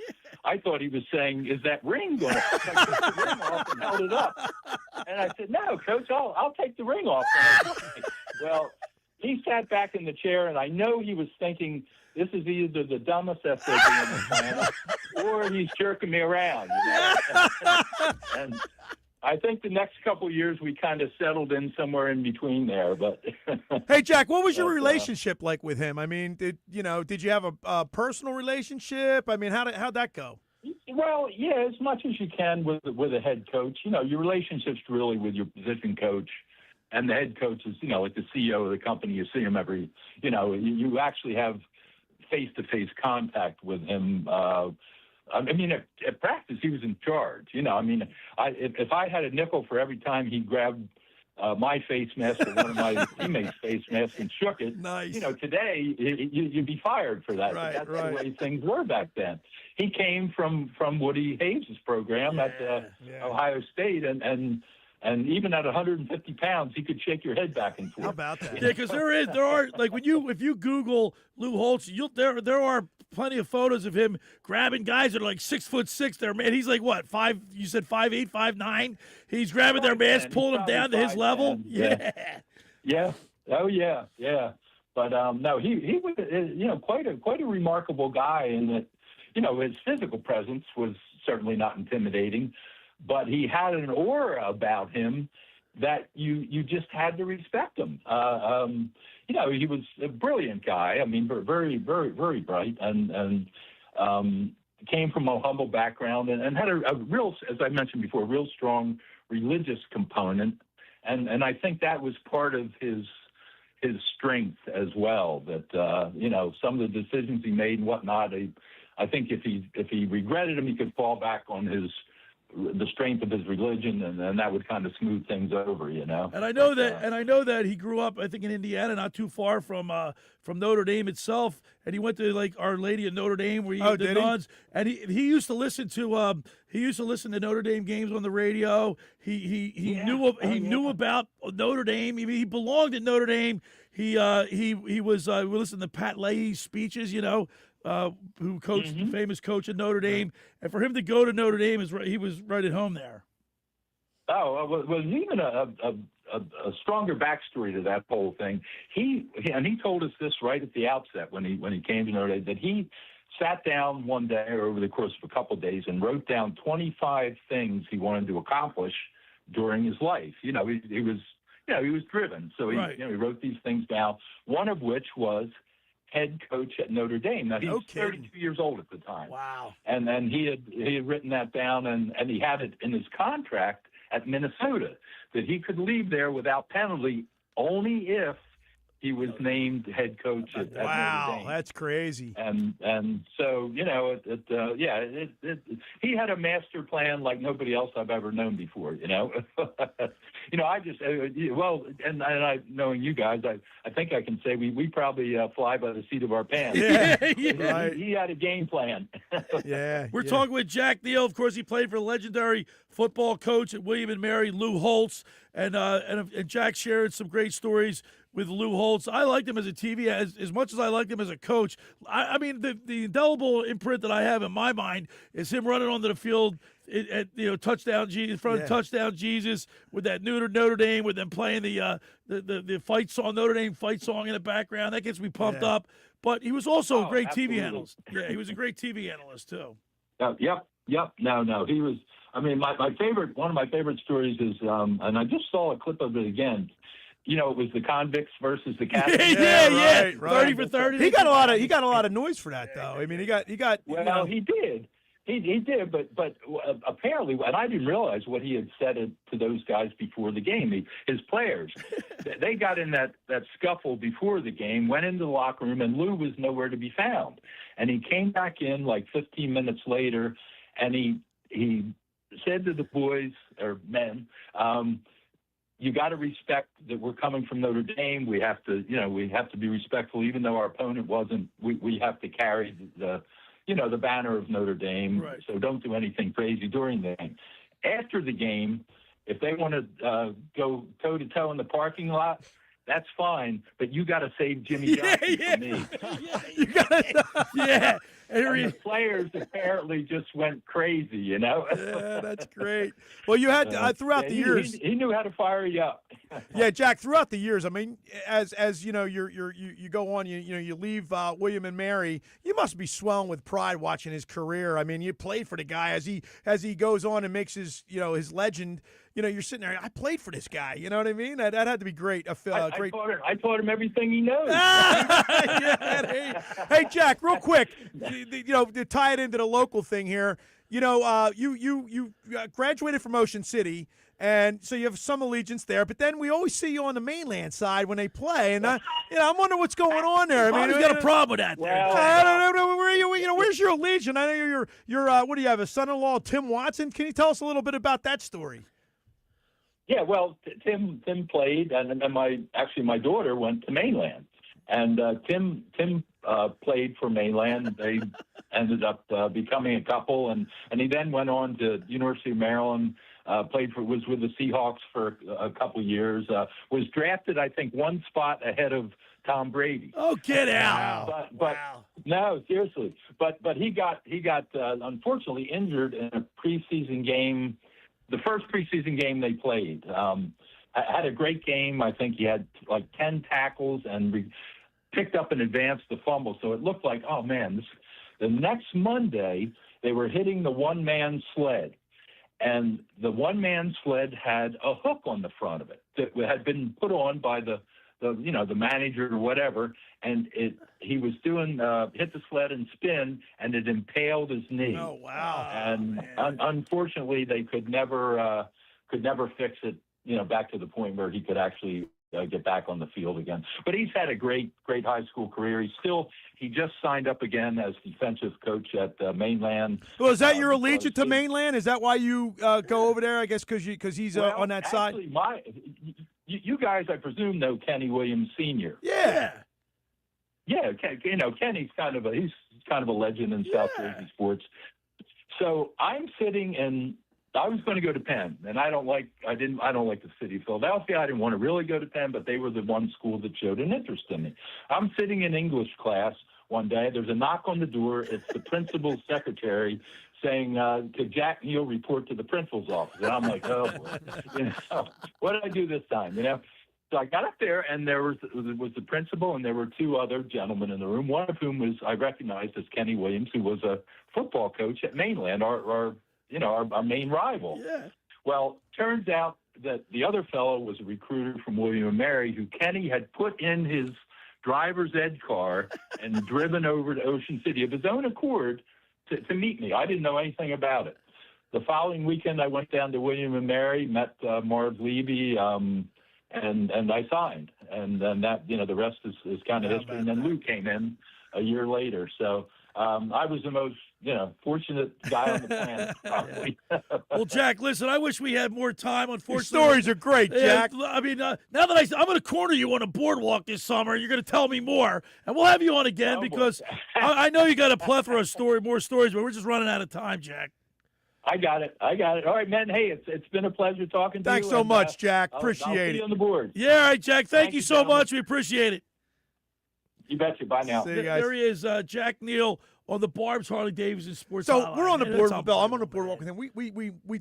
I thought he was saying, "Is that ring going to?" I took the ring off and held it up, and I said, "No, Coach, I'll take the ring off." Well, he sat back in the chair, and I know he was thinking, "This is either the dumbest SOB on the planet, or he's jerking me around." And I think the next couple of years we kind of settled in somewhere in between there. But hey, Jack, what was your relationship like with him? I mean, did you have a personal relationship? I mean, how'd that go? Well, yeah, as much as you can with a head coach. Your relationship's really with your position coach, and the head coach is, like the CEO of the company. You see him every, you actually have face-to-face contact with him. I mean, at practice, he was in charge. If I had a nickel for every time he grabbed my face mask or one of my teammates' face masks and shook it, nice. Today you'd be fired for that. Right, That's the way things were back then. He came from Woody Hayes' program at Ohio State, and even at 150 pounds, he could shake your head back and forth. How about that? Yeah, because there are like if you Google Lou Holtz, there are plenty of photos of him grabbing guys that are like 6'6". There, man, he's like what, 5? You said 5'8", 5'9". He's grabbing their masks, pulling them down to his level. Yeah. Oh yeah. But no, he was quite a remarkable guy in that his physical presence was certainly not intimidating. But he had an aura about him that you just had to respect him. He was a brilliant guy. I mean, very, very, very bright, and came from a humble background and had a real, as I mentioned before, real strong religious component. And I think that was part of his strength as well. That some of the decisions he made and whatnot. I think if he regretted them, he could fall back on his the strength of his religion, and that would kind of smooth things over, you know. And I know that he grew up, I think, in Indiana, not too far from Notre Dame itself, and he went to like Our Lady of Notre Dame, where the nuns, and he used to listen to Notre Dame games on the radio. He knew about Notre Dame. I mean, he belonged at Notre Dame. We listened to Pat Leahy's speeches, you know. Who coached the famous coach at Notre Dame, and for him to go to Notre Dame he was right at home there. Oh, was even a stronger backstory to that whole thing. He told us this right at the outset when he came to Notre Dame, that he sat down one day or over the course of a couple of days and wrote down 25 things he wanted to accomplish during his life. You know, he was driven, so he wrote these things down. One of which was head coach at Notre Dame. Now, he was 32 years old at the time. Wow. And then he had written that down, and he had it in his contract at Minnesota that he could leave there without penalty only if he was named head coach at Notre Dame. Wow, that's crazy. And so, you know, he had a master plan like nobody else I've ever known before, you know. You know, and I, knowing you guys, I think I can say we probably fly by the seat of our pants. Yeah, right. He had a game plan. We're talking with Jack Neall. Of course, he played for legendary football coach at William and Mary, Lou Holtz, and Jack shared some great stories with Lou Holtz. I liked him as a TV as much as I liked him as a coach. I mean, the indelible imprint that I have in my mind is him running onto the field at touchdown Jesus, in front of touchdown Jesus, with that Notre Dame, with them playing the fight song, Notre Dame fight song in the background. That gets me pumped up. But he was also a great absolutely. TV analyst. Yeah, he was a great TV analyst too. Yep. No, he was. I mean, one of my favorite stories is, and I just saw a clip of it again. You know, it was the convicts versus the Catholics. Right. 30 for 30. He got a lot of noise for that, though. I mean, he got. Well, he did. He did, but apparently, and I didn't realize what he had said to those guys before the game. His players, they got in that scuffle before the game, went into the locker room, and Lou was nowhere to be found. And he came back in like 15 minutes later, and he said to the boys or men, you got to respect that we're coming from Notre Dame. We have to be respectful, even though our opponent wasn't. We have to carry the banner of Notre Dame. Right. So don't do anything crazy during the game. After the game, if they want to go toe to toe in the parking lot, that's fine. But you got to save Jimmy Johnson for me. You gotta, And the players apparently just went crazy, you know. Yeah, that's great. Well, you had throughout the years. He knew how to fire you up. Yeah, Jack. Throughout the years, I mean, as you know, you go on. You leave William and Mary. You must be swelling with pride watching his career. I mean, you played for the guy as he goes on and makes his legend. You know, you're sitting there. I played for this guy. You know what I mean? That had to be great. Great. I taught him everything he knows. Hey, Jack, real quick. To tie it into the local thing here. You know, you graduated from Ocean City, and so you have some allegiance there. But then we always see you on the mainland side when they play, and I'm wondering what's going on there. I mean, who's got a problem with that? Well, I don't know where you. Where's your allegiance? I know you're. What do you have? A son-in-law, Tim Watson. Can you tell us a little bit about that story? Yeah, well, Tim played, and my daughter went to mainland, and Tim played for mainland. They ended up becoming a couple, and he then went on to University of Maryland. Was with the Seahawks for a couple years. Was drafted, I think, one spot ahead of Tom Brady. Oh, get out! But no, seriously. But he got unfortunately injured in a preseason game. The first preseason game they played. Had a great game. I think he had like 10 tackles and picked up and advanced the fumble. So it looked like, oh man, the next Monday they were hitting the one-man sled. And the one-man sled had a hook on the front of it that had been put on by the manager or whatever, and he was doing hit the sled and spin, and it impaled his knee. Oh wow! And unfortunately, they could never fix it. Back to the point where he could actually get back on the field again. But he's had a great high school career. He just signed up again as defensive coach at Mainland. Well, is that your allegiance to Mainland? Is that why you go over there? I guess because he's on that side. You guys, I presume, know Kenny Williams Sr. Yeah. Yeah, Kenny's kind of a legend in South Jersey sports. So I'm sitting in. I was going to go to Penn, and I don't like the city of Philadelphia. I didn't want to really go to Penn, but they were the one school that showed an interest in me. I'm sitting in English class one day. There's a knock on the door. It's the principal's secretary saying, "Could Jack Neall report to the principal's office?" And I'm like, "Oh boy, what did I do this time?" So I got up there, and there was the principal, and there were two other gentlemen in the room. One of whom I recognized as Kenny Williams, who was a football coach at Mainland, our main rival. Yeah. Well, turns out that the other fellow was a recruiter from William & Mary who Kenny had put in his driver's ed car and driven over to Ocean City of his own accord to meet me. I didn't know anything about it. The following weekend, I went down to William & Mary, met Marv Levy, and I signed. And then that, the rest is kind of history. And then Lou came in a year later. So I was the most, fortunate guy on the planet, probably. Well, Jack, listen, I wish we had more time. Unfortunately, your stories are great, Jack. I mean, now that I'm going to corner you on a boardwalk this summer, you're going to tell me more, and we'll have you on again because I know you got a plethora of more stories, but we're just running out of time, Jack. I got it. All right, man. Hey, it's been a pleasure talking to you. Thanks so much, Jack. Appreciate I'll it. see you on the board. Yeah, all right, Jack. Thank you so much. We appreciate it. You betcha. Bye now. See you guys. There he is, Jack Neall on the Barb's Harley Davidson Sports. So Hotline. we're on the Man, board that's with Bill. I'm on the boardwalk with him. We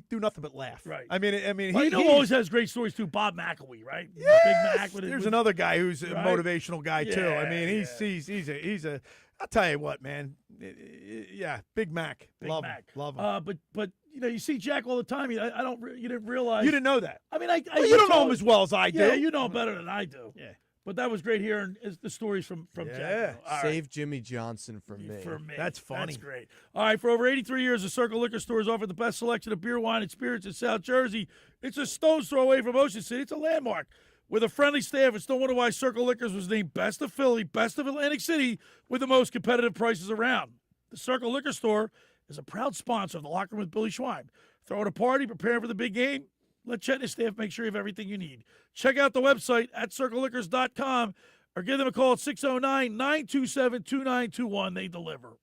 do nothing but laugh. Right. I mean, well, he always has great stories too. Bob McElwee, right? Yes. Big Mac. There's another guy who's a right? motivational guy too. I mean, Yeah, he's a. I'll tell you what, man. Yeah, Big Mac. Love him. But you see Jack all the time. You didn't realize. You didn't know that. I mean, you don't know him as well as I do. Yeah, you know him better than I do. Yeah. But that was great hearing the stories from Jack. All right. Save Jimmy Johnson from me. That's funny. That's great. All right, for over 83 years, the Circle Liquor Store has offered the best selection of beer, wine, and spirits in South Jersey. It's a stone's throw away from Ocean City. It's a landmark. With a friendly staff, it's no wonder why Circle Liquors was named Best of Philly, Best of Atlantic City, with the most competitive prices around. The Circle Liquor Store is a proud sponsor of the Locker Room with Billy Schweim. Throwing a party, preparing for the big game? Let Chet and his staff make sure you have everything you need. Check out the website at circleliquors.com or give them a call at 609-927-2921. They deliver.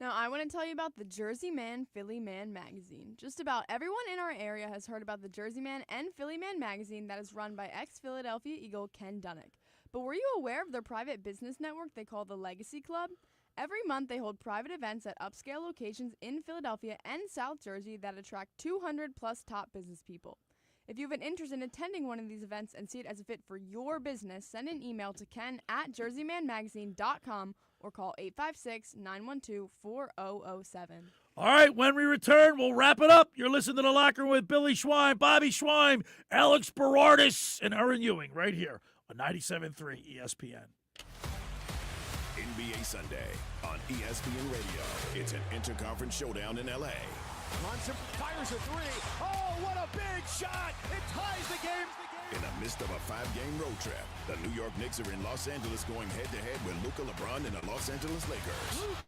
Now, I want to tell you about the Jersey Man, Philly Man magazine. Just about everyone in our area has heard about the Jersey Man and Philly Man magazine that is run by ex-Philadelphia Eagle Ken Dunnick. But were you aware of their private business network they call the Legacy Club? Every month, they hold private events at upscale locations in Philadelphia and South Jersey that attract 200-plus top business people. If you have an interest in attending one of these events and see it as a fit for your business, send an email to ken@jerseymanmagazine.com or call 856-912-4007. All right, when we return, we'll wrap it up. You're listening to The Locker Room with Billy Schweim, Bobby Schweim, Alex Berardis, and Erin Ewing right here on 97.3 ESPN. NBA Sunday on ESPN Radio. It's an interconference showdown in L.A. Munson fires a three. Oh, what a big shot! It ties the game. In the midst of a 5-game road trip, the New York Knicks are in Los Angeles going head-to-head with Luka LeBron and the Los Angeles Lakers. Luka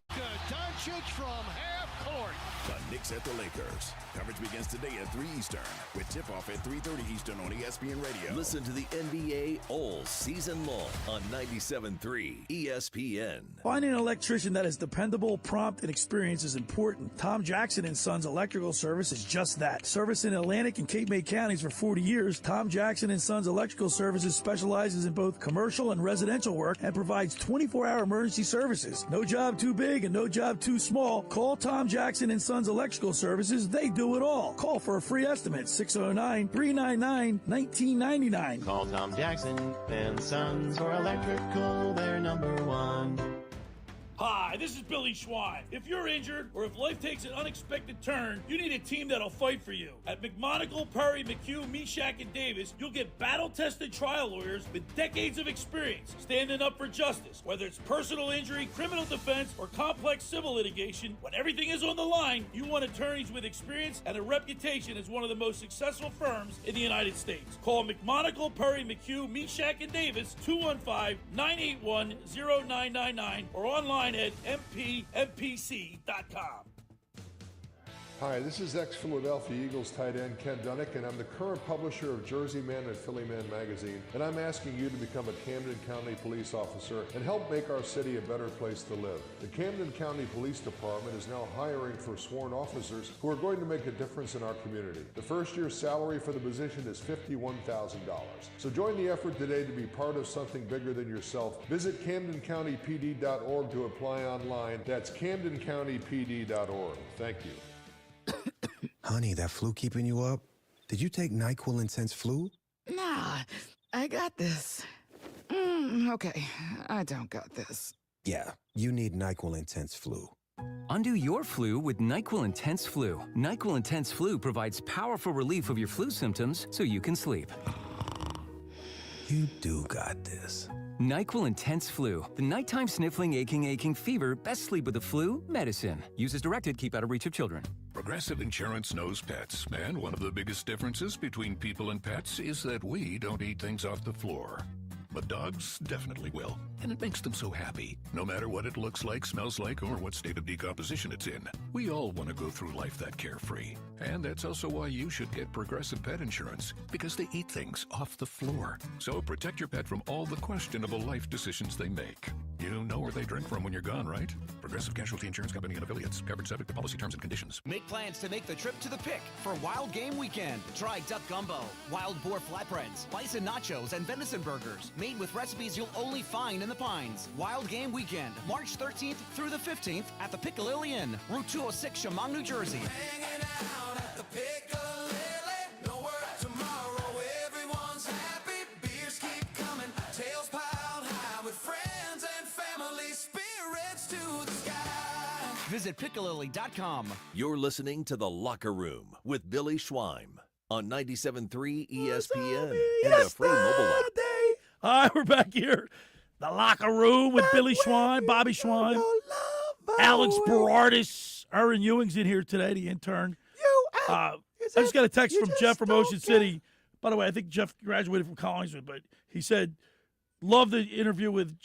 Doncic from half court. The Knicks at the Lakers. Coverage begins today at 3 Eastern with tip-off at 3:30 Eastern on ESPN Radio. Listen to the NBA all season long on 97.3 ESPN. Finding an electrician that is dependable, prompt, and experienced is important. Tom Jackson & Sons Electrical Service is just that. Service in Atlantic and Cape May counties for 40 years, Tom Jackson & Sons Electrical Services specializes in both commercial and residential work and provides 24-hour emergency services. No job too big and no job too small. Call Tom Jackson & Sons Electrical Services. They do it all. Call for a free estimate, 609-399-1999. Call Tom Jackson & Sons for electrical, they're number one. Hi, this is Billy Schweim. If you're injured or if life takes an unexpected turn, you need a team that'll fight for you. At McMonagle, Perry, McHugh, Meshack, and Davis, you'll get battle-tested trial lawyers with decades of experience standing up for justice. Whether it's personal injury, criminal defense, or complex civil litigation, when everything is on the line, you want attorneys with experience and a reputation as one of the most successful firms in the United States. Call McMonagle, Perry, McHugh, Meshack, and Davis, 215-981-0999, or online at mpmpc.com. Hi, this is ex-Philadelphia Eagles tight end Ken Dunnick, and I'm the current publisher of Jersey Man and Philly Man magazine, and I'm asking you to become a Camden County police officer and help make our city a better place to live. The Camden County Police Department is now hiring for sworn officers who are going to make a difference in our community. The first year's salary for the position is $51,000. So join the effort today to be part of something bigger than yourself. Visit CamdenCountyPD.org to apply online. That's CamdenCountyPD.org. Thank you. Honey, that flu keeping you up? Did you take NyQuil Intense Flu? Nah, I got this. Okay, I don't got this. Yeah, you need NyQuil Intense Flu. Undo your flu with NyQuil Intense Flu. NyQuil Intense Flu provides powerful relief of your flu symptoms so you can sleep. You do got this. NyQuil Intense Flu. The nighttime sniffling, aching fever. Best sleep with the flu medicine. Use as directed. Keep out of reach of children. Progressive Insurance knows pets, and one of the biggest differences between people and pets is that we don't eat things off the floor. But dogs definitely will, and it makes them so happy, no matter what it looks like, smells like, or what state of decomposition it's in. We all want to go through life that carefree, and that's also why you should get Progressive Pet Insurance, because they eat things off the floor. So protect your pet from all the questionable life decisions they make. You know where they drink from when you're gone, right? Progressive Casualty Insurance Company and Affiliates. Covered subject to policy terms and conditions. Make plans to make the trip to the Pick for Wild Game Weekend. Try duck gumbo, wild boar flatbreads, bison nachos, and venison burgers. Made with recipes you'll only find in the Pines. Wild Game Weekend, March 13th through the 15th at the Piccalilli Inn, Route 206, Chemung, New Jersey. Hanging out at the Piccalilli, no work tomorrow, everyone's happy, beers keep coming, tails piled high with friends and family, spirits to the sky. Visit Piccalilli.com. You're listening to The Locker Room with Billy Schweim on 97.3 ESPN and the free mobile app. All right, we're back here. The Locker Room with Billy Schweim, Bobby Schweim, Alex Berardis, Erin Ewing's in here today, the intern. I just got a text from Jeff from Ocean City. By the way, I think Jeff graduated from Collingswood, but he said, love the interview with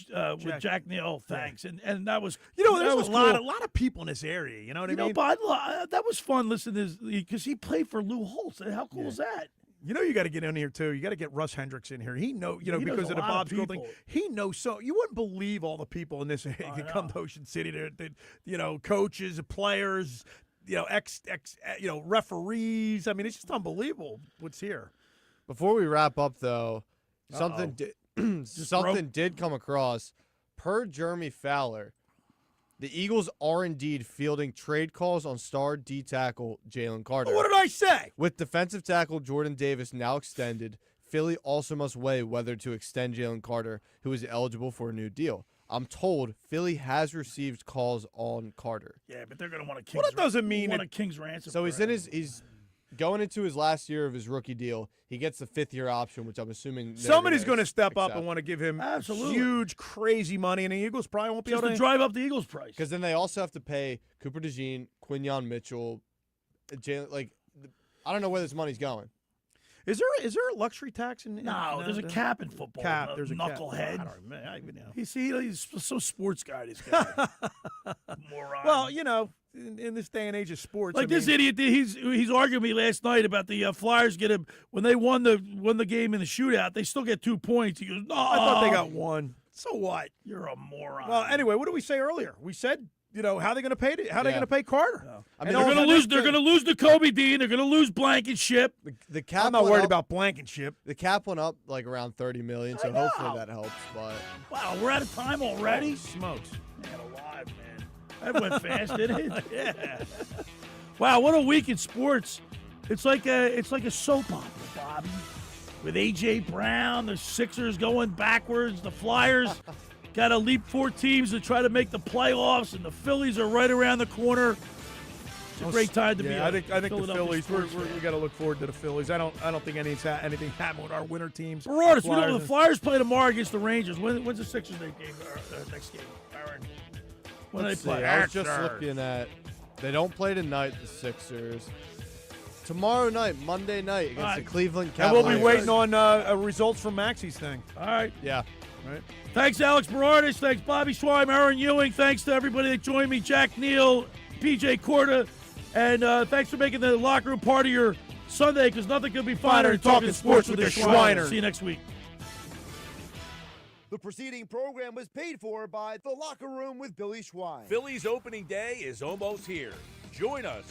Jack Neall. Thanks. Yeah. And that was, there's a lot of people in this area. You know what I mean? But that was fun listening to this because he played for Lou Holtz. How cool is that? You know, you got to get in here too. You got to get Russ Hendricks in here. He because of the Bob School thing. He knows so. You wouldn't believe all the people in this area that come to Ocean City. That coaches, players, referees. I mean, it's just unbelievable what's here. Before we wrap up, though, something did come across. Per Jeremy Fowler, the Eagles are indeed fielding trade calls on star D tackle Jalen Carter. What did I say? With defensive tackle Jordan Davis now extended, Philly also must weigh whether to extend Jalen Carter, who is eligible for a new deal. I'm told Philly has received calls on Carter. Yeah, but they're going to want a King's ransom. Well, that doesn't mean a King's ransom. So he's going into his last year of his rookie deal. He gets the 5th-year option, which I'm assuming somebody's going to step up and want to give him huge, crazy money, and the Eagles probably won't be able to drive up the Eagles' price. Because then they also have to pay Cooper DeJean, Quinyon Mitchell, Jalen. I don't know where this money's going. Is there a luxury tax in? No, there's a cap in football. There's a knucklehead. I don't know. He's so sports guy. This guy, moron. Well, in this day and age of sports, this idiot, he's arguing with me last night about the Flyers when they won the game in the shootout, they still get 2 points. He goes, no, I thought they got 1. So what? You're a moron. Well, anyway, what did we say earlier? We said, how they going to pay? How they going to pay Carter? No. I mean, they're going to lose. They're going to lose to Kobe Dean. They're going to lose Blankenship. The cap. I'm not worried about Blankenship. The cap went up like around $30 million, so hopefully that helps. But wow, we're out of time already. Smokes, man, alive, man. That went fast, didn't it? Yeah. Wow, what a week in sports. It's like a soap opera, Bobby. With A.J. Brown, the Sixers going backwards, the Flyers got to leap 4 teams to try to make the playoffs, and the Phillies are right around the corner. It's a great time to be. I think the Philadelphia Phillies. sports fan. We got to look forward to the Phillies. I don't think anything happened with our winter teams. Berardis, we know the Flyers play tomorrow against the Rangers. When's the Sixers game? Next game, Aaron. When Let's they play? see. I was just looking at. They don't play tonight. The Sixers. Tomorrow night, Monday night, against the Cleveland And Cavaliers. we'll be waiting on results from Maxie's thing. All right. Yeah. All right. Thanks, Alex Berardis. Thanks, Bobby Schweim, Erin Ewing. Thanks to everybody that joined me, Jack Neall, P.J.Corda. And thanks for making the locker room part of your Sunday, because nothing could be finer than talking sports with the Schweiners. See you next week. The preceding program was paid for by The Locker Room with Billy Schweim. Phillies opening day is almost here. Join us